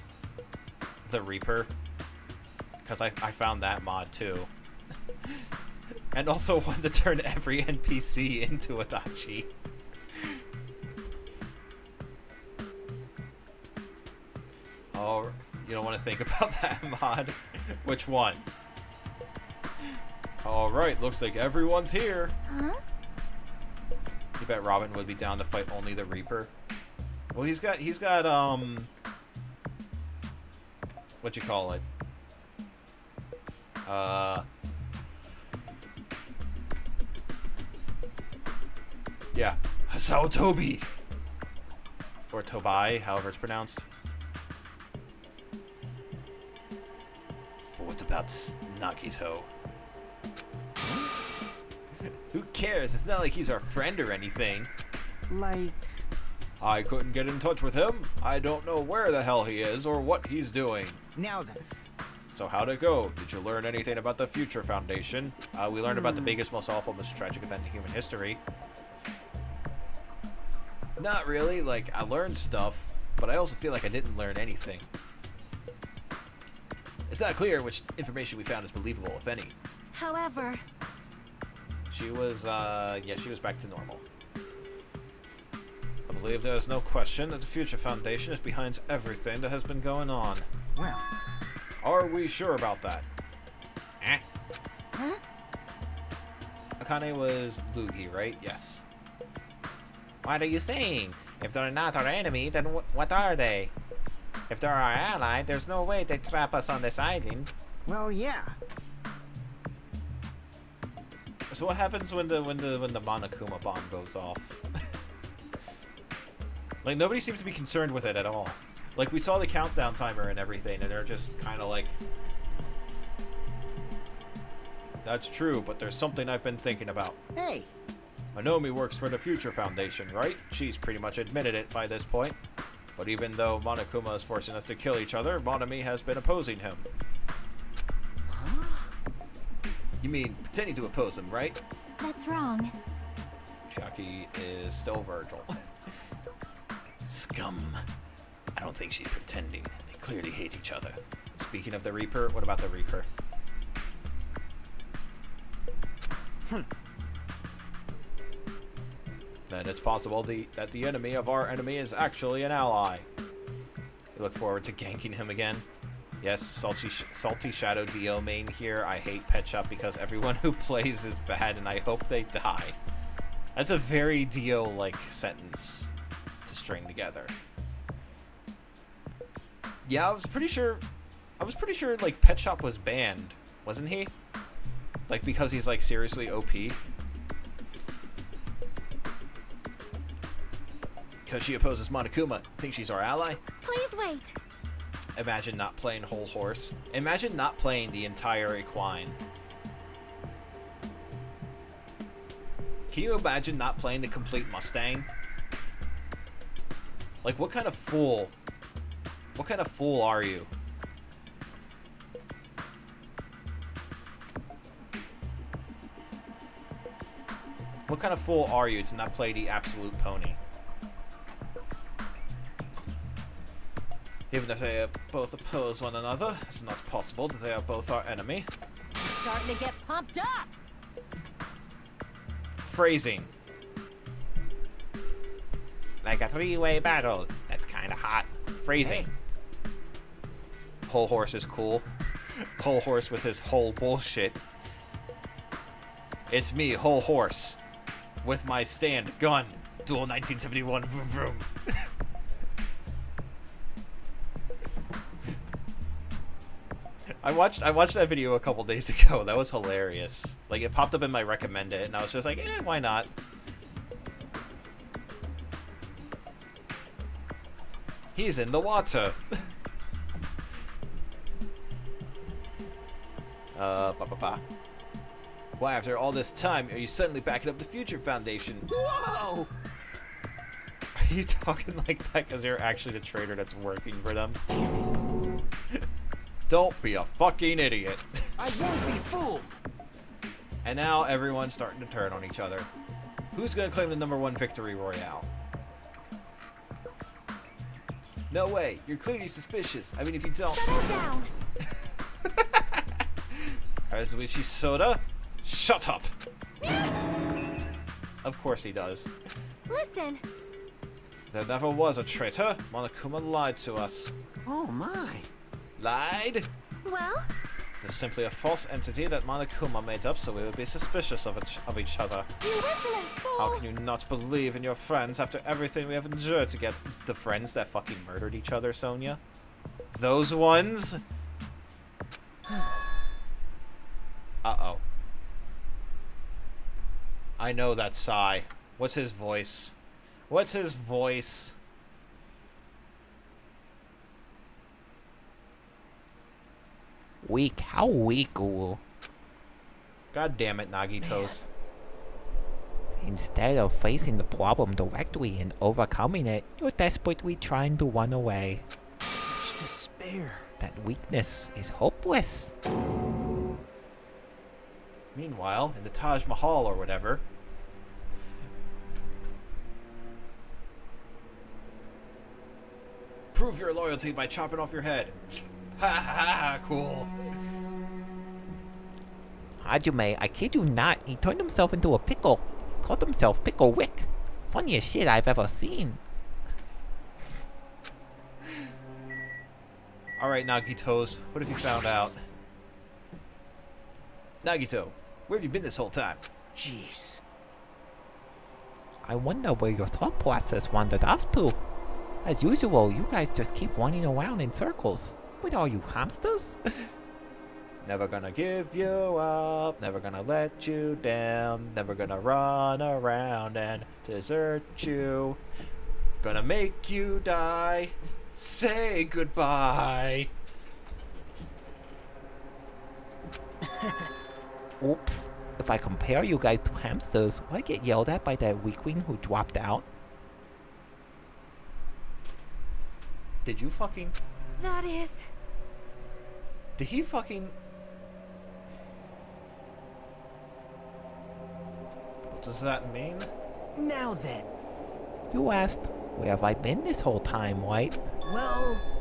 the Reaper? Because I found that mod too. And also one to turn every NPC into Adachi. Oh, you don't want to think about that mod? Which one? Alright, looks like everyone's here. Huh? You bet Robin would be down to fight only the Reaper. Well, he's got what you call it? Yeah, Hasao Tobi! Or Tobai, however it's pronounced. But what about Nagito? Who cares? It's not like he's our friend or anything. Like... I couldn't get in touch with him. I don't know where the hell he is or what he's doing. Now then. So how'd it go? Did you learn anything about the Future Foundation? We learned about the biggest, most awful, most tragic event in human history. Not really. Like, I learned stuff, but I also feel like I didn't learn anything. It's not clear which information we found is believable, if any. However, She was, yeah, she was back to normal. I believe there is no question that the Future Foundation is behind everything that has been going on. Well, Are we sure about that? Eh? Huh? Akane was Luigi, right? Yes. What are you saying? If they're not our enemy, then what are they? If they're our ally, there's no way they'd trap us on this island. well, yeah. So what happens when the Monokuma bomb goes off? Like, nobody seems to be concerned with it at all. Like, we saw the countdown timer and everything, and they're just kind of like... That's true, but there's something I've been thinking about. Hey, Manomi works for the Future Foundation, right? She's pretty much admitted it by this point. But even though Monokuma is forcing us to kill each other, Monomi has been opposing him. huh? You mean pretending to oppose him, right? That's wrong. Shaki is still Virgil. Scum. I don't think she's pretending. They clearly hate each other. Speaking of the Reaper, what about the Reaper? Then it's possible that the enemy of our enemy is actually an ally. We look forward to ganking him again. Yes, salty Shadow Dio main here. I hate Pet Shop because everyone who plays is bad and I hope they die. That's a very Dio-like sentence to string together. Yeah, I was pretty sure like Pet Shop was banned, wasn't he? Like because he's like seriously OP. Because she opposes Monokuma. Think she's our ally? Please wait. Imagine not playing Whole Horse. Imagine not playing the entire Equine. Can you imagine not playing the complete Mustang? Like, what kind of fool? What kind of fool are you? What kind of fool are you to not play the absolute pony? Even if they both oppose one another, it's not possible that they are both our enemy. Starting to get pumped up. Phrasing. Like a three-way battle. That's kind of hot. Phrasing. Whole Horse is cool. Whole Horse with his whole bullshit. It's me, Whole Horse. With my stand, gun, dual 1971, vroom vroom. I watched that video a couple days ago. That was hilarious. Like, it popped up in my recommended, and I was just like, why not? He's in the water. Why, after all this time, are you suddenly backing up the Future Foundation? Whoa! Are you talking like that because you're actually the traitor that's working for them? Damn it. Don't be a fucking idiot. I won't be fooled. And now everyone's starting to turn on each other. Who's gonna claim the #1 victory royale? No way. You're clearly suspicious. I mean, if you don't... Shut her down. Kazuichi Soda? Shut up! Of course he does. Listen. There never was a traitor. Monokuma lied to us. Oh my. Lied? Well, It's simply a false entity that Monokuma made up so we would be suspicious of each other. you insolent fool. How can you not believe in your friends after everything we have endured to get the friends that fucking murdered each other, Sonia? Those ones? Uh-oh. I know that sigh. What's his voice? What's his voice? Weak. How weak, Uwu? God damn it, Nagitos. Instead of facing the problem directly and overcoming it, you're desperately trying to run away. Such despair. That weakness is hopeless. Meanwhile, in the Taj Mahal or whatever... Prove your loyalty by chopping off your head. Ha ha ha, cool. Hajime, I kid you not, he turned himself into a pickle. Called himself Pickle Rick. Funniest shit I've ever seen. Alright, Nagitos, what have you found out? Nagito, where have you been this whole time? Jeez. I wonder where your thought process wandered off to. As usual, you guys just keep running around in circles. What are you, hamsters? Never gonna give you up, never gonna let you down, never gonna run around and desert you. Gonna make you die, say goodbye. Oops. If I compare you guys to hamsters, will I get yelled at by that weakling who dropped out? Did you fucking... That is... Did he fucking... What does that mean? Now then. You asked, where have I been this whole time, right?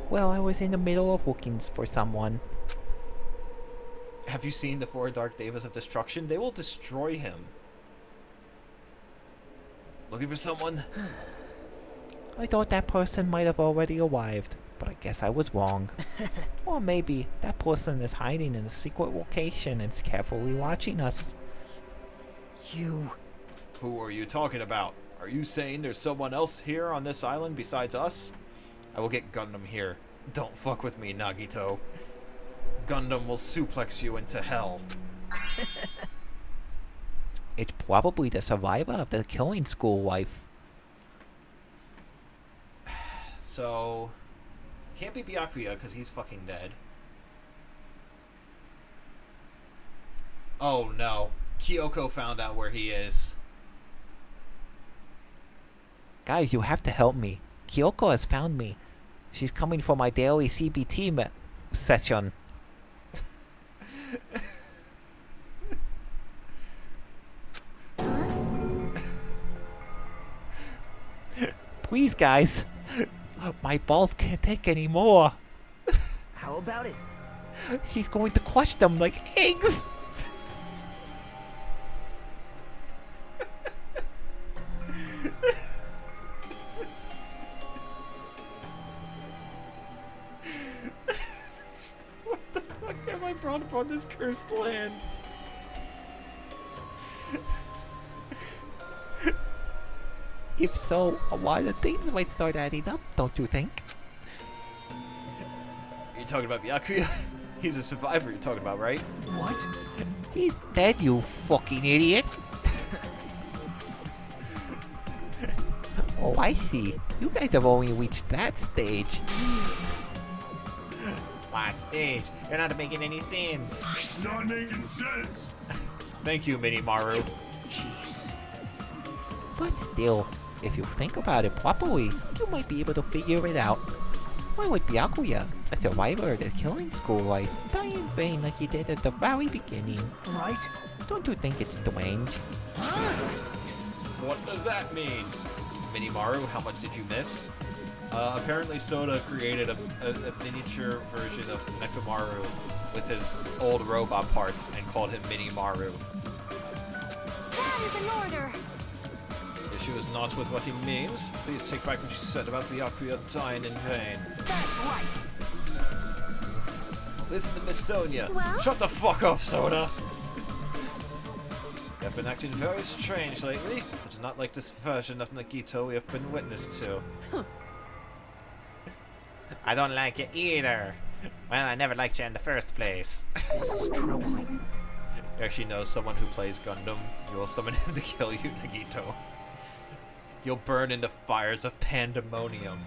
Well, I was in the middle of looking for someone. Have you seen the 4 Dark Devas of Destruction? They will destroy him. Looking for someone? I thought that person might have already arrived, but I guess I was wrong. Or maybe that person is hiding in a secret location and is carefully watching us. you... Who are you talking about? Are you saying there's someone else here on this island besides us? I will get Gundam here. Don't fuck with me, Nagito. Gundam will suplex you into hell. It's probably the survivor of the killing school life. So, can't be Byakuya because he's fucking dead. Oh no, Kyoko found out where he is. Guys, you have to help me. Kyoko has found me. She's coming for my daily CBT session. Please, guys. My balls can't take any more. How about it? She's going to crush them like eggs. What the fuck am I brought upon this cursed land? If so, a lot of things might start adding up, don't you think? Are you talking about Byakuya? He's a survivor you're talking about, right? What? He's dead, you fucking idiot. Oh, I see. You guys have only reached that stage. What stage? You're not making any sense. It's not making sense. Thank you, Minimaru. Jeez. But still, if you think about it properly, you might be able to figure it out. Why would Byakuya, a survivor of the killing school life, die in vain like he did at the very beginning? Right? Don't you think it's strange? What does that mean? Minimaru, how much did you miss? Apparently Soda created a miniature version of Mechamaru with his old robot parts and called him Minimaru. That is an order. Issue is not with what he means. Please take back what you said about Byakuya dying in vain. That's right. Listen to Miss Sonia. Well? Shut the fuck up, Soda! You have been acting very strange lately, which is not like this version of Nagito we have been witness to. I don't like it either. Well, I never liked you in the first place. This is troubling. You actually know someone who plays Gundam. You will summon him to kill you, Nagito. You'll burn in the fires of pandemonium.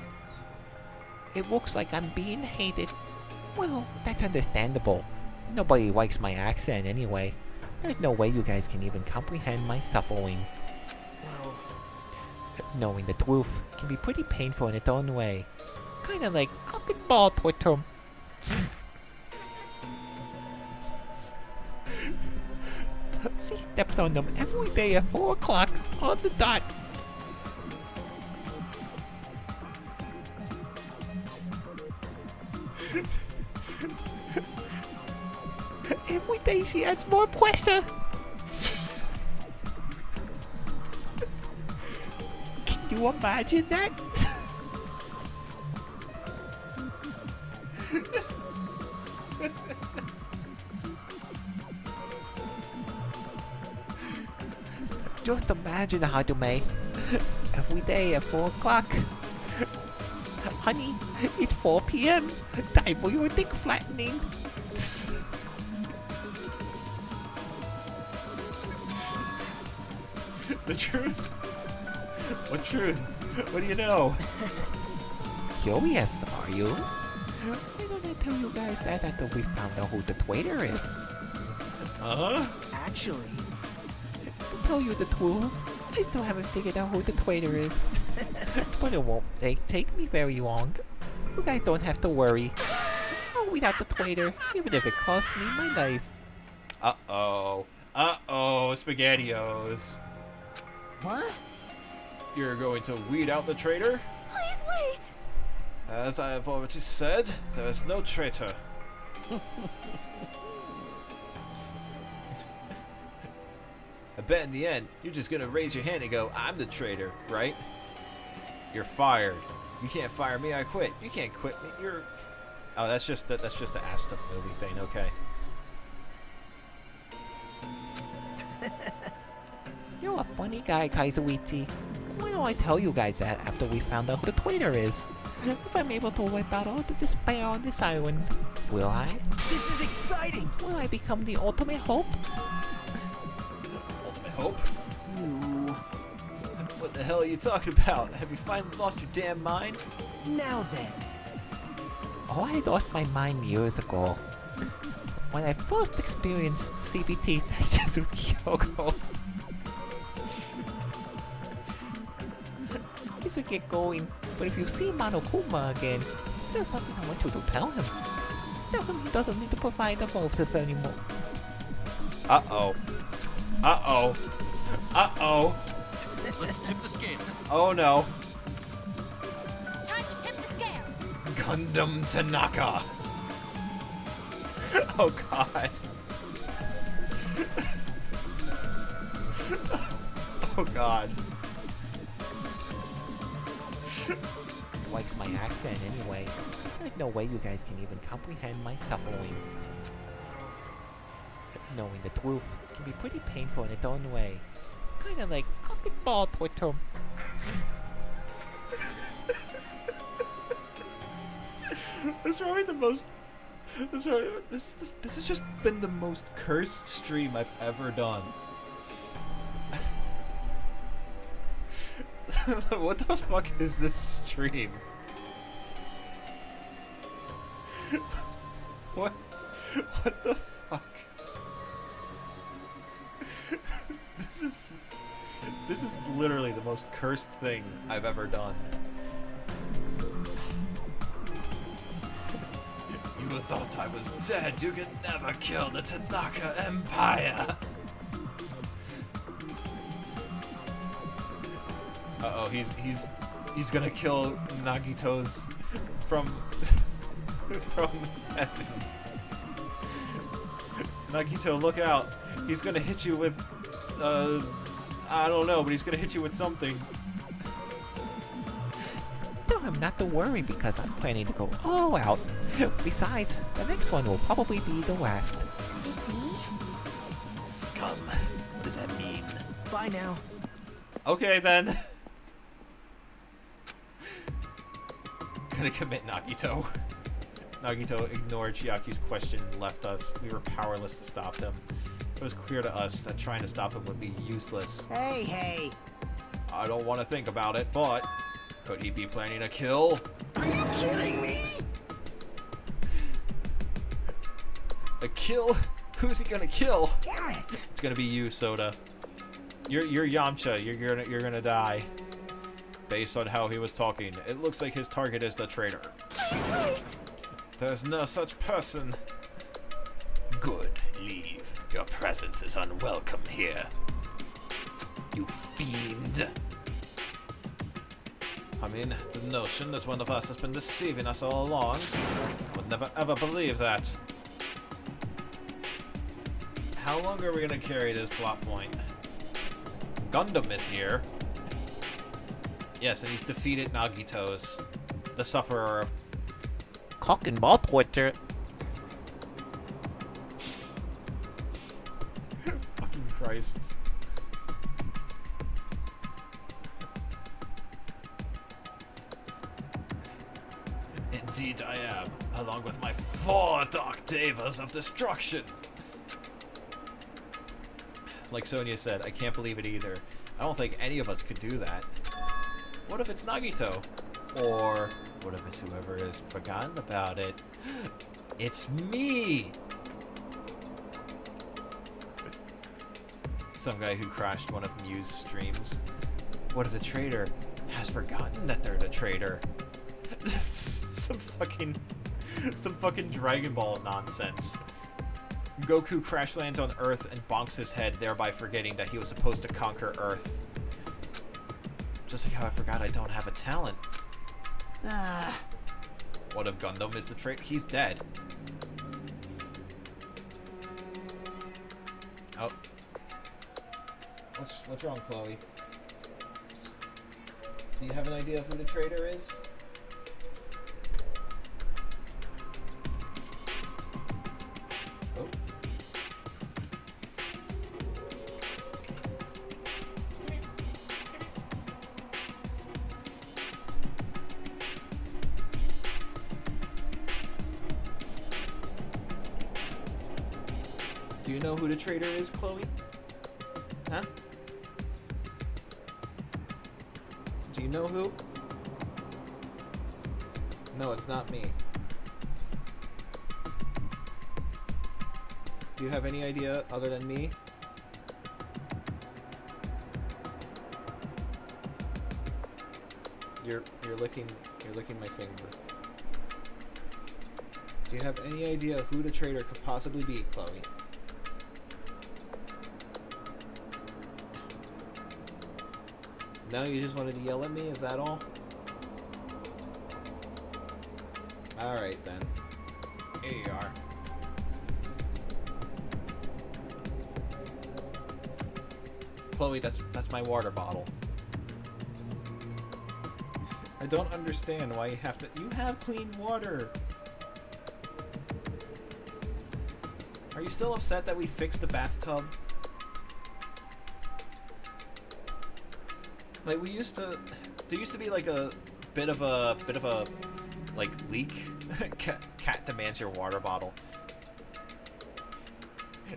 It looks like I'm being hated. Well, that's understandable. Nobody likes my accent anyway. There's no way you guys can even comprehend my suffering. Well, Knowing the truth can be pretty painful in its own way. Kinda like cock and ball torture. She steps on them every day at 4 o'clock on the dot. Every Daisy adds more pressure. Can you imagine that? Just imagine, Harume. Every day at 4 o'clock. Honey, it's 4 p.m. Time for your dick flattening. The truth? What truth? What do you know? Curious, are you? Why don't I tell you guys that after we found out who the traitor is? Uh-huh? Actually, To tell you the truth, I still haven't figured out who the traitor is. But it won't take me very long. You guys don't have to worry. I'll weed out the traitor, even if it costs me my life. Uh-oh. Uh-oh, SpaghettiOs. What? You're going to weed out the traitor? Please wait. As I have already said, there is no traitor. I bet in the end, you're just gonna raise your hand and go, I'm the traitor, right? You're fired. You can't fire me, I quit. You can't quit me, you're... Oh, that's just the ass stuff movie thing, okay. You're a funny guy, Kaizuichi. Why don't I tell you guys that after we found out who the traitor is? If I'm able to wipe out all the despair on this island, will I? This is exciting! Will I become the ultimate hope? Ultimate hope? No. What the hell are you talking about? Have you finally lost your damn mind? Now then. Oh, I lost my mind years ago. When I first experienced CBT sessions with Kyoko. I should get going, but if you see Monokuma again, there's something I want you to tell him. Tell him he doesn't need to provide the motive anymore. Uh-oh. Uh-oh. Uh-oh. Let's tip the scales. Oh no. Time to tip the scales. Gundam Tanaka. Oh god. Oh god. Likes my accent anyway. There's no way you guys can even comprehend my suffering. Knowing the truth can be pretty painful in its own way. Kinda like cock and ball torture. This has just been the most cursed stream I've ever done. What the fuck is this stream? What the fuck? This is literally the most cursed thing I've ever done. You thought I was dead. You could never kill the Tanaka Empire. Uh-oh, he's gonna kill Nagito's from heaven. Nagito, look out. He's gonna hit you with I don't know, but he's gonna hit you with something. Tell him not to worry because I'm planning to go all out. Besides, the next one will probably be the last. Scum. What does that mean? Bye now. Okay then. Gonna commit Nagito. Nagito ignored Chiaki's question and left us. We were powerless to stop him. It was clear to us that trying to stop him would be useless. Hey. I don't want to think about it, but could he be planning a kill? Are you kidding me? A kill? Who's he gonna kill? Damn it! It's gonna be you, Soda. You're Yamcha. You're gonna die. Based on how he was talking, it looks like his target is the traitor. Wait. There's no such person. Good. Leave. Your presence is unwelcome here. You fiend. I mean, the notion that one of us has been deceiving us all along. I would never ever believe that. How long are we gonna carry this plot point? Gundam is here. Yes, and he's defeated Nagito's, the sufferer of cock and ball torture. fucking Christ. Indeed I am, along with my 4 Dark Devas of Destruction. Like Sonia said, I can't believe it either. I don't think any of us could do that. What if it's Nagito? Or what if it's whoever has forgotten about it? It's me! Some guy who crashed one of Mew's streams. What if the traitor has forgotten that they're the traitor? some fucking Dragon Ball nonsense. Goku crash lands on Earth and bonks his head, thereby forgetting that he was supposed to conquer Earth. Just like how I forgot I don't have a talent. What if Gundam is the traitor? He's dead. Oh. What's wrong, Chloe? Do you have an idea of who the traitor is? Oh. Do you know who the traitor is, Chloe? Huh? Do you know who? No, it's not me. Do you have any idea other than me? You're licking my finger. Do you have any idea who the traitor could possibly be, Chloe? No, you just wanted to yell at me? Is that all? Alright then. Here you are. Chloe, that's my water bottle. I don't understand why you have to... You have clean water! Are you still upset that we fixed the bathtub? Like, we used to... There used to be, like, a bit of a like, leak. Cat demands your water bottle.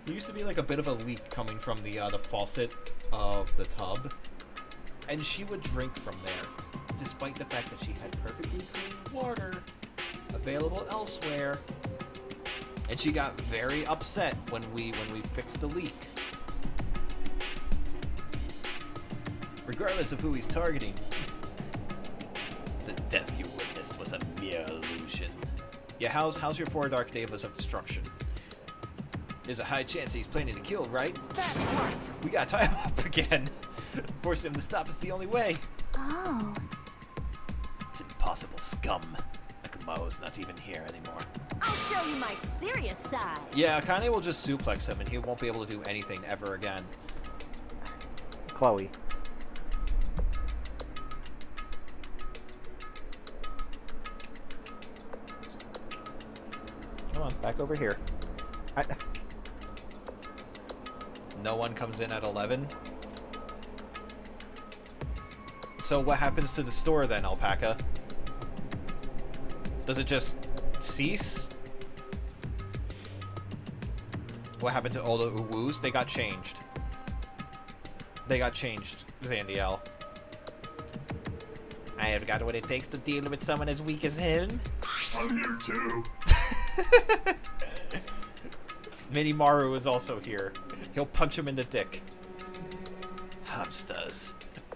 There used to be, like, a bit of a leak coming from the faucet of the tub. And she would drink from there, despite the fact that she had perfectly clean water available elsewhere. And she got very upset when we fixed the leak. Regardless of who he's targeting, the death you witnessed was a mere illusion. Yeah, how's your 4 Dark Devas of Destruction? There's a high chance he's planning to kill, right? That's right. We gotta tie him up again. Force him to stop is the only way. Oh. It's impossible, scum. Akumao's not even here anymore. I'll show you my serious side. Yeah, Akane will just suplex him and he won't be able to do anything ever again. Chloe. Come on, back over here. No one comes in at 11? So what happens to the store then, Alpaca? Does it just cease? What happened to all the Uwus? They got changed. They got changed, Zandiel. I have got what it takes to deal with someone as weak as him. I'm here too. Minimaru is also here. He'll punch him in the dick. Hamsters.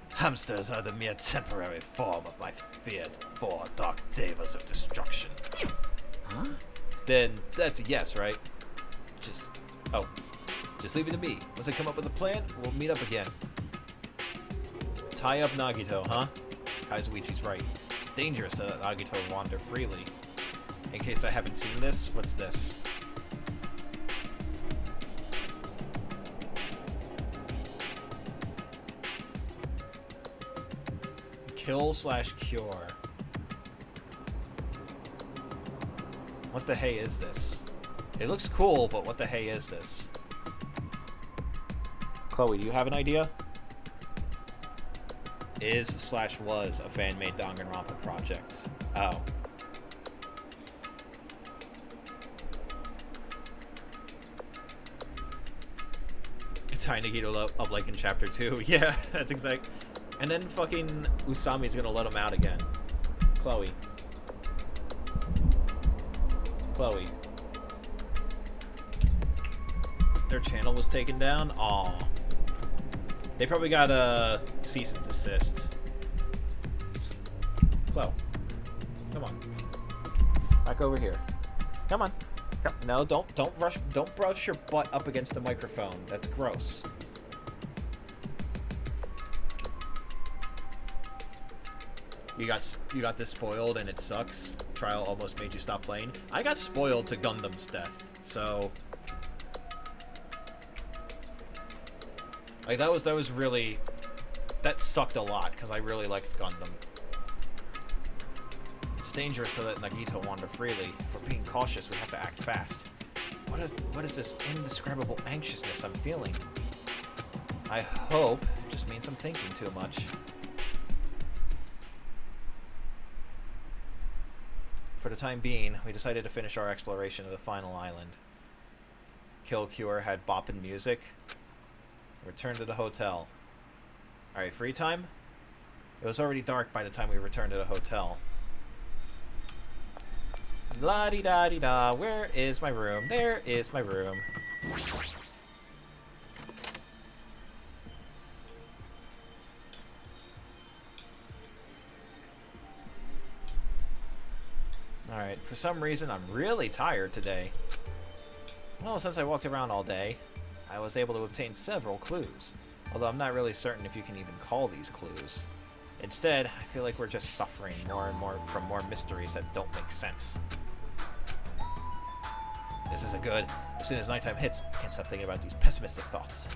Hamsters are the mere temporary form of my feared 4 Dark Devas of Destruction. Huh? Then that's a yes, right? Just leave it to me. Once I come up with a plan, we'll meet up again. Tie up Nagito, huh? Kaizuichi's right. It's dangerous to let Nagito wander freely. In case I haven't seen this, what's this? Kill/cure. What the hey is this? It looks cool, but what the hey is this? Chloe, do you have an idea? Is/was a fan-made Danganronpa project. Oh. Tying Nagito up like in chapter 2. Yeah, that's exact. And then fucking Usami's gonna let him out again. Chloe. Chloe. Their channel was taken down? Aw. They probably got a cease and desist. Chloe. Come on. Back over here. Come on. No, don't rush. Don't brush your butt up against the microphone. That's gross. You got this spoiled and it sucks. Trial almost made you stop playing. I got spoiled to Gundam's death, so like that was really, that sucked a lot because I really liked Gundam. It's dangerous to let Nagito wander freely. If we're being cautious, we have to act fast. What is this indescribable anxiousness I'm feeling? I hope it just means I'm thinking too much. For the time being, we decided to finish our exploration of the final island. Kill Cure had boppin' music. Return to the hotel. Alright, free time? It was already dark by the time we returned to the hotel. La-di-da-di-da, where is my room? There is my room. Alright, for some reason I'm really tired today. Well, since I walked around all day, I was able to obtain several clues. Although I'm not really certain if you can even call these clues. Instead, I feel like we're just suffering more and more from more mysteries that don't make sense. This isn't good. As soon as nighttime hits, I can't stop thinking about these pessimistic thoughts.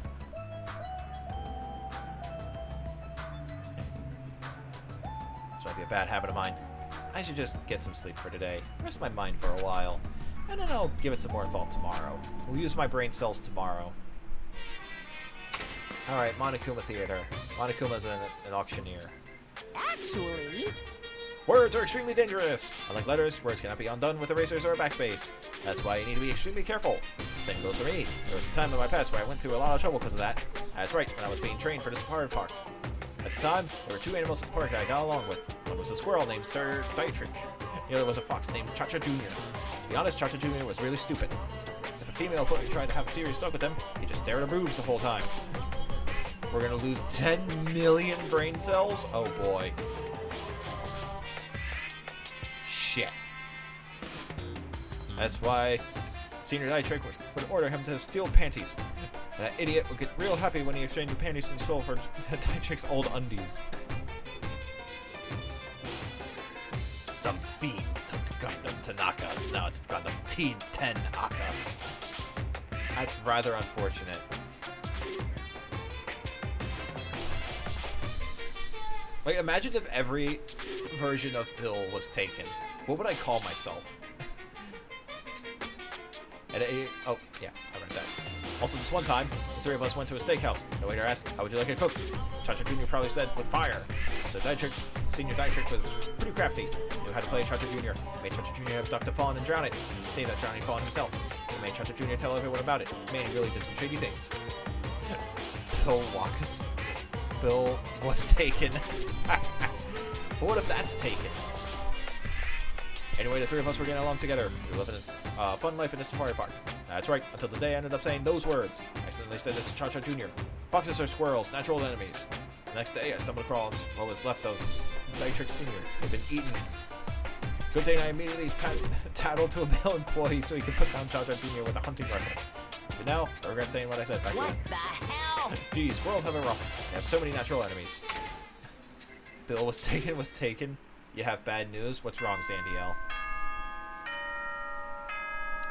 This might be a bad habit of mine. I should just get some sleep for today, rest my mind for a while, and then I'll give it some more thought tomorrow. We'll use my brain cells tomorrow. Alright, Monokuma Theater. Monokuma's an auctioneer. Actually... Words are extremely dangerous! Unlike letters, words cannot be undone with erasers or a backspace. That's why you need to be extremely careful. Same goes for me. There was a time in my past where I went through a lot of trouble because of that. That's right, when I was being trained for the safari park. At the time, there were two animals at the park I got along with. One was a squirrel named Sir Dietrich. The other was a fox named Cha-Cha Jr. To be honest, Cha-Cha Jr. was really stupid. If a female puppy tried to have a serious talk with them, he just stared at her boobs the whole time. We're gonna lose 10 million brain cells? Oh boy. Shit. That's why Senior Dietrich would order him to steal panties. And that idiot would get real happy when he exchanged the panties he stole for Dietrich's old undies. Some fiend took Gundam Tanaka's. Now it's Gundam T10 Aka. That's rather unfortunate. Like, imagine if every version of Bill was taken. What would I call myself? Oh, yeah, I read that. Also, this one time, the three of us went to a steakhouse. The waiter asked, how would you like it cooked? Cha-Cha Jr. probably said, with fire. So Dietrich, Senior Dietrich was pretty crafty. He knew how to play Cha-Cha Jr. He made Cha-Cha Jr. abduct a fawn and drown it. He saved that drowning fawn himself. He made Cha-Cha Jr. tell everyone about it. Man, he really did some shady things. Bill was taken. But what if that's taken? Anyway, the three of us were getting along together. We were living a fun life in the safari park. That's right, until the day I ended up saying those words. I accidentally said this to Cha-Cha Jr. Foxes are squirrels, natural enemies. The next day, I stumbled across what was left of Dietrich Sr. They'd been eaten. Good thing I immediately tattled to a male employee so he could put down Cha-Cha Jr. with a hunting rifle. But now, I regret saying what I said back then. What the hell? Geez, squirrels have it rough. They have so many natural enemies. Bill was taken. You have bad news? What's wrong, Zandiel?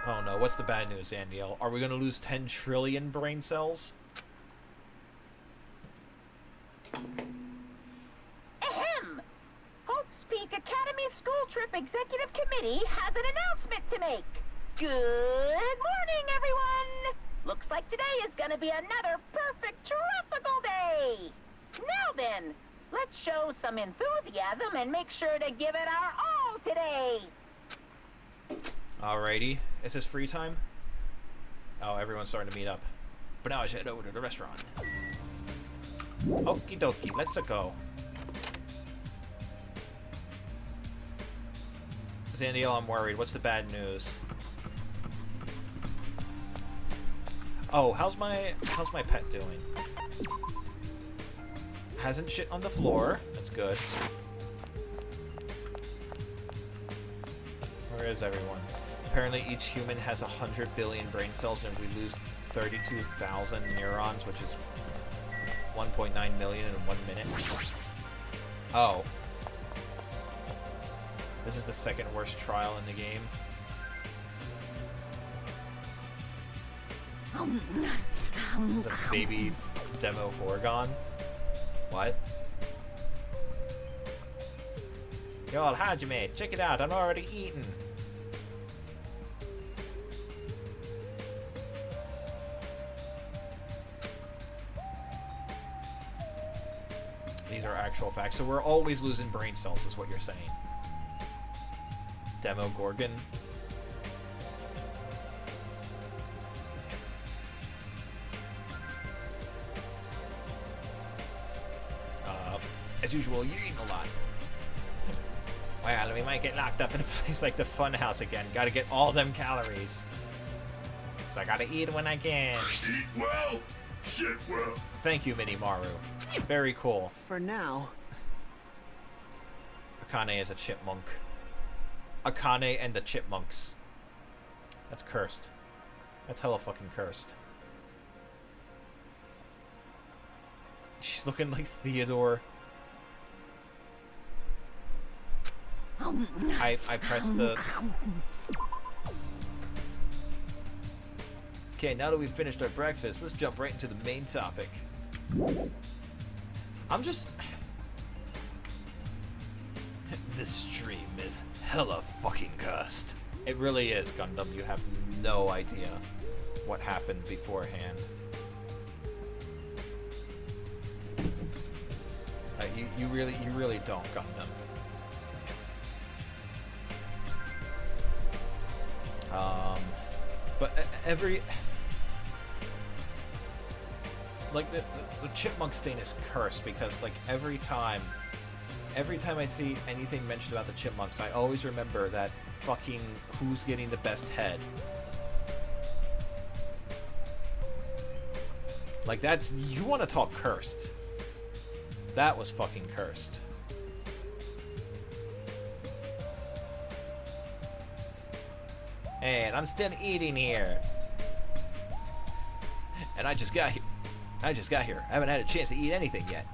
Oh no, what's the bad news, Zandiel? Are we gonna lose 10 trillion brain cells? Ahem! trip executive committee has an announcement to make. Good morning, everyone! Looks like today is gonna be another perfect tropical day. Now then, let's show some enthusiasm and make sure to give it our all today. Alrighty. Is this free time? Oh, everyone's starting to meet up. But now I should head over to the restaurant. Okie dokie, let's go. Zandiel, I'm worried. What's the bad news? Oh, how's my pet doing? Hasn't shit on the floor. That's good. Where is everyone? Apparently each human has 100 billion brain cells and we lose 32,000 neurons, which is 1.9 million in 1 minute. Oh. This is the second worst trial in the game. It's a baby demo Gorgon. What? Yo, Hajime, check it out, I'm already eating. These are actual facts. So we're always losing brain cells, is what you're saying. Demo Gorgon. As usual, you're eating a lot. Well, we might get locked up in a place like the Funhouse again. Gotta get all them calories. So I gotta eat when I can. Eat well, shit well. Thank you, Minimaru. Very cool. For now. Akane is a chipmunk. Akane and the Chipmunks. That's cursed. That's hella fucking cursed. She's looking like Theodore. I pressed the... Okay, now that we've finished our breakfast, let's jump right into the main topic. I'm just... This stream is hella fucking cursed. It really is, Gundam. You have no idea what happened beforehand. You really don't, Gundam. But every... Like, the chipmunk stain is cursed because, like, every time I see anything mentioned about the chipmunks, I always remember that fucking who's getting the best head. Like, that's... You want to talk cursed. That was fucking cursed. And I'm still eating here. And I just got here. I haven't had a chance to eat anything yet.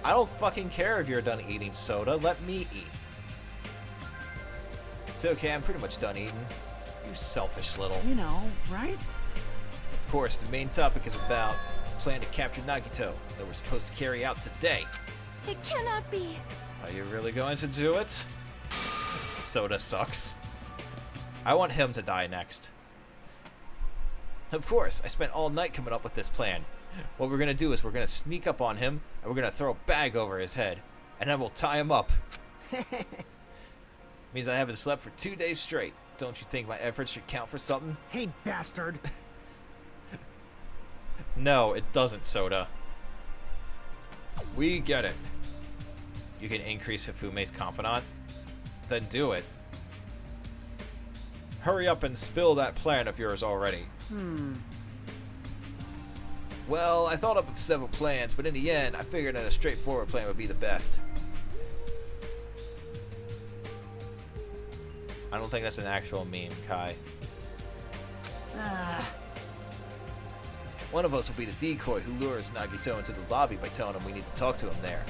I don't fucking care if you're done eating, Soda. Let me eat. It's okay, I'm pretty much done eating. You selfish little... You know, right? Of course, the main topic is about the plan to capture Nagito that we're supposed to carry out today. It cannot be. Are you really going to do it? Soda sucks. I want him to die next. Of course, I spent all night coming up with this plan. What we're gonna do is we're gonna sneak up on him, and we're gonna throw a bag over his head, and then we'll tie him up. Means I haven't slept for 2 days straight. Don't you think my efforts should count for something? Hey, bastard. No, it doesn't, Soda. We get it. You can increase Hifume's confidant? Then do it. Hurry up and spill that plan of yours already. Well, I thought up of several plans, but in the end, I figured that a straightforward plan would be the best. I don't think that's an actual meme, Kai. One of us will be the decoy who lures Nagito into the lobby by telling him we need to talk to him there.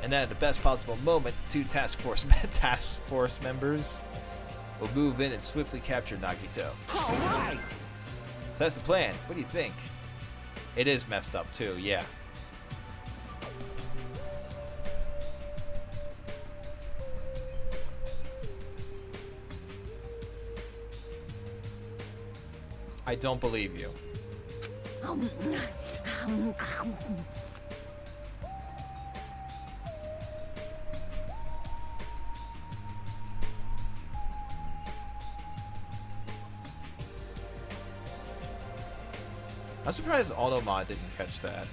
And then at the best possible moment, 2 task force members will move in and swiftly capture Nagito. All right. So that's the plan. What do you think? It is messed up too, yeah. I don't believe you. I'm surprised Automod didn't catch that.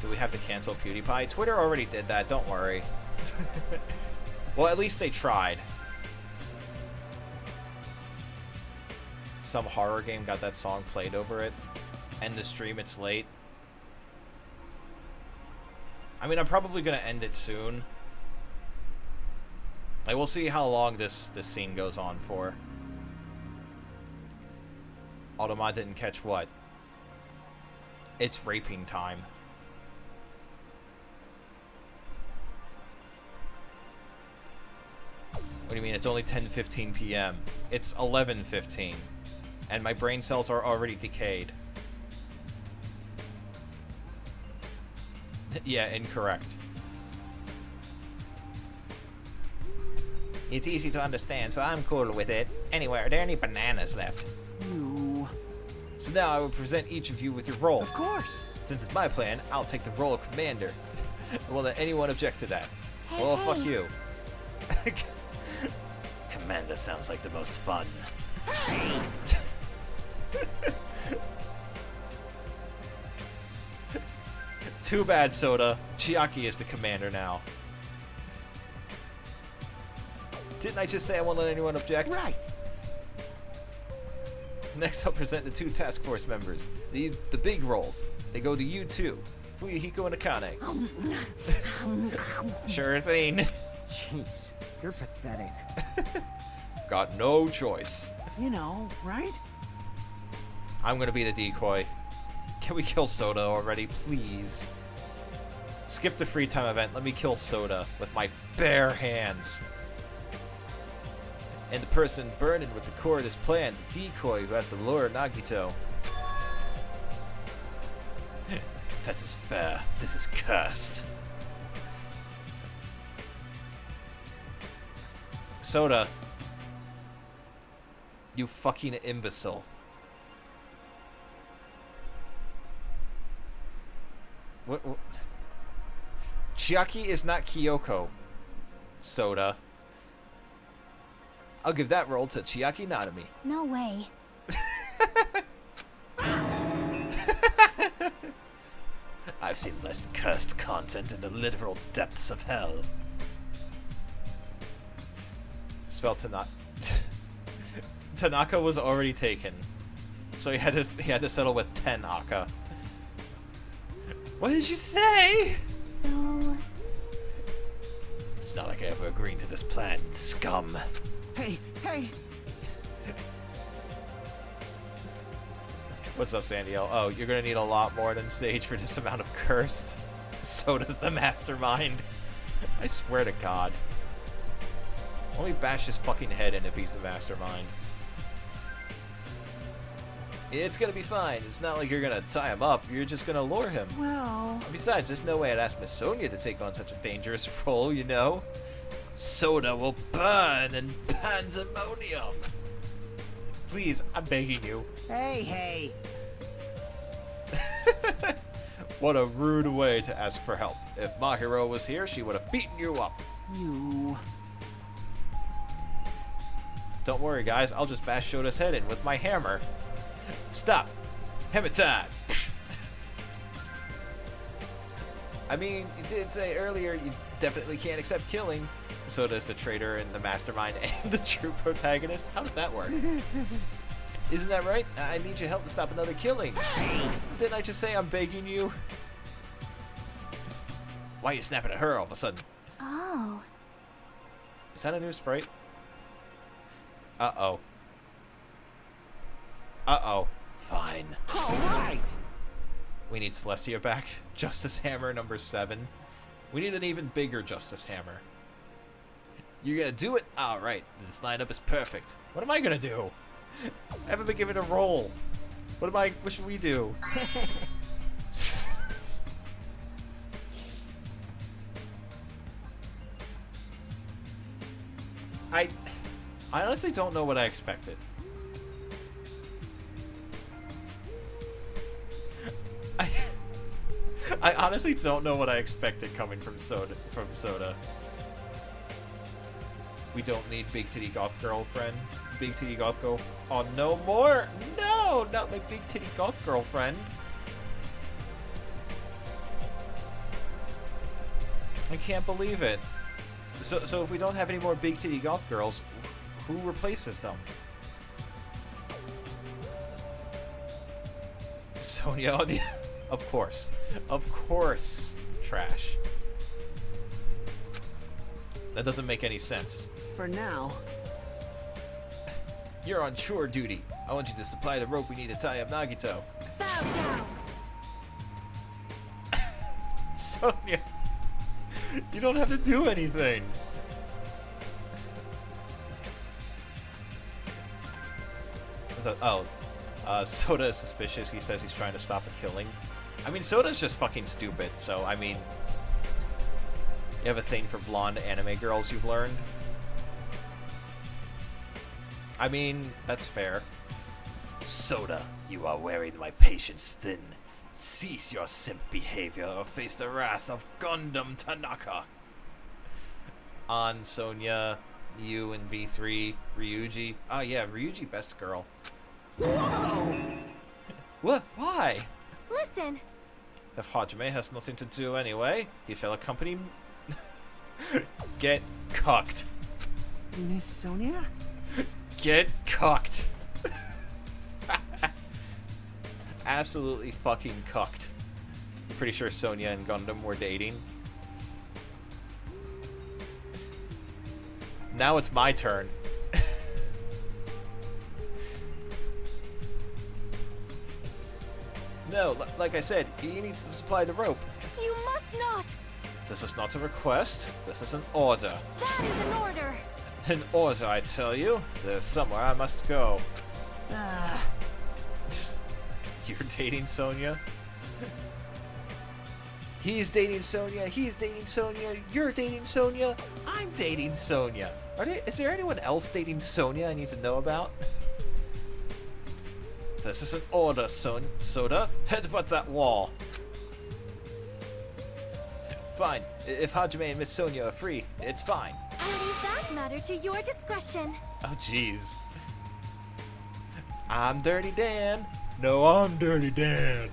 Do we have to cancel PewDiePie? Twitter already did that, don't worry. Well, at least they tried. Some horror game got that song played over it. End the stream, it's late. I mean, I'm probably gonna end it soon. Like, we'll see how long this scene goes on for. Automod didn't catch what? It's raping time. What do you mean? It's only 10:15 p.m. It's 11:15. And my brain cells are already decayed. Yeah, incorrect. It's easy to understand, so I'm cool with it. Anyway, are there any bananas left? You. So now I will present each of you with your role. Of course. Since it's my plan, I'll take the role of commander. I won't let anyone object to that. Hey, Well, hey. fuck you. Commander sounds like the most fun. Too bad, Soda. Chiaki is the commander now. Didn't I just say I won't let anyone object? Right. Next, I'll present the two task force members. The big roles. They go to you two, Fuyuhiko and Akane. Sure thing. Jeez, you're pathetic. Got no choice. You know, right? I'm gonna be the decoy. Can we kill Soda already, please? Skip the free time event. Let me kill Soda with my bare hands. And the person burning with the core of this plan, the decoy who has to lure Nagito. That is fair. This is cursed. Soda. You fucking imbecile. What? Chiaki is not Kyoko. Soda. I'll give that role to Chiaki Nanami. No way. I've seen less cursed content in the literal depths of hell. Spell Tanaka. Tanaka was already taken, so he had to settle with 10 Aka. What did you say? So... It's not like I ever agreed to this plan, scum. Hey, hey. What's up, Sandiel? Oh, you're gonna need a lot more than Sage for this amount of cursed. So does the mastermind. I swear to God. Let me bash his fucking head in if he's the mastermind. It's gonna be fine. It's not like you're gonna tie him up. You're just gonna lure him. Well... Besides, there's no way I'd ask Miss Sonia to take on such a dangerous role, you know? Soda will burn in pandemonium. Please, I'm begging you. Hey, hey. What a rude way to ask for help. If Mahiro was here, she would have beaten you up. You... Don't worry, guys. I'll just bash Shota's head in with my hammer. Stop. Hammer time. I mean, you did say earlier you definitely can't accept killing. So does the traitor and the mastermind and the true protagonist. How does that work? Isn't that right? I need your help to stop another killing. Didn't I just say I'm begging you? Why are you snapping at her all of a sudden? Oh. Is that a new sprite? Uh-oh. Uh-oh. Fine. All right. We need Celestia back. Justice Hammer number 7. We need an even bigger Justice Hammer. You're gonna do it? Alright, this lineup is perfect. What am I gonna do? I haven't been given a role. What should we do? I I honestly don't know what I expected. I honestly don't know what I expected coming from Soda. We don't need Big Titty Goth Girlfriend. Big Titty Goth Girl. Oh, no more! No! Not my Big Titty Goth Girlfriend. I can't believe it. So if we don't have any more Big Titty Goth Girls, who replaces them? Sonya on the... Of course. Of course. Trash. That doesn't make any sense. For now. You're on chore duty. I want you to supply the rope we need to tie up Nagito. Bow down. Sonya, you don't have to do anything. Soda is suspicious. He says he's trying to stop a killing. I mean, Soda's just fucking stupid, so, I mean... You have a thing for blonde anime girls, you've learned? I mean, that's fair. Soda, you are wearing my patience thin. Cease your simp behavior or face the wrath of Gundam Tanaka. On Sonya, you and V3, Ryuji. Oh yeah, Ryuji best girl. Whoa! What? Why? Listen. If Hajime has nothing to do anyway, he shall accompany... Get cucked. Miss Sonia? Get cucked. Absolutely fucking cucked. Pretty sure Sonya and Gundam were dating. Now it's my turn. No, like I said, he needs to supply the rope. You must not. This is not a request. This is an order. That is an order. An order, I tell you. There's somewhere I must go. You're dating Sonya? He's dating Sonya. He's dating Sonya. You're dating Sonya. I'm dating Sonya. Is there anyone else dating Sonya I need to know about? This is an order, Soda. Headbutt that wall. Fine. If Hajime and Miss Sonya are free, it's fine. I leave that matter to your discretion. Oh, jeez. I'm Dirty Dan. No, I'm Dirty Dan.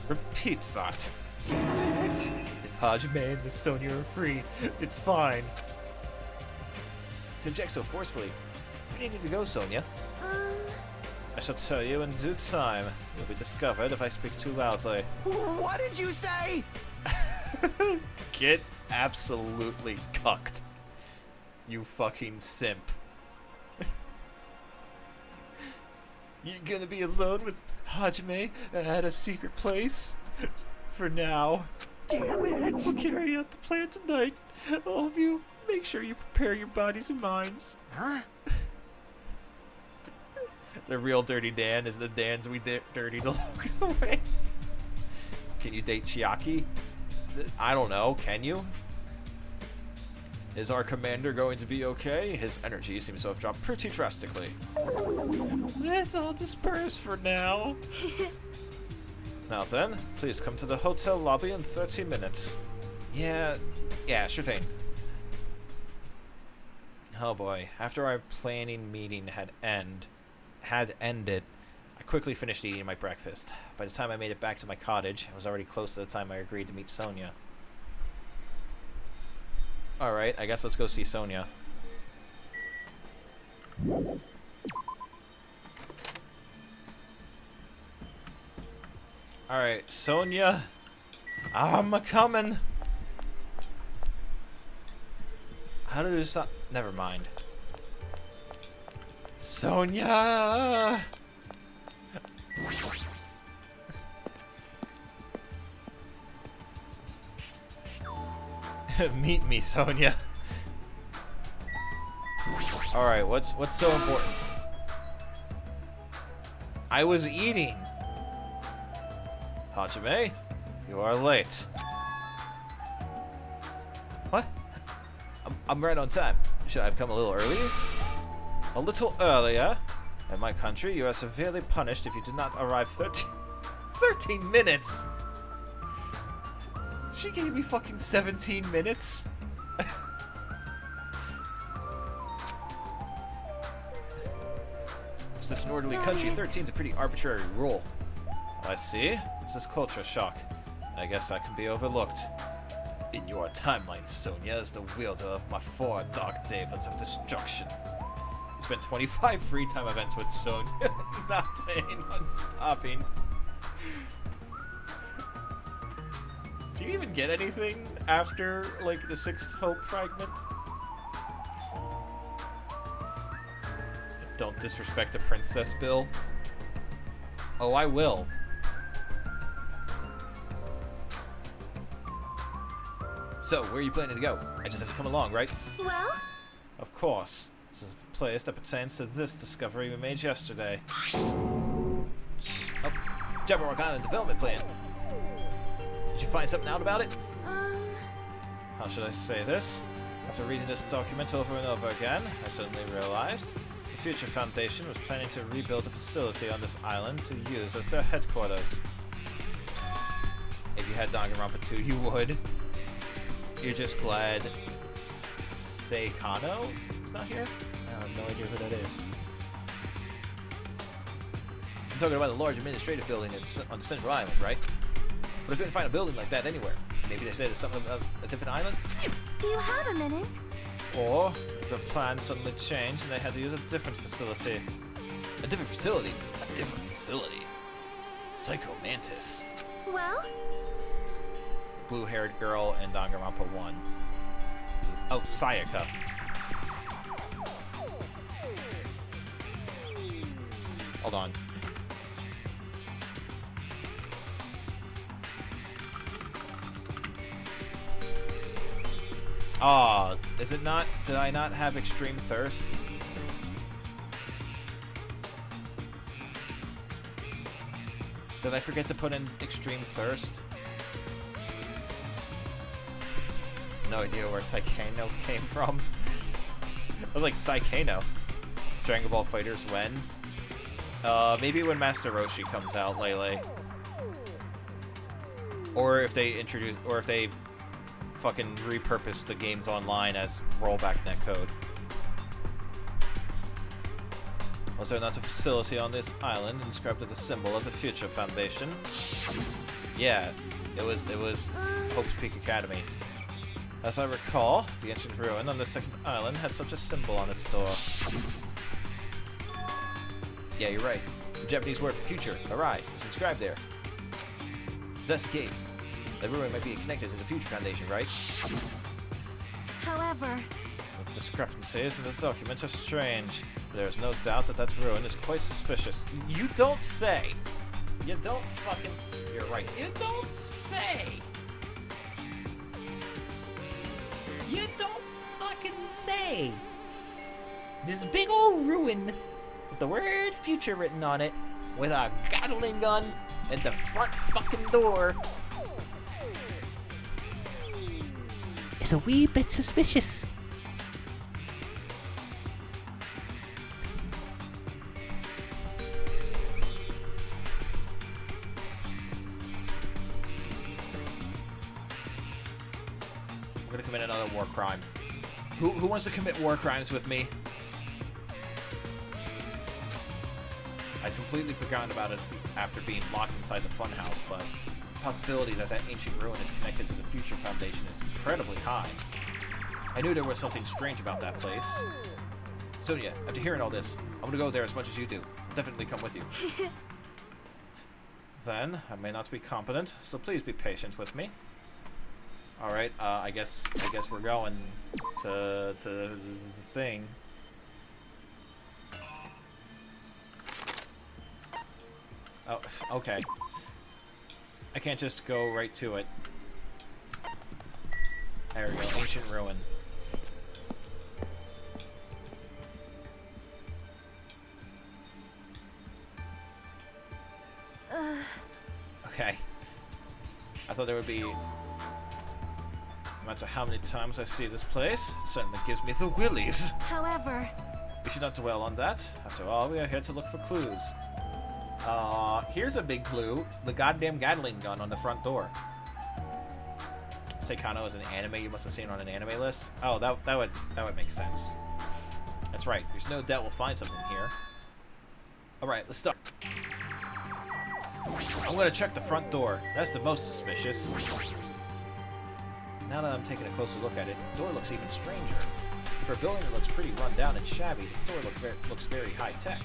Repeat that. Damn it. If Hajime and Miss Sonya are free, it's fine. To object so forcefully. Where do you need to go, Sonya? I shall tell you in due time. You'll be discovered if I speak too loudly. What did you say? Get absolutely cucked. You fucking simp. You're gonna be alone with Hajime at a secret place? For now. Damn it! We'll carry out the plan tonight. All of you, make sure you prepare your bodies and minds. Huh? The real Dirty Dan is the Dan's we dirty to look away. Can you date Chiaki? I don't know, can you? Is our commander going to be okay? His energy seems to have dropped pretty drastically. Let's all disperse for now. Now then, please come to the hotel lobby in 30 minutes. Yeah, sure thing. Oh boy, after our planning meeting had ended, I quickly finished eating my breakfast. By the time I made it back to my cottage, I was already close to the time I agreed to meet Sonya. Alright, I guess let's go see Sonya. Alright, Sonya. I'm a-coming. How do this... Never mind. Sonya! Meet me, Sonya. Alright, what's so important? I was eating. Hajime, you are late. What? I'm right on time. Should I have come a little earlier? A little earlier? In my country, you are severely punished if you did not arrive 13 minutes! She gave me fucking 17 minutes? For such an orderly country, 13 is a pretty arbitrary rule. I see. This is culture shock. I guess that can be overlooked. In your timeline, Sonia is the wielder of my 4 dark devas of destruction. You spent 25 free time events with Sonia, not planning on stopping. Do you even get anything after, like, the 6th Hope fragment? Don't disrespect the princess, Bill. Oh, I will. So, where are you planning to go? I just have to come along, right? Well? Of course. This is a place that pertains to this discovery we made yesterday. Oh, Jabberwock Island Development Plan. Did you find something out about it? How should I say this? After reading this document over and over again, I suddenly realized the Future Foundation was planning to rebuild a facility on this island to use as their headquarters. If you had Danganronpa 2, you would. You're just glad Seikano is not here? I have no idea who that is. I'm talking about a large administrative building on the central island, right? But I couldn't find a building like that anywhere. Maybe they said it's something of a different island? Do you have a minute? Or if their plans suddenly changed and they had to use a different facility. A different facility? A different facility? Psycho Mantis. Well? Blue-haired girl in Danganronpa 1. Oh, Sayaka. Hold on. Ah, is it not? Did I not have Extreme Thirst? Did I forget to put in Extreme Thirst? No idea where Saikano came from. I was like, Saikano. Dragon Ball Fighters when? Maybe when Master Roshi comes out, Lele. Or if they introduce, or if they fucking repurpose the games online as rollback netcode. Was there not a facility on this island inscribed with the symbol of the Future Foundation? Yeah, it was Hope's Peak Academy. As I recall, the ancient ruin on the second island had such a symbol on its door. Yeah, you're right. The Japanese word for future, arai, is inscribed there. If that's the case, the ruin might be connected to the Future Foundation, right? However... The discrepancies in the document are strange. There is no doubt that ruin is quite suspicious. You don't say! You don't fucking... You're right. You don't say! You don't fucking say! This big old ruin with the word future written on it, with a Gatling gun at the front fucking door, is a wee bit suspicious. I'm gonna commit another war crime. Who wants to commit war crimes with me? I'd completely forgotten about it after being locked inside the funhouse, but the possibility that ancient ruin is connected to the Future Foundation is incredibly high. I knew there was something strange about that place. Sonia, after hearing all this, I'm gonna go there as much as you do. I'll definitely come with you. Then, I may not be competent, so please be patient with me. Alright, I guess we're going to the thing. Oh, okay. I can't just go right to it. There we go, ancient ruin. Okay. I thought there would be matter how many times I see this place, it certainly gives me the willies. However, We should not dwell on that. After all, we are here to look for clues. Here's a big clue. The goddamn Gatling gun on the front door. Seikano is an anime you must have seen on an anime list. Oh, that would make sense. That's right. There's no doubt we'll find something here. Alright, let's start. I'm gonna check the front door. That's the most suspicious. Now that I'm taking a closer look at it, the door looks even stranger. For a building that looks pretty run down and shabby, this door looks very high-tech.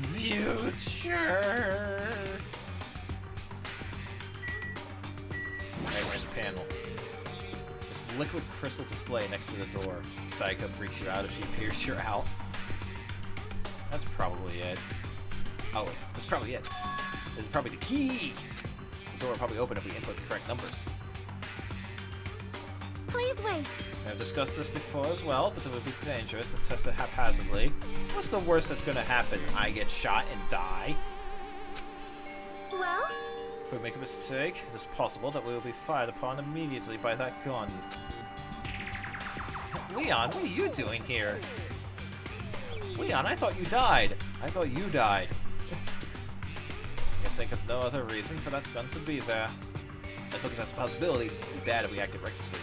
Future! Right, we're in the panel. This liquid crystal display next to the door. Psycho freaks you out if she appears you're out. That's probably it. Oh wait, that's probably it. This is probably the key! The door will probably open if we input the correct numbers. please wait. I've discussed this before as well, but it would be dangerous to test it haphazardly. What's the worst that's gonna happen? I get shot and die? Well? If we make a mistake, it is possible that we will be fired upon immediately by that gun. Leon, what are you doing here? Leon, I thought you died. I thought you died. I can think of no other reason for that gun to be there. As long as that's a possibility, it would be bad if we acted recklessly.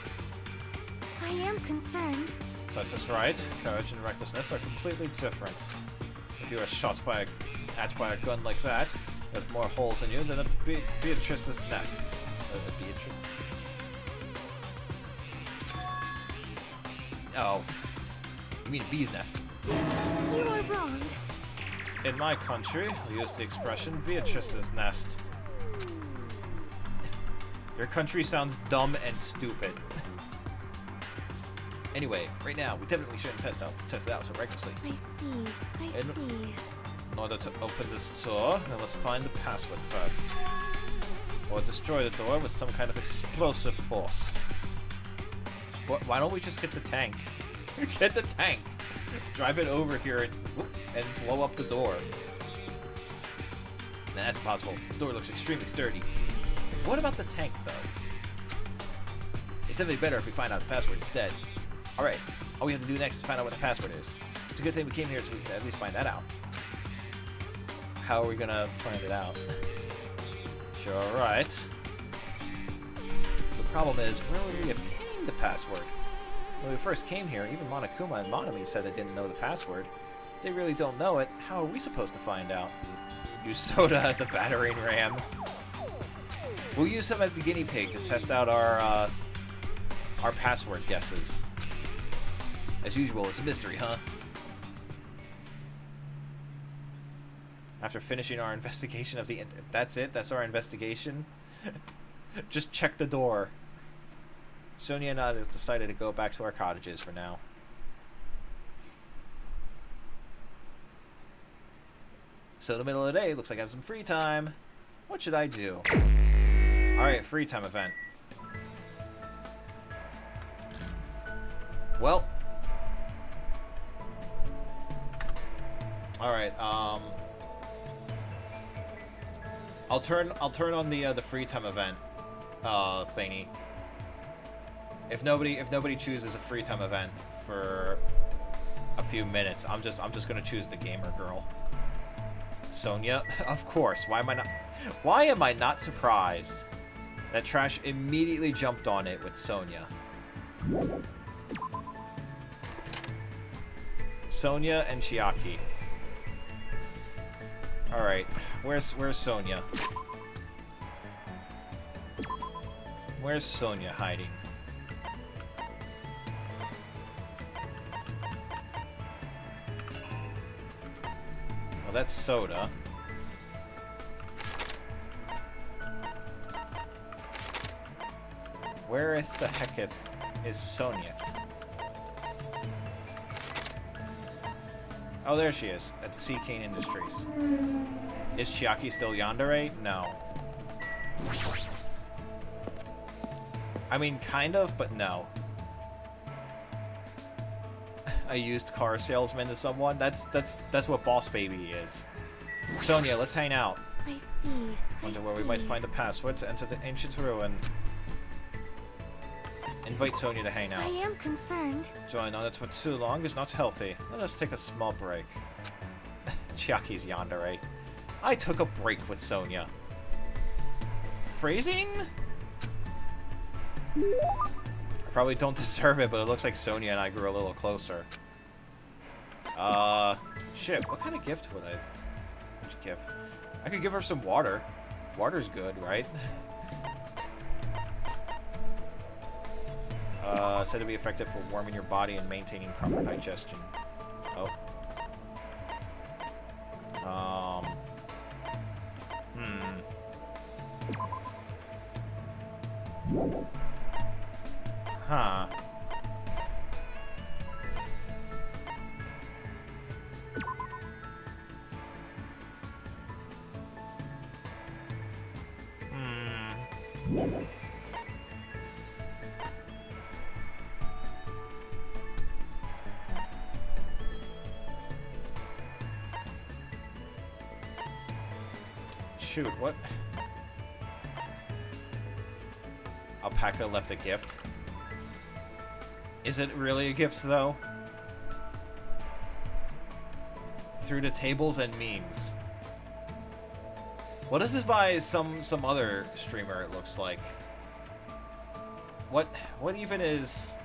I am concerned. Such is right. Courage and recklessness are completely different. If you are shot by a gun like that, with more holes in you than a Beatrice's nest. Beatrice? Oh. You mean a bee's nest. You are wrong. In my country, we use the expression Beatrice's nest. Your country sounds dumb and stupid. Anyway, right now, we definitely shouldn't test it out so recklessly. I see. I see. In order to open this door, we must find the password first. Or destroy the door with some kind of explosive force. Why don't we just get the tank? Get the tank! Drive it over here and blow up the door. Nah, that's impossible. This door looks extremely sturdy. What about the tank, though? It's definitely better if we find out the password instead. Alright, all we have to do next is find out what the password is. It's a good thing we came here so we can at least find that out. How are we gonna find it out? Sure, alright. The problem is, where would we obtain the password? When we first came here, even Monokuma and Monami said they didn't know the password. If they really don't know it, how are we supposed to find out? Use Soda as a battering ram. We'll use him as the guinea pig to test out our password guesses. As usual, it's a mystery, huh? After finishing our investigation of the... That's it? That's our investigation? Just check the door. Sonia and I has decided to go back to our cottages for now. So in the middle of the day, looks like I have some free time. What should I do? Alright, free time event. Well. Alright, I'll turn on the free time event thingy. If nobody chooses a free time event for a few minutes, I'm just gonna choose the gamer girl. Sonia, of course. Why am I not surprised that Trash immediately jumped on it with Sonia? Sonia and Chiaki. All right, where's Sonia? Where's Sonia hiding? Well, that's Soda. Whereth the hecketh is Soniath? Oh, there she is, at the Sea Cane Industries. Is Chiaki still yandere? No. I mean, kind of, but no. A used car salesman to someone? That's what Boss Baby is. Sonia, let's hang out. I see. Wonder where we might find a password to enter the ancient ruin. Invite Sonia to hang I out. am concerned. Join on it for too long is not healthy. Let us take a small break. Chiaki's yandere. I took a break with Sonia. Phrasing? I probably don't deserve it, but it looks like Sonia and I grew a little closer. Shit, what kind of gift would I give? I could give her some water. Water's good, right? Said to be effective for warming your body and maintaining proper digestion. Oh. Huh. Shoot, what? Alpaca left a gift. Is it really a gift, though? Through the tables and memes. What is this by some other streamer, it looks like? What even is...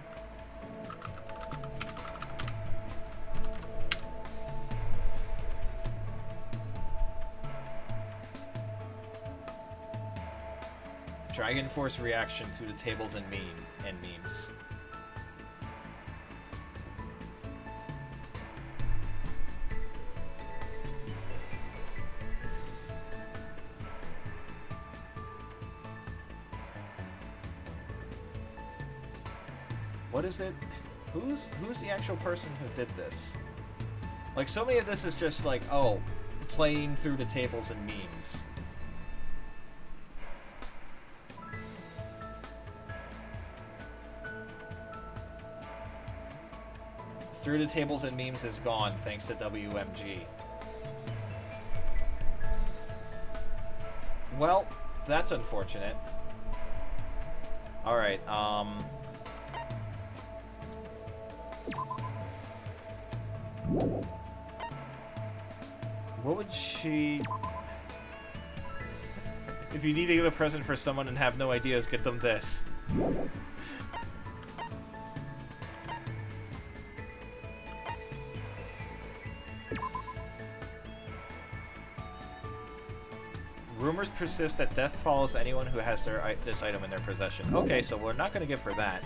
Dragon Force reaction through the tables and memes. What is it? Who's the actual person who did this? Like, so many of this is just like, oh, playing through the tables and memes. Through the tables and memes is gone thanks to WMG. Well, that's unfortunate. Alright, what would she... If you need to give a present for someone and have no ideas, get them this. Rumors persist that death follows anyone who has this item in their possession. Okay, so we're not going to give her that.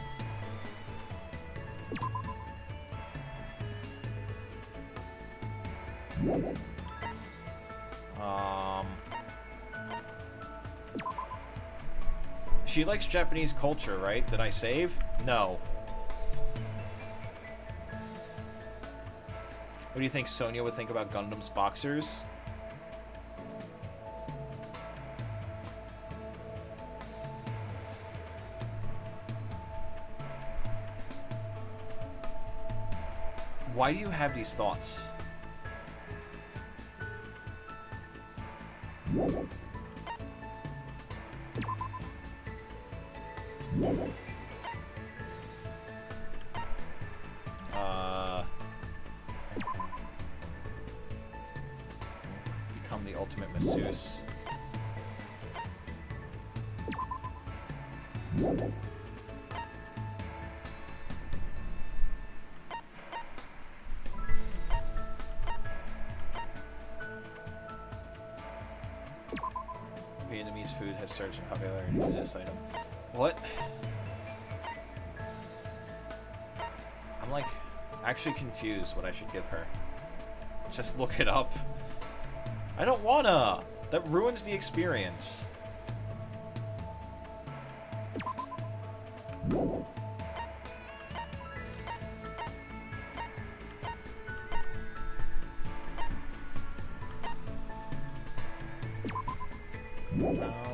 She likes Japanese culture, right? Did I save? No. What do you think Sonia would think about Gundam's boxers? Why do you have these thoughts? Become the ultimate masseuse. Vietnamese food has surged in popularity with this item. What? I'm like actually confused what I should give her. Just look it up. I don't wanna! That ruins the experience. No,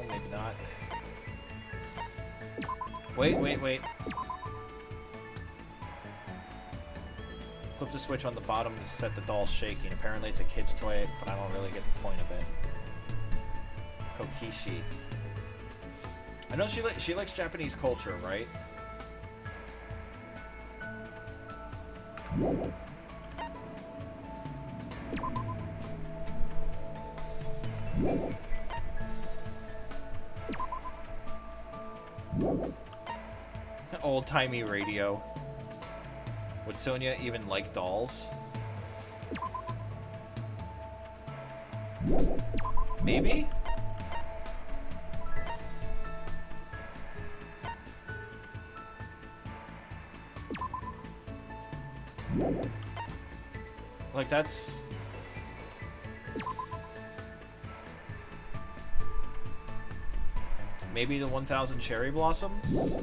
maybe not. Wait. Flip the switch on the bottom to set the doll shaking. Apparently it's a kid's toy, but I don't really get the point of it. Kokishi. I know she likes Japanese culture, right? Old-timey radio. Would Sonia even like dolls? Maybe? Like, that's... Maybe the 1000 cherry blossoms?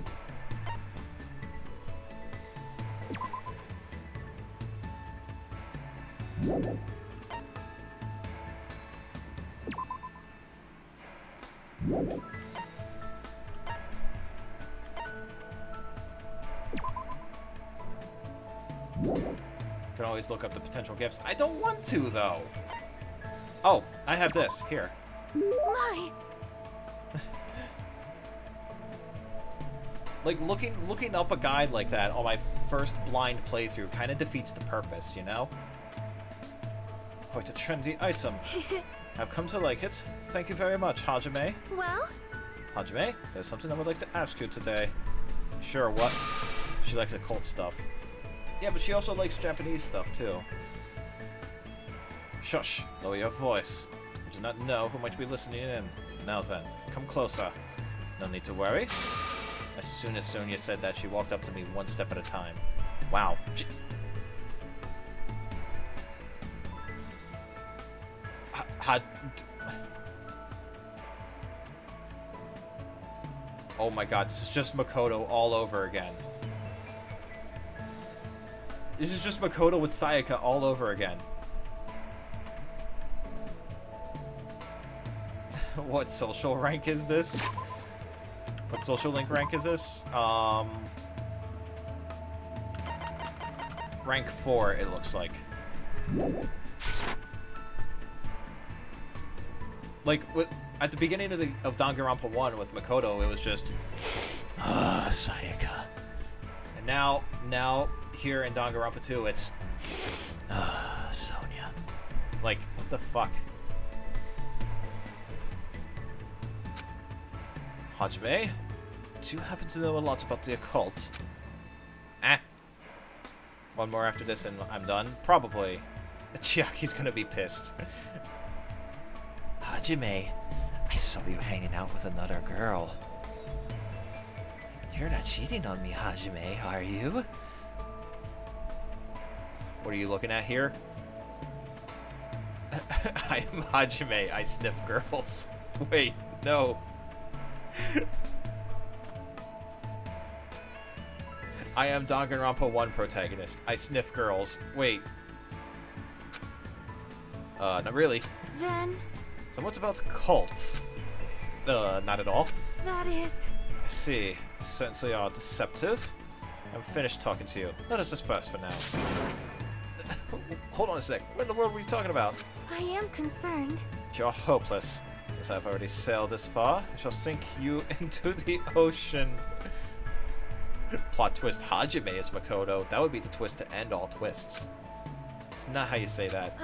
Can always look up the potential gifts. I don't want to, though. Oh, I have this. Here. My. Like, looking up a guide like that on my first blind playthrough kind of defeats the purpose, you know? Quite a trendy item. I've come to like it. Thank you very much, Hajime. Well? Hajime, there's something I would like to ask you today. Sure, what? She likes occult stuff. Yeah, but she also likes Japanese stuff, too. Shush, lower your voice. I do not know who might be listening in. Now then, come closer. No need to worry. As soon as Sonia said that, she walked up to me one step at a time. Wow. Oh my god, this is just Makoto all over again. This is just Makoto with Sayaka all over again. What social rank is this? What social link rank is this? Rank 4, it looks like. Like, at the beginning of Danganronpa 1 with Makoto, it was just... Sayaka. And now, here in Danganronpa 2, it's... Sonia. Like, what the fuck? Hajime, do you happen to know a lot about the occult? One more after this and I'm done? Probably. Chiaki's gonna be pissed. Hajime, I saw you hanging out with another girl. You're not cheating on me, Hajime, are you? What are you looking at here? I'm Hajime, I sniff girls. Wait, no. I am Danganronpa 1 protagonist. I sniff girls. Wait. Not really. Then... So what's about cults? Not at all. That is... I see. Since they are deceptive, I'm finished talking to you. Let us disperse for now. Hold on a sec. What in the world were you talking about? I am concerned. You're hopeless. Since I've already sailed this far, I shall sink you into the ocean. Plot twist, Hajime is Makoto. That would be the twist to end all twists. It's not how you say that.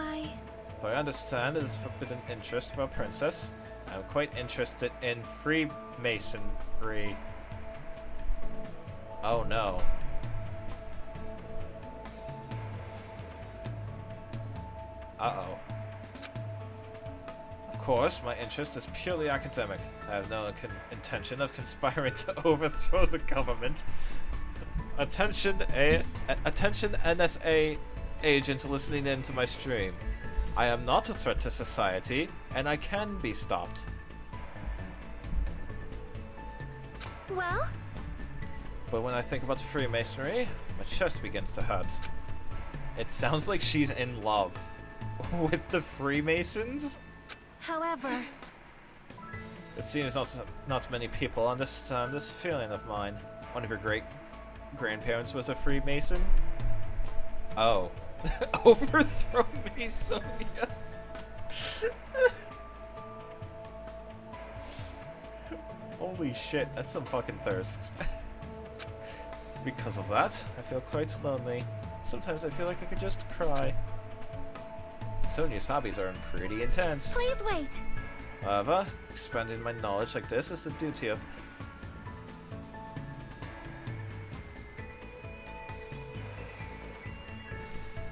As I understand, it is forbidden interest for a princess. I'm quite interested in Freemasonry. Oh no. Uh-oh. Of course, my interest is purely academic. I have no intention of conspiring to overthrow the government. Attention NSA agents listening in to my stream. I am not a threat to society, and I can be stopped. Well? But when I think about Freemasonry, my chest begins to hurt. It sounds like she's in love with the Freemasons? However... It seems not many people understand this feeling of mine. One of your great-grandparents was a Freemason? Oh. Overthrow me, Sonia. Holy shit, that's some fucking thirst. Because of that, I feel quite lonely. Sometimes I feel like I could just cry. Sonia's hobbies are pretty intense. Please wait. However, expanding my knowledge like this is the duty of...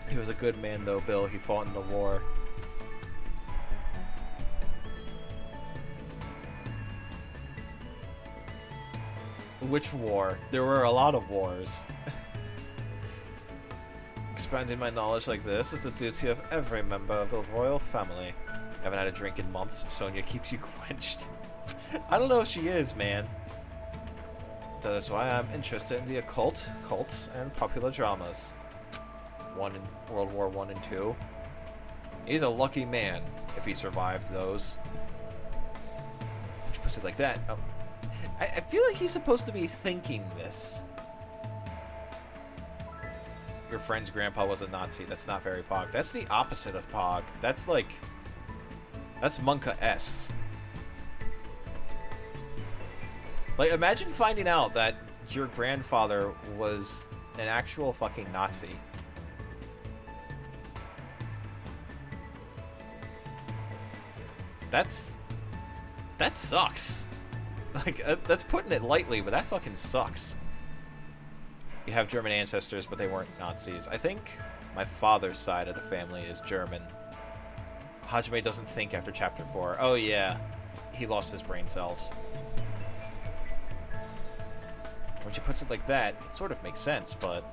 He was a good man though, Bill. He fought in the war. Which war? There were a lot of wars. Expanding my knowledge like this is the duty of every member of the royal family. Haven't had a drink in months. Sonia keeps you quenched. I don't know if she is, man. That is why I'm interested in the occult, cults, and popular dramas. One in World War I and II. He's a lucky man if he survived those. Which puts it like that. Oh. I feel like he's supposed to be thinking this. Your friend's grandpa was a Nazi. That's not very Pog. That's the opposite of Pog. That's like... That's Monka S. Like, imagine finding out that your grandfather was an actual fucking Nazi. That sucks. Like, that's putting it lightly, but that fucking sucks. You have German ancestors, but they weren't Nazis. I think my father's side of the family is German. Hajime doesn't think after Chapter 4. Oh, yeah. He lost his brain cells. When she puts it like that, it sort of makes sense, but...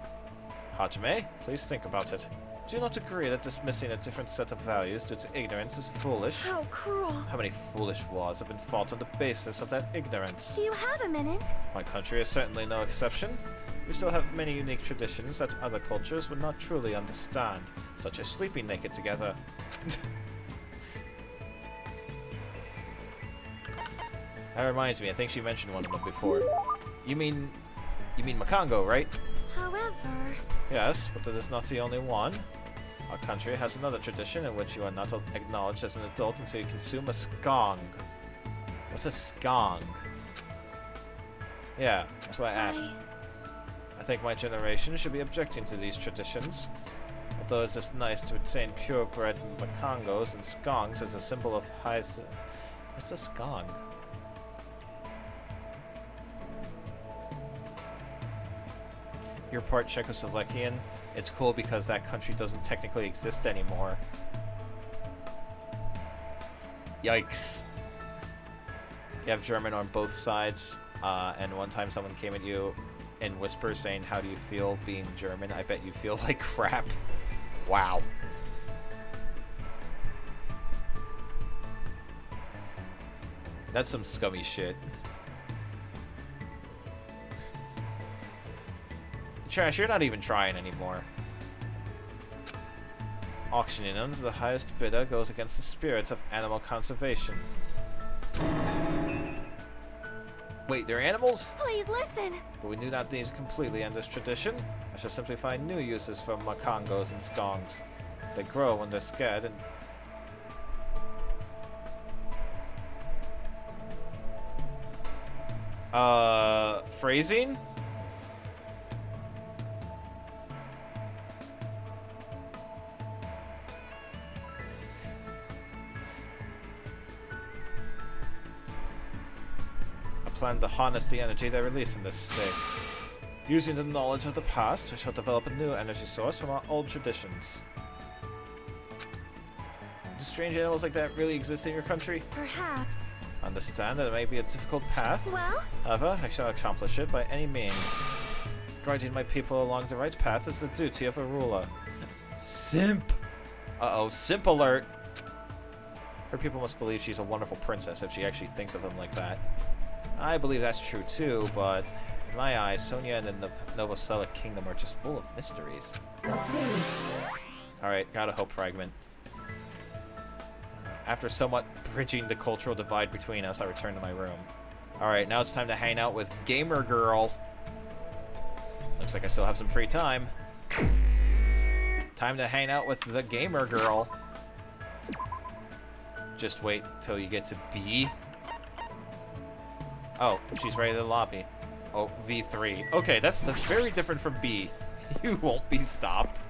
Hajime, please think about it. Do you not agree that dismissing a different set of values due to ignorance is foolish? How cruel. How many foolish wars have been fought on the basis of that ignorance? Do you have a minute? My country is certainly no exception. We still have many unique traditions that other cultures would not truly understand, such as sleeping naked together. That reminds me, I think she mentioned one of them before. You mean Makongo, right? However... Yes, but that is not the only one. Our country has another tradition in which you are not acknowledged as an adult until you consume a skong. What's a skong? Yeah, that's what I asked. I think my generation should be objecting to these traditions. Although it's just nice to retain purebred Makongos and skongs as a symbol of high... What's a skong? You're part Czechoslovakian. It's cool because that country doesn't technically exist anymore. Yikes. You have German on both sides, and one time someone came at you in whisper saying, "How do you feel being German? I bet you feel like crap." Wow. That's some scummy shit. Trash, you're not even trying anymore. Auctioning them to the highest bidder goes against the spirit of animal conservation. Wait, they're animals? Please listen. But we do not need to completely end this tradition. I shall simply find new uses for Makongos and skongs. They grow when they're scared and... Phrasing? Plan to harness the energy they release in this state. Using the knowledge of the past, we shall develop a new energy source from our old traditions. Do strange animals like that really exist in your country? Perhaps. Understand that it may be a difficult path. Well? However, I shall accomplish it by any means. Guiding my people along the right path is the duty of a ruler. Simp! Uh-oh, simp alert! Her people must believe she's a wonderful princess if she actually thinks of them like that. I believe that's true too, but in my eyes, Sonia and the Novoselic Kingdom are just full of mysteries. Alright, got a hope fragment. After somewhat bridging the cultural divide between us, I return to my room. Alright, now it's time to hang out with Gamer Girl. Looks like I still have some free time. Time to hang out with the Gamer Girl. Just wait till you get to B. Oh, she's ready to lobby. Oh, V3. Okay, that's very different from B. You won't be stopped.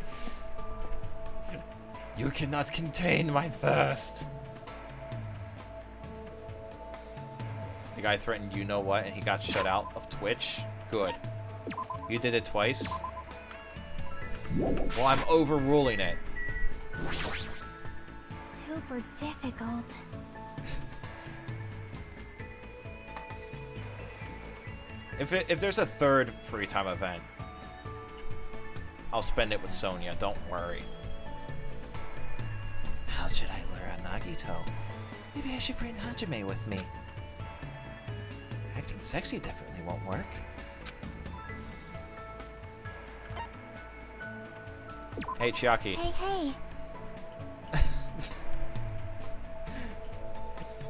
You cannot contain my thirst. The guy threatened you know what, and he got shut out of Twitch. Good. You did it twice. Well, I'm overruling it. Super difficult. If there's a third free time event, I'll spend it with Sonya. Don't worry. How should I lure out Nagito? Maybe I should bring Hajime with me. Acting sexy definitely won't work. Hey, Chiaki. Hey.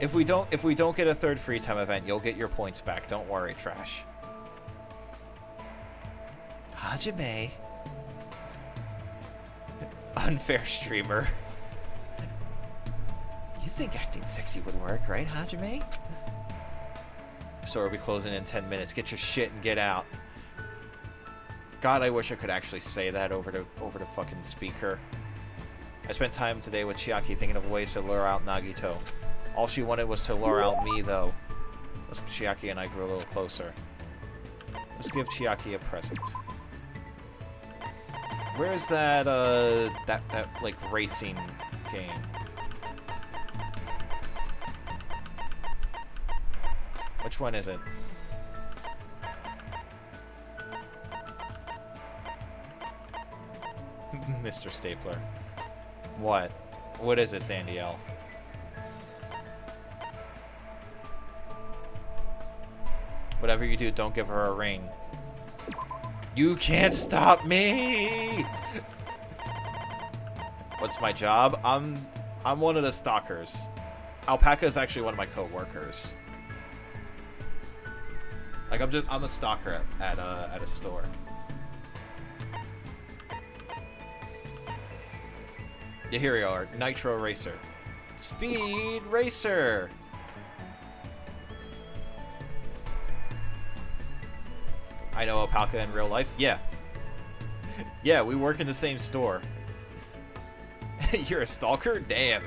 If we don't get a third free time event, you'll get your points back. Don't worry, Trash. Hajime. Unfair streamer. You think acting sexy would work, right, Hajime? Store will be closing in 10 minutes. Get your shit and get out. God, I wish I could actually say that over the fucking speaker. I spent time today with Chiaki thinking of ways to lure out Nagito. All she wanted was to lure out me, though. Chiaki and I grew a little closer. Let's give Chiaki a present. Where's that, that like, racing game? Which one is it? Mr. Stapler. What? What is it, Sandy L? Whatever you do, don't give her a ring. You can't stop me! What's my job? I'm one of the stalkers. Alpaca is actually one of my co-workers. Like I'm a stalker at a store. Yeah, here we are. Nitro Racer. Speed Racer! I know Alpaca in real life. Yeah. Yeah, we work in the same store. You're a stalker? Damn.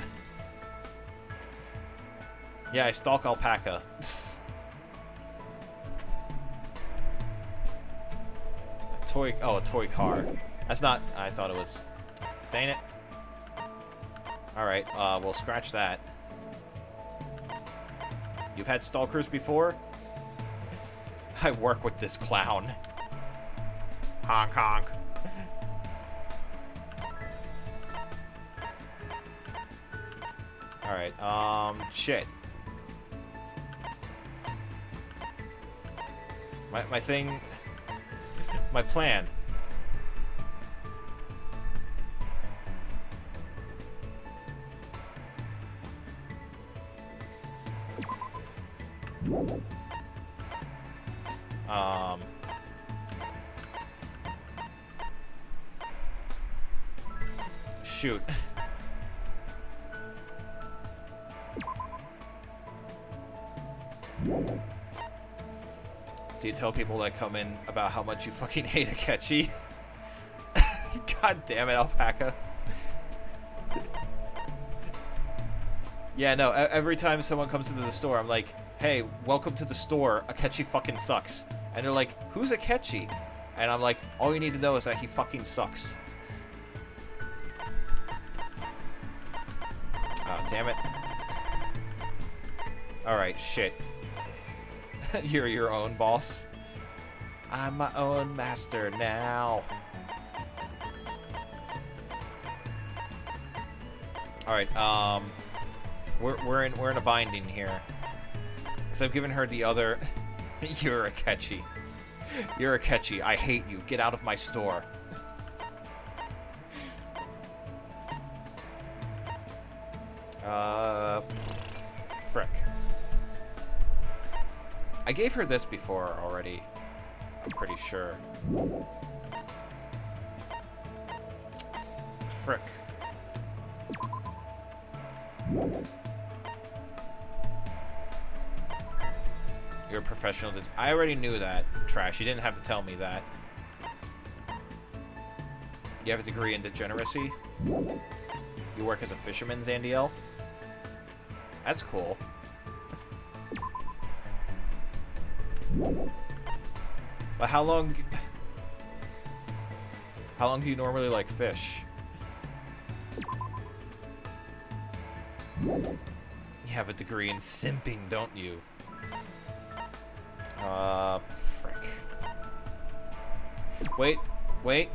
Yeah, I stalk Alpaca. A toy car. That's not... I thought it was... Dang it. Alright, we'll scratch that. You've had stalkers before? I work with this clown. Honk honk. Alright, shit. My thing... My plan. Shoot. Do you tell people that come in about how much you fucking hate Akechi? God damn it, Alpaca. Yeah, no, every time someone comes into the store, I'm like, hey, welcome to the store, Akechi fucking sucks. And they're like, who's Akechi? And I'm like, all you need to know is that he fucking sucks. Oh, damn it. Alright, shit. You're your own boss. I'm my own master now. Alright, we're in a binding here. Because I've given her the other... You're Akechi. You're Akechi. I hate you. Get out of my store. Frick. I gave her this before already. I'm pretty sure. Frick. You're a professional. I already knew that, Trash. You didn't have to tell me that. You have a degree in degeneracy. You work as a fisherman, Zandiel. That's cool. But how long do you normally like fish? You have a degree in simping, don't you? Frick. Wait.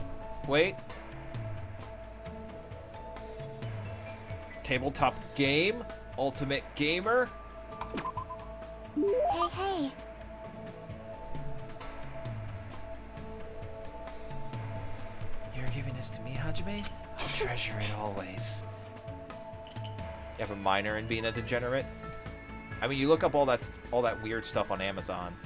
Tabletop game? Ultimate gamer? Hey. You're giving this to me, Hajime? I'll treasure it always. You have a minor in being a degenerate? I mean, you look up all that weird stuff on Amazon.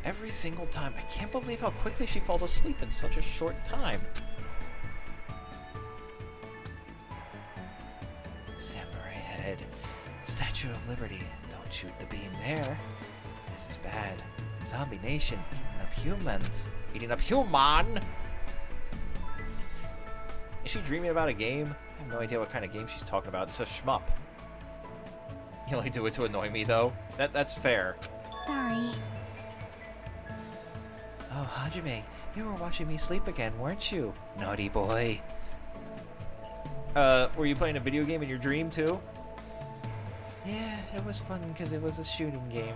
Every single time. I can't believe how quickly she falls asleep in such a short time. Samurai head. Statue of Liberty. Don't shoot the beam there. This is bad. Zombie nation eating up humans. Eating up human! Is she dreaming about a game? I have no idea what kind of game she's talking about. It's a shmup. You only do it to annoy me, though. That's fair. Sorry. Oh, Hajime, you were watching me sleep again, weren't you? Naughty boy. Were you playing a video game in your dream, too? Yeah, it was fun because it was a shooting game.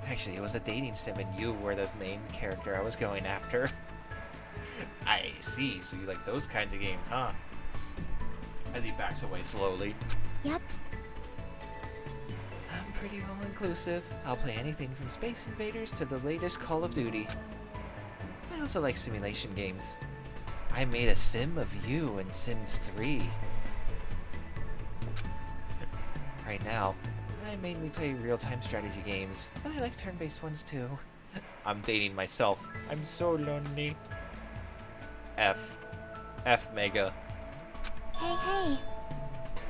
Actually, it was a dating sim and you were the main character I was going after. I see, so you like those kinds of games, huh? As he backs away slowly. Yep. I'm pretty all-inclusive. I'll play anything from Space Invaders to the latest Call of Duty. I also like simulation games. I made a sim of you in Sims 3. Right now, I mainly play real-time strategy games, but I like turn-based ones too. I'm dating myself. I'm so lonely. F Mega. Hey.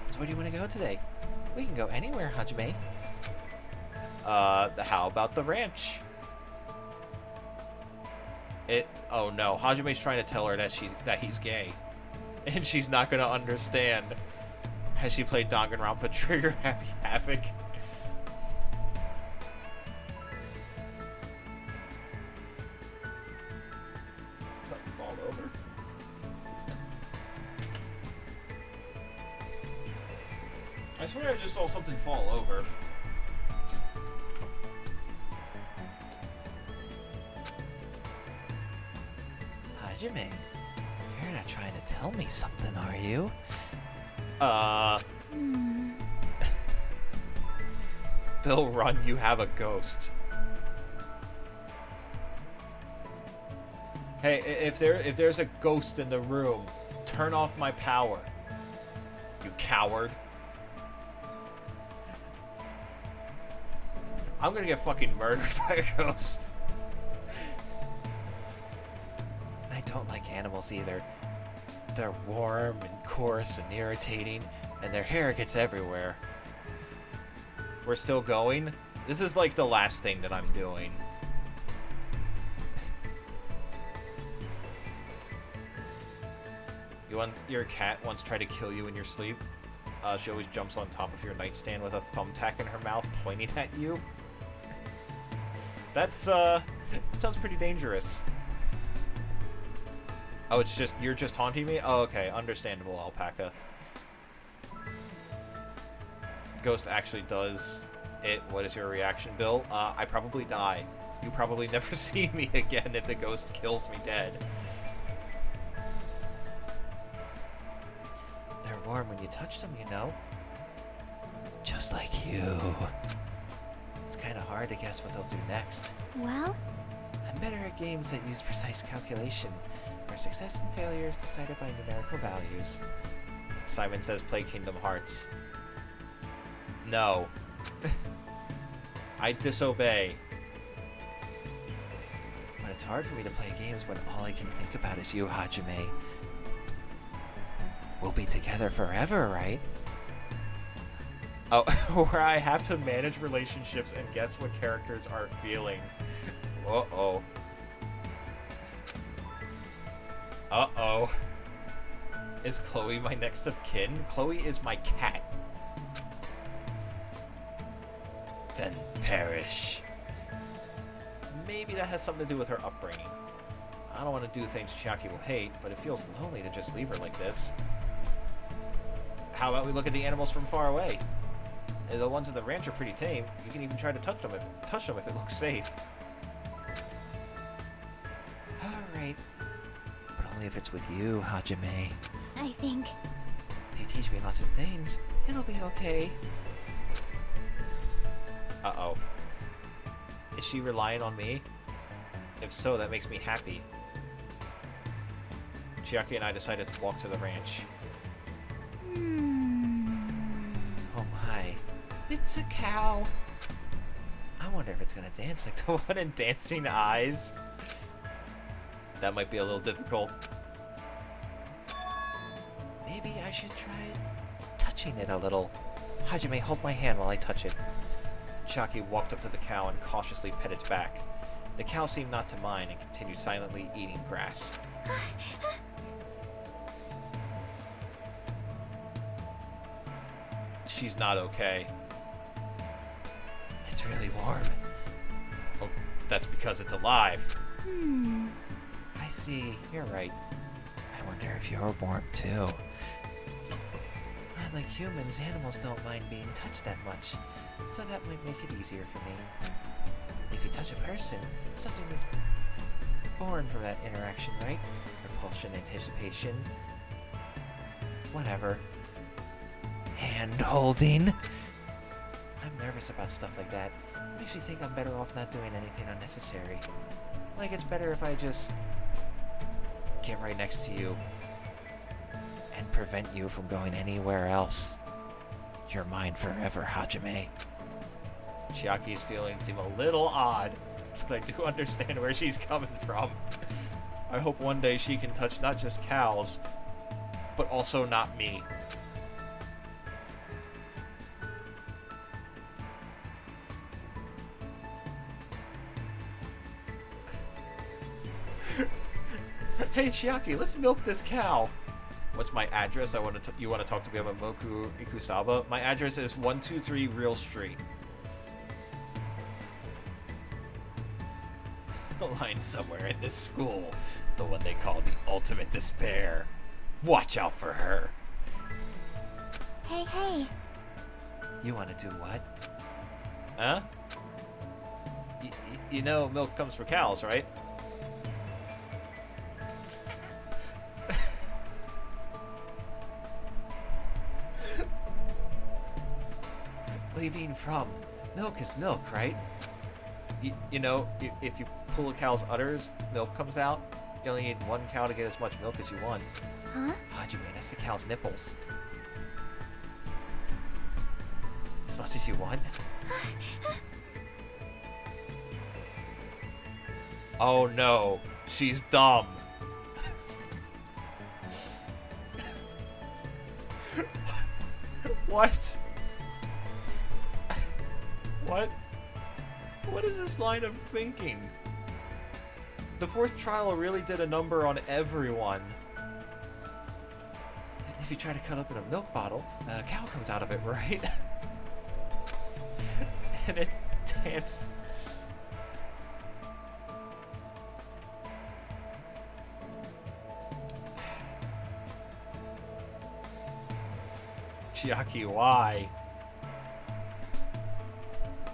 So where do you want to go today? We can go anywhere, Hajime. How about the ranch? Oh no, Hajime's trying to tell her that he's gay. And she's not gonna understand. Has she played Danganronpa Trigger Happy Havoc? Something fall over. I swear I just saw something fall over. Hajime, you're not trying to tell me something, are you? Bill, run, you have a ghost. Hey, if there's a ghost in the room, turn off my power. You coward. I'm gonna get fucking murdered by a ghost. I don't like animals either. They're warm and coarse and irritating, and their hair gets everywhere. We're still going? This is like the last thing that I'm doing. Your cat once tried to kill you in your sleep? She always jumps on top of your nightstand with a thumbtack in her mouth pointing at you. That sounds pretty dangerous. Oh, you're just haunting me? Oh, okay, understandable, Alpaca. Ghost actually does it. What is your reaction, Bill? I probably die. You probably never see me again if the ghost kills me dead. They're warm when you touch them, you know? Just like you. It's kind of hard to guess what they'll do next. Well? I'm better at games that use precise calculation, where success and failure is decided by numerical values. Simon says play Kingdom Hearts. No. I disobey. But it's hard for me to play games when all I can think about is you, Hajime. We'll be together forever, right? Oh, where I have to manage relationships and guess what characters are feeling. Uh-oh. Uh-oh. Is Chloe my next of kin? Chloe is my cat. Then perish. Maybe that has something to do with her upbringing. I don't want to do things Chiaki will hate, but it feels lonely to just leave her like this. How about we look at the animals from far away? The ones at the ranch are pretty tame. You can even try to touch them if it looks safe. Alright. But only if it's with you, Hajime. I think. If you teach me lots of things, it'll be okay. Uh-oh. Is she relying on me? If so, that makes me happy. Chiaki and I decided to walk to the ranch. Oh my. It's a cow. I wonder if it's gonna dance like The one in Dancing Eyes? That might be a little difficult. Maybe I should try touching it a little. Hajime, hold my hand while I touch it. Chiaki walked up to the cow and cautiously pet its back. The cow seemed not to mind and continued silently eating grass. She's not okay. It's really warm. Well, that's because it's alive. I see. You're right. I wonder if you're warm too. Unlike humans, animals don't mind being touched that much, so that might make it easier for me. If you touch a person, something is born from that interaction, right? Repulsion, anticipation, whatever. Hand holding. I'm nervous about stuff like that. It makes me think I'm better off not doing anything unnecessary. Like it's better if I just get right next to you and prevent you from going anywhere else. You're mine forever, Hajime. Chiaki's feelings seem a little odd, but I do understand where she's coming from. I hope one day she can touch not just cows, but also not me. Hey Chiaki, let's milk this cow. What's my address? You want to talk to me about Moku Ikusaba? My address is 123 Real Street. A line somewhere in this school. The one they call the Ultimate Despair. Watch out for her. Hey. You want to do what? Huh? You know milk comes from cows, right? What do you mean from? Milk is milk, right? You know, if you pull a cow's udders, milk comes out. You only need one cow to get as much milk as you want. Huh? Hajime, that's the cow's nipples. As much as you want? Oh no, she's dumb. What? What? What is this line of thinking? The fourth trial really did a number on everyone. If you try to cut open a milk bottle, a cow comes out of it, right? And it dances. Chiaki, why?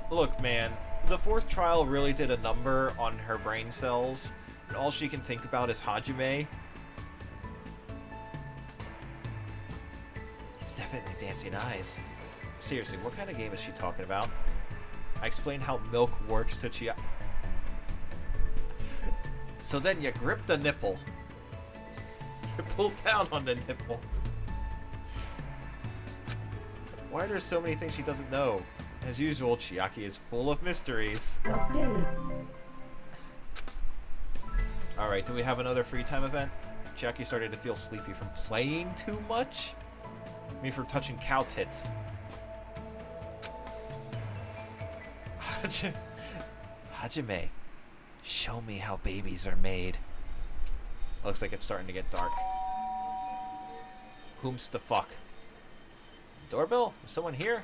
Look, man, the fourth trial really did a number on her brain cells, and all she can think about is Hajime. It's definitely Dancing Eyes. Seriously, what kind of game is she talking about? I explained how milk works to Chiaki. So then you grip the nipple. You pull down on the nipple. Why are there so many things she doesn't know? As usual, Chiaki is full of mysteries. Alright, do we have another free time event? Chiaki started to feel sleepy from playing too much? I mean, from touching cow tits. Hajime, show me how babies are made. Looks like it's starting to get dark. Whom's the fuck? Doorbell? Is someone here?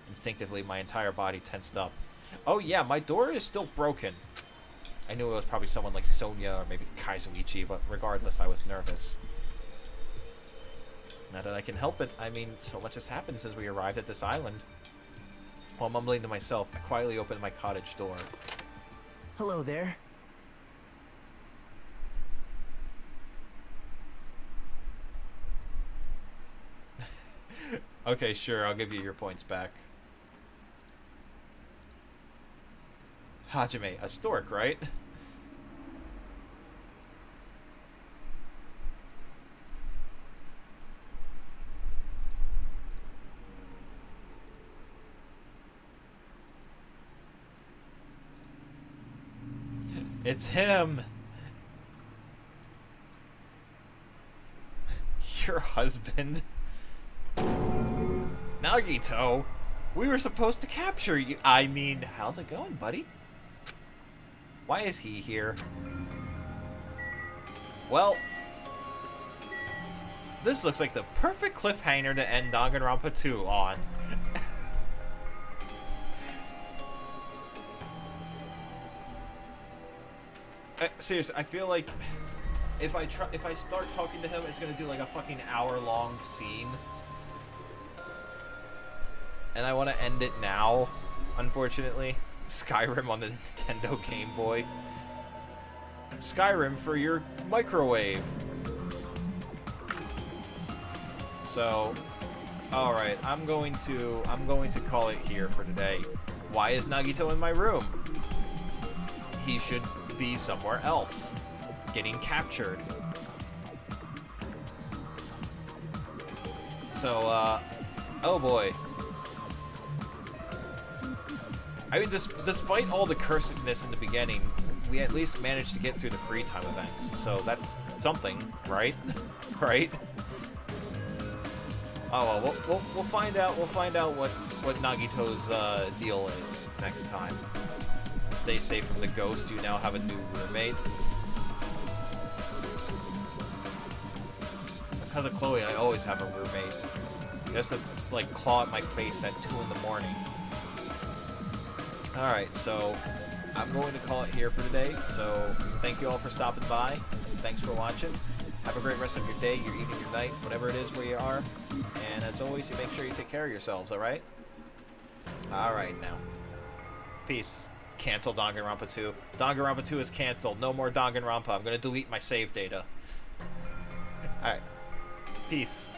Instinctively, my entire body tensed up. Oh yeah, my door is still broken. I knew it was probably someone like Sonya or maybe Kaizuichi, but regardless, I was nervous. Not that I can help it. I mean, so much has happened since we arrived at this island. While mumbling to myself, I quietly opened my cottage door. Hello there. Okay, sure, I'll give you your points back. Hajime, a stork, right? It's him! Your husband? Nagito, we were supposed to capture you. I mean, how's it going, buddy? Why is he here? Well, this looks like the perfect cliffhanger to end Danganronpa 2 on. Seriously, I feel like if I start talking to him, it's gonna do like a fucking hour-long scene. And I want to end it now, unfortunately. Skyrim on the Nintendo Game Boy. Skyrim for your microwave. So, all right, I'm going to call it here for today. Why is Nagito in my room? He should be somewhere else, getting captured. So, oh boy. I mean, despite all the cursedness in the beginning, we at least managed to get through the free time events. So that's something, right? Right? Oh well, we'll find out. We'll find out what Nagito's deal is next time. Stay safe from the ghost. You now have a new roommate. Because of Chloe, I always have a roommate. He has to like claw at my face at 2 in the morning. Alright, so I'm going to call it here for today. So thank you all for stopping by. Thanks for watching. Have a great rest of your day, your evening, your night, whatever it is where you are. And as always, you make sure you take care of yourselves, alright? Alright now. Peace. Cancel Danganronpa 2. Danganronpa 2 is canceled. No more Danganronpa. I'm going to delete my save data. Alright. Peace.